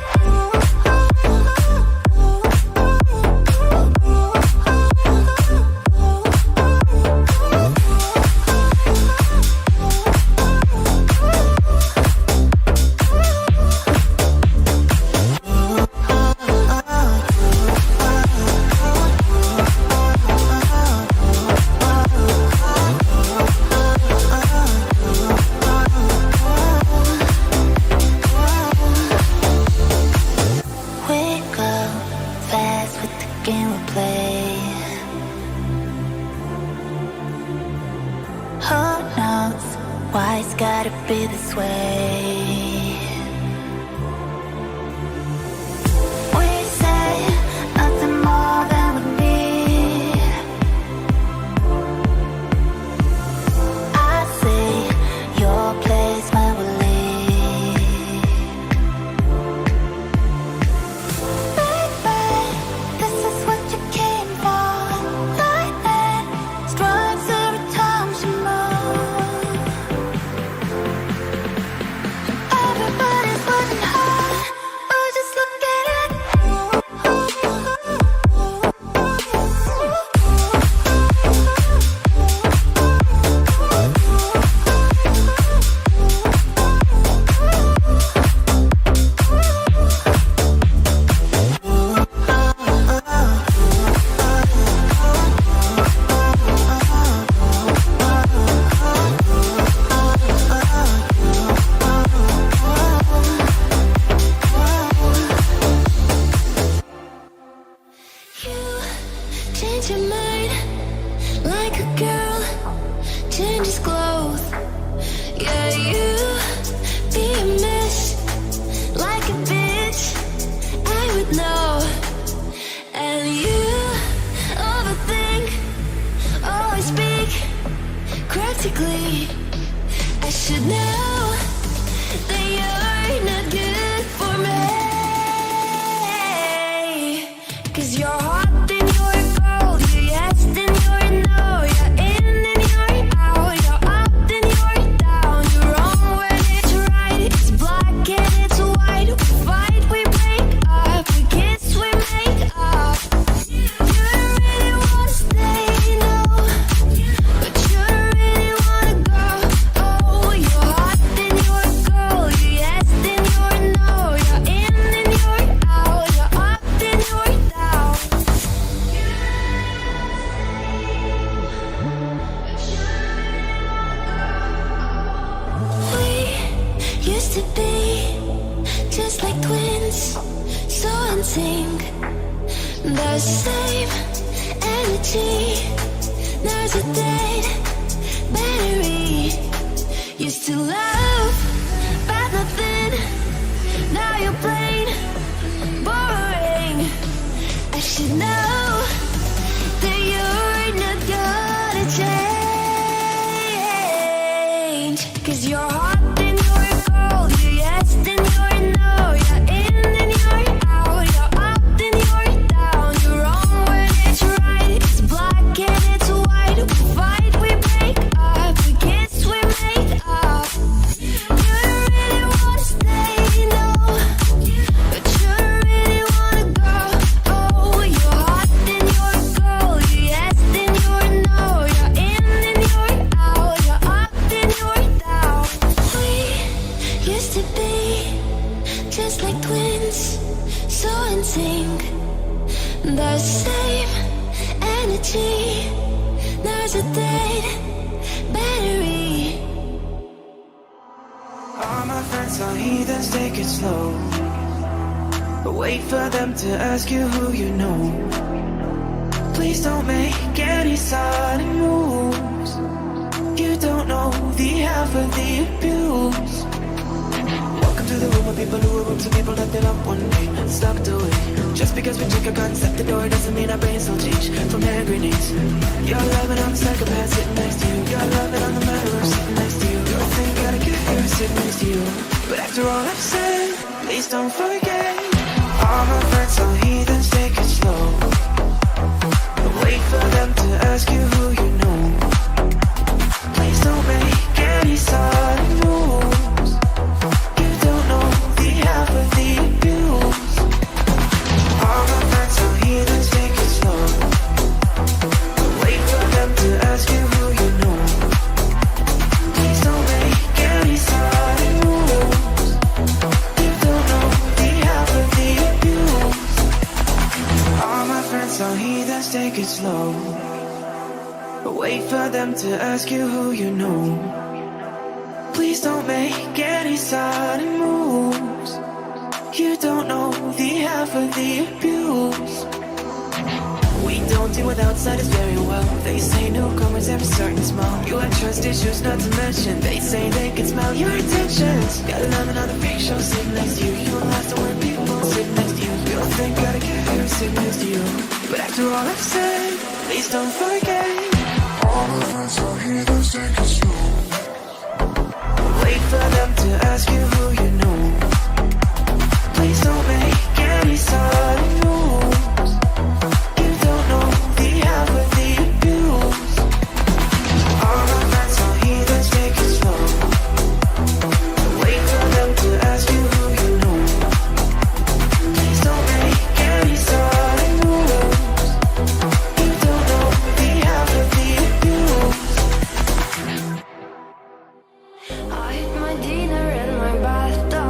We go fast with the game we play. Who knows why it's gotta be this way? We say nothing more than we need. I see your place when we leave. Baby, this is what you came for. Lightning strikes every time she moves. Everybody's watching her. Oh, just look at it. You change your mind like a girl changes clothes. Yeah, you be a mess like a bitch. I would know. And you overthink, always speak critically. I should know that you're not good for me. 'Cause you're hot, then you're cold. You're yes, then you're no. You're in, then you're out. You're up, then you're down. You're wrong when it's right. It's black and it's white. We fight, we break up. We kiss, we make up. You don't really wanna stay, no. But you don't really wanna go. Oh, you're hot, then you're cold. You're yes, then you're no. You're in, then you're out. You're up, then you're down. We used to be just like twins, so in sync. The same energy. There's a dead battery. Used to love, but nothing. Now you're plain boring. I should know you're hot, then you're cold. You're yes, then you're no. You're in, then you're out. You're up, then you're down. You're wrong when it's right. It's black and it's white. We fight, we break up. We kiss, we make up. You don't really wanna stay, no, but you really wanna go. Oh, you're hot, then you're cold. You're yes, then you're no. You're in, then you're out. You're up, then you're down. We used to be just like twins, so in sync. The same energy. There's a dead battery. All my friends are heathens, take it slow. But wait for them to ask you who you know. Please don't make any sudden moves. You don't know the half of the abuse. Welcome to the room of people who are rooms of people that they love one day stuck to it. Just because we check a concept the door doesn't mean our brains will change from hand grenades. You're loving on the psychopath sitting next to you. You're loving on the murderer sitting next to you. You don't think gotta get here sitting next to you. But after all I've said, please don't forget. All my friends are heathens, take it slow. But wait for them to ask you who you know. Please don't make any sudden moves. You don't know the half of the abuse. All my friends are heathens, take it slow. But wait for them to ask you who you know. Please don't make any sudden moves. You don't know the half of the abuse. All my friends are heathens, take it slow. But wait for them to ask you who you know. Please don't make any sudden moves. You don't know the half of the abuse. We don't deal with outsiders very well. They say newcomers have a certain smell. You have trust issues, not to mention they say they can smell your intentions. Got another freak show sitting next to you. You don't have to worry, people sitting next to you. You don't think gotta get here sitting next to you. But after all I've said, please don't forget. All my friends are heathens, take it slow. Wait for them to ask you who you know. Please don't make any sudden moves. You don't know the half of the abuse. All my friends are heathens, take it slow. Wait for them to ask you who you know. Please don't make any sudden moves. You don't know the half of the abuse. I hit my dinner and my bathtub.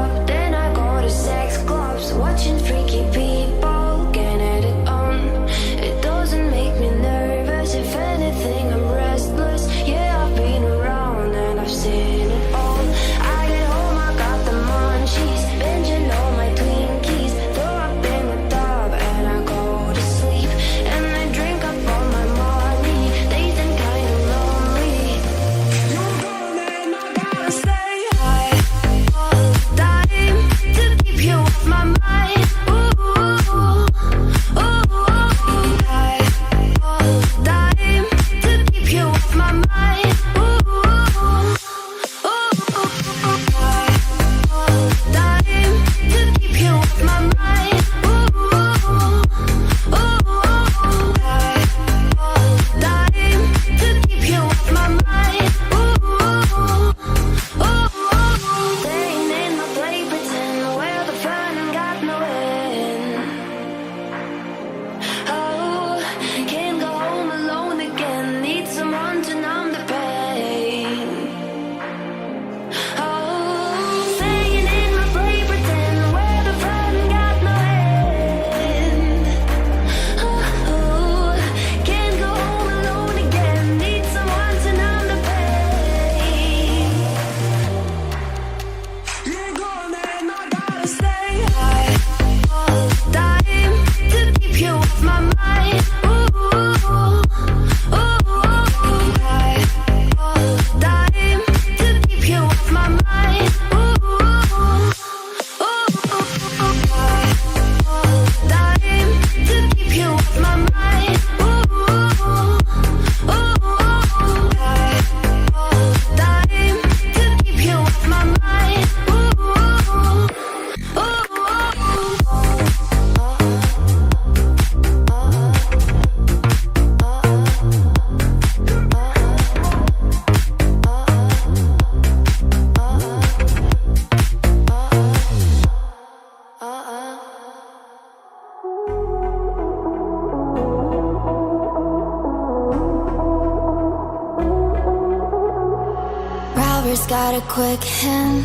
he's got a quick hand.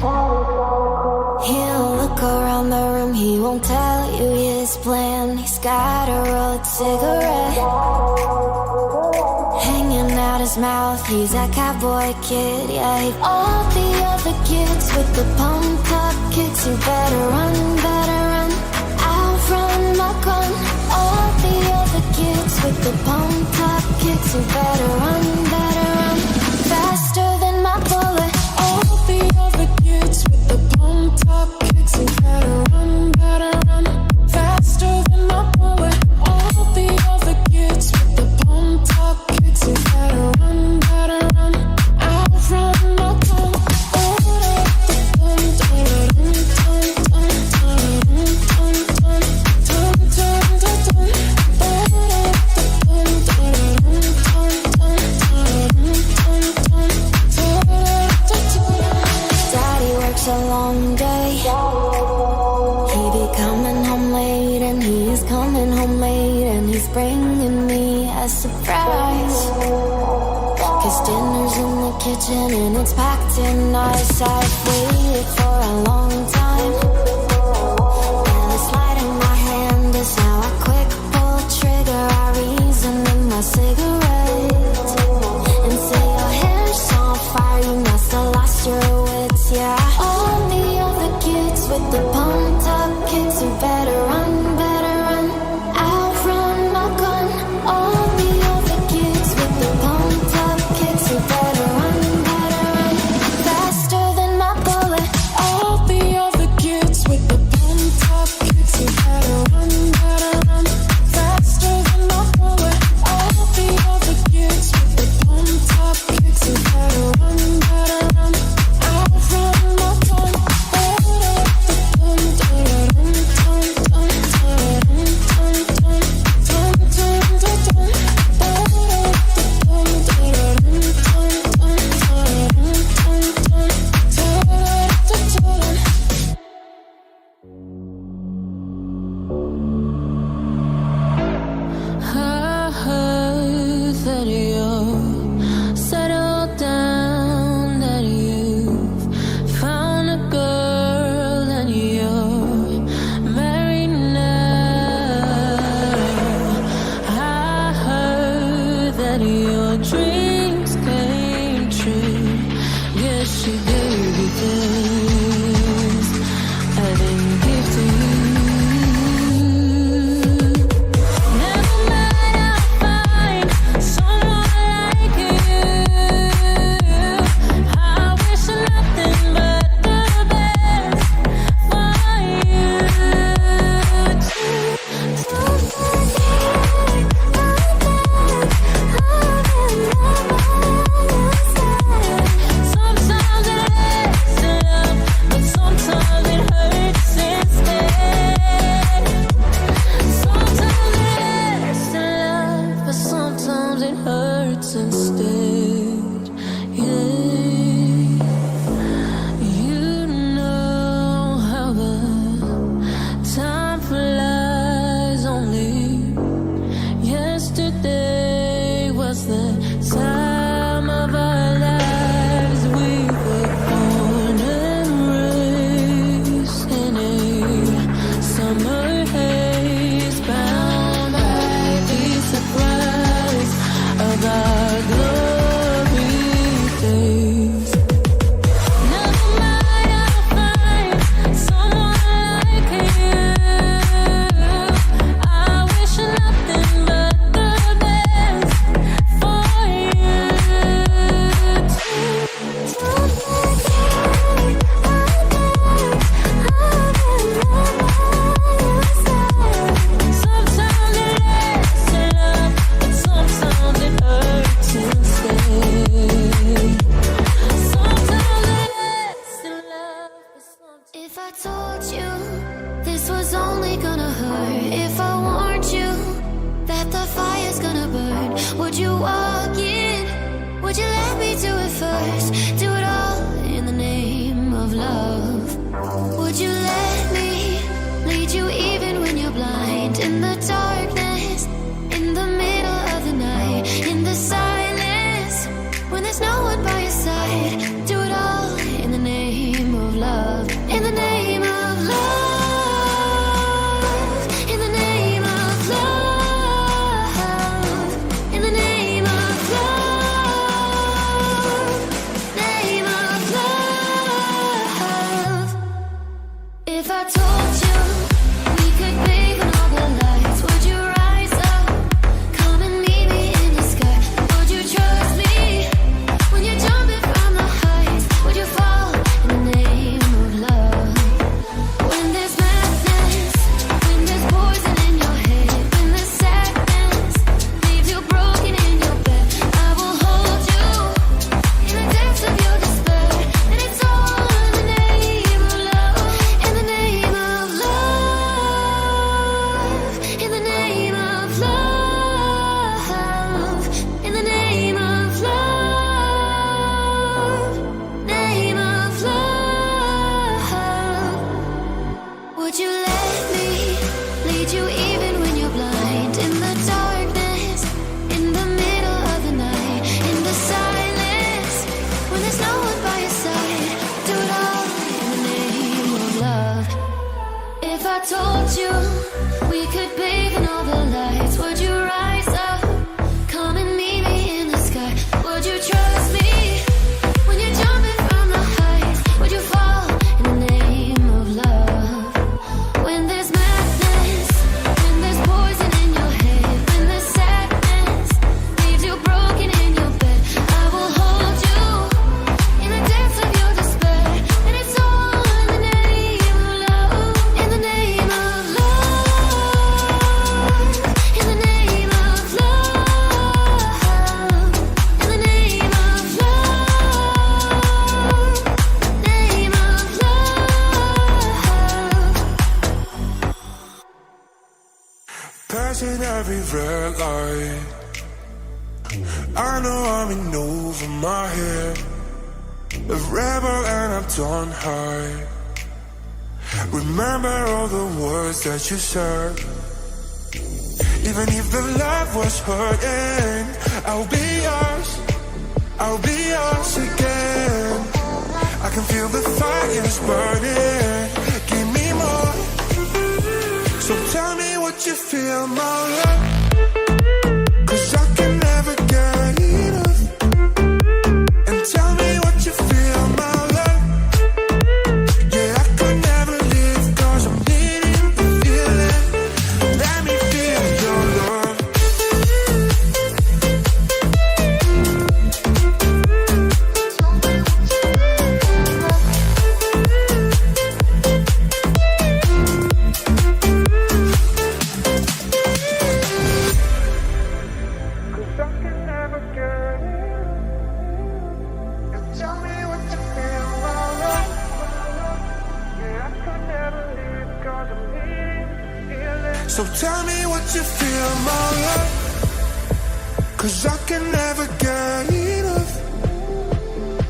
He'll look around the room, he won't tell you his plan. He's got a rolled cigarette hanging out his mouth, he's that cowboy kid, yeah. All the other kids with the pumped up kicks, you better run, outrun my gun. All the other kids with the pumped up kicks, you better run, faster than my bullet. All the other kids with the pumped up kicks, you better run, faster than my bullet. All the other kids with the pumped up kicks, you better run, outrun my gun. Daddy works a long day. He be coming home late, and he's coming home late, and he's bringing me a surprise. 'Cause dinner's in the kitchen and it's packed in nice. I've waited for a long time. Now this light in my hand is how I quick pull trigger. I reason in my cigarette and say your hair's on fire, you must have lost your wits, yeah. All the other kids with the pumped up kicks, you better run, outrun my gun. All the other kids with the pumped up kicks, you better run, faster than my bullet. All the other kids with the pumped up kicks, you better run, faster than my bullet. All the other kids with the pumped up kicks, you better run, outrun my gun. I heard that you're settled down, that you've found a girl and you're married now. I heard that your dreams came true. Yes, she gave you things I didn't give to you. Never mind, I'll find someone like you. I wish nothing but the best for you Sometimes it lasts in love, but sometimes it hurts instead. Sometimes it lasts in love, but sometimes it hurts instead. Yeah, you know how the time flies. Only yesterday was the time of our lives. We were born and raised in a summer haze, bound by the surprise of our glory days. Never mind, I'll find someone like you. I wish nothing but the best for high. I know I'm in over my head, a rebel and I'm torn high. Remember all the words that you said. Even if the love was hurting, I'll be yours again. I can feel the fire's burning, give me more. So tell me what you feel, my love, 'cause I can never get enough. And tell me what you feel, my love. Yeah, I could never live 'cause I'm needing the feeling. Let me feel your love. So tell me what you feel, my love, 'cause I can never get enough.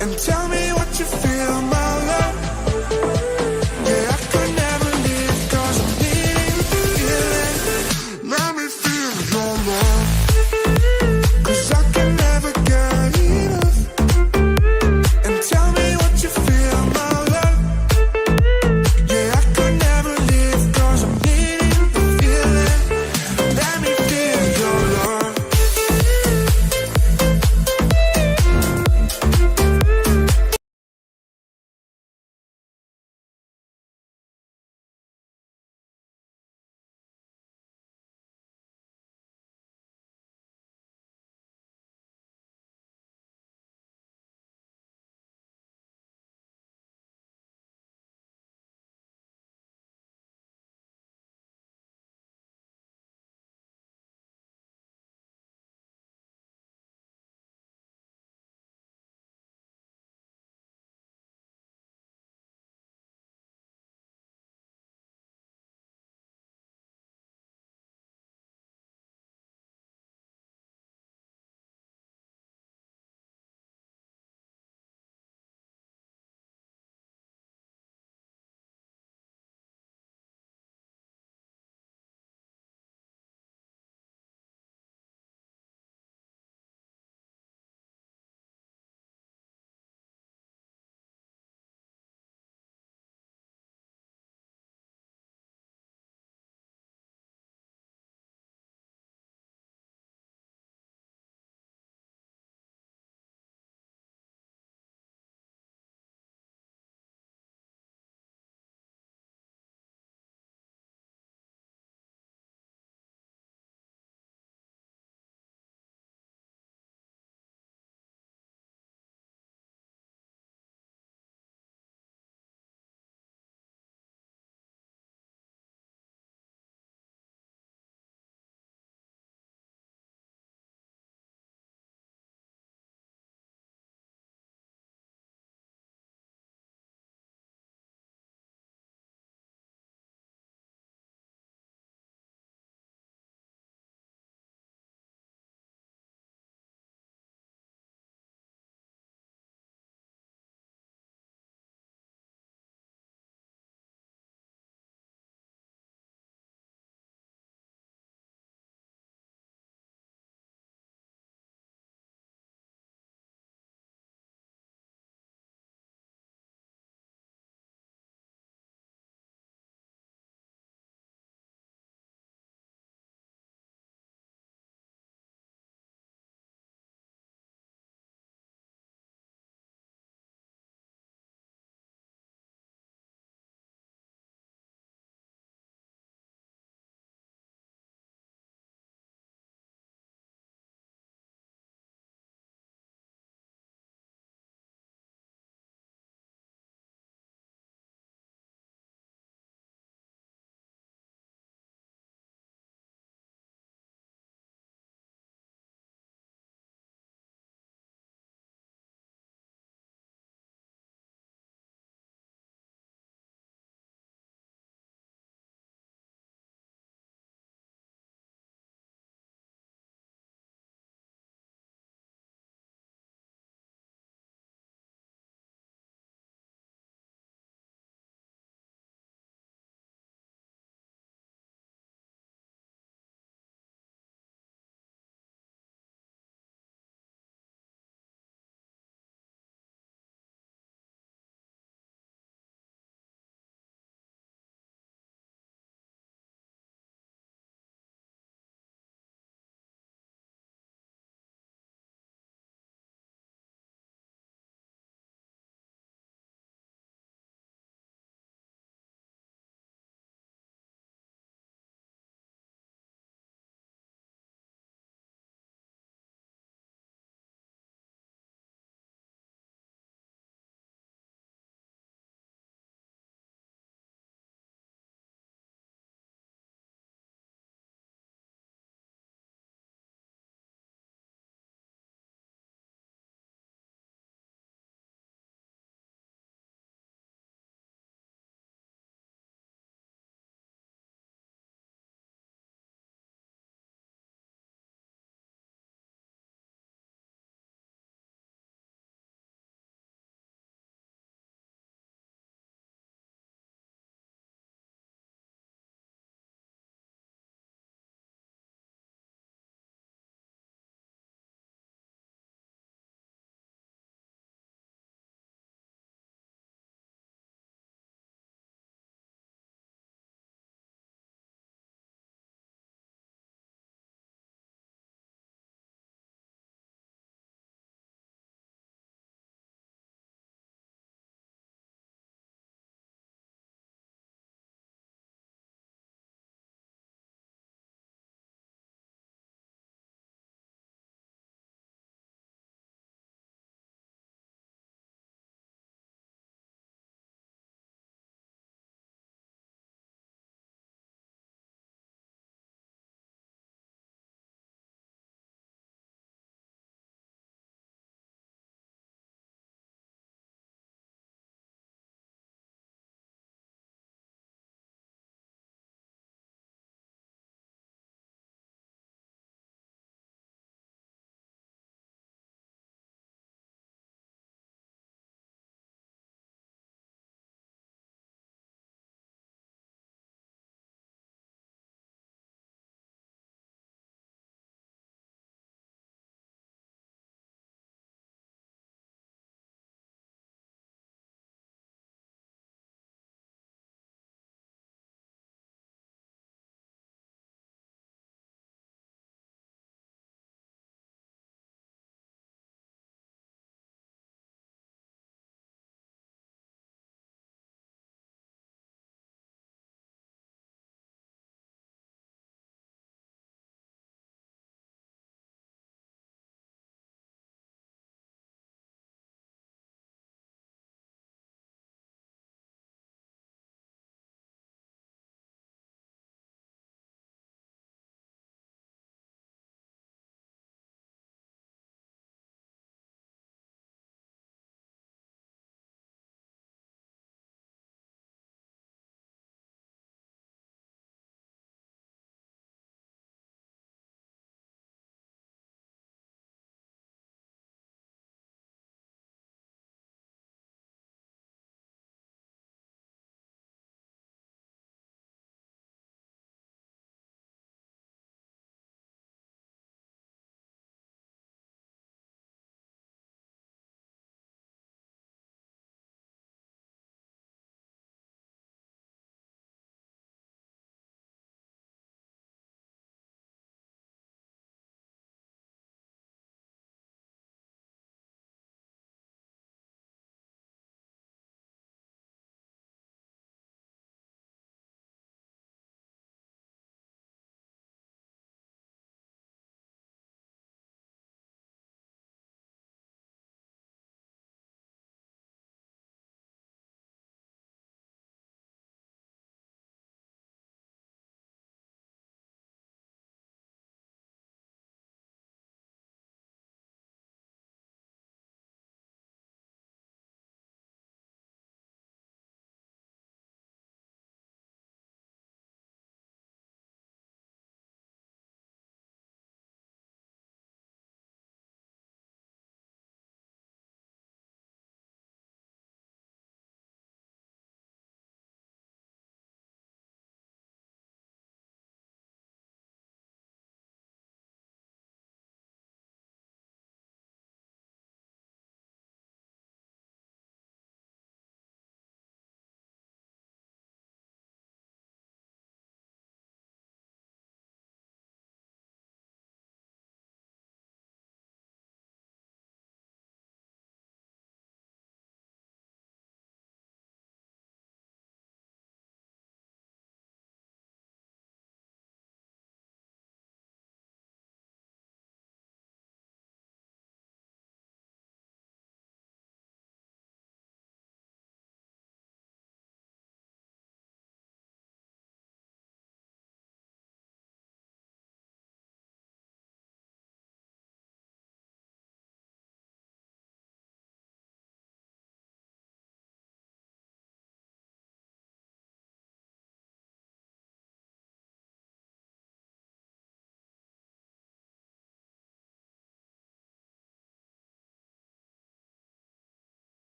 And tell me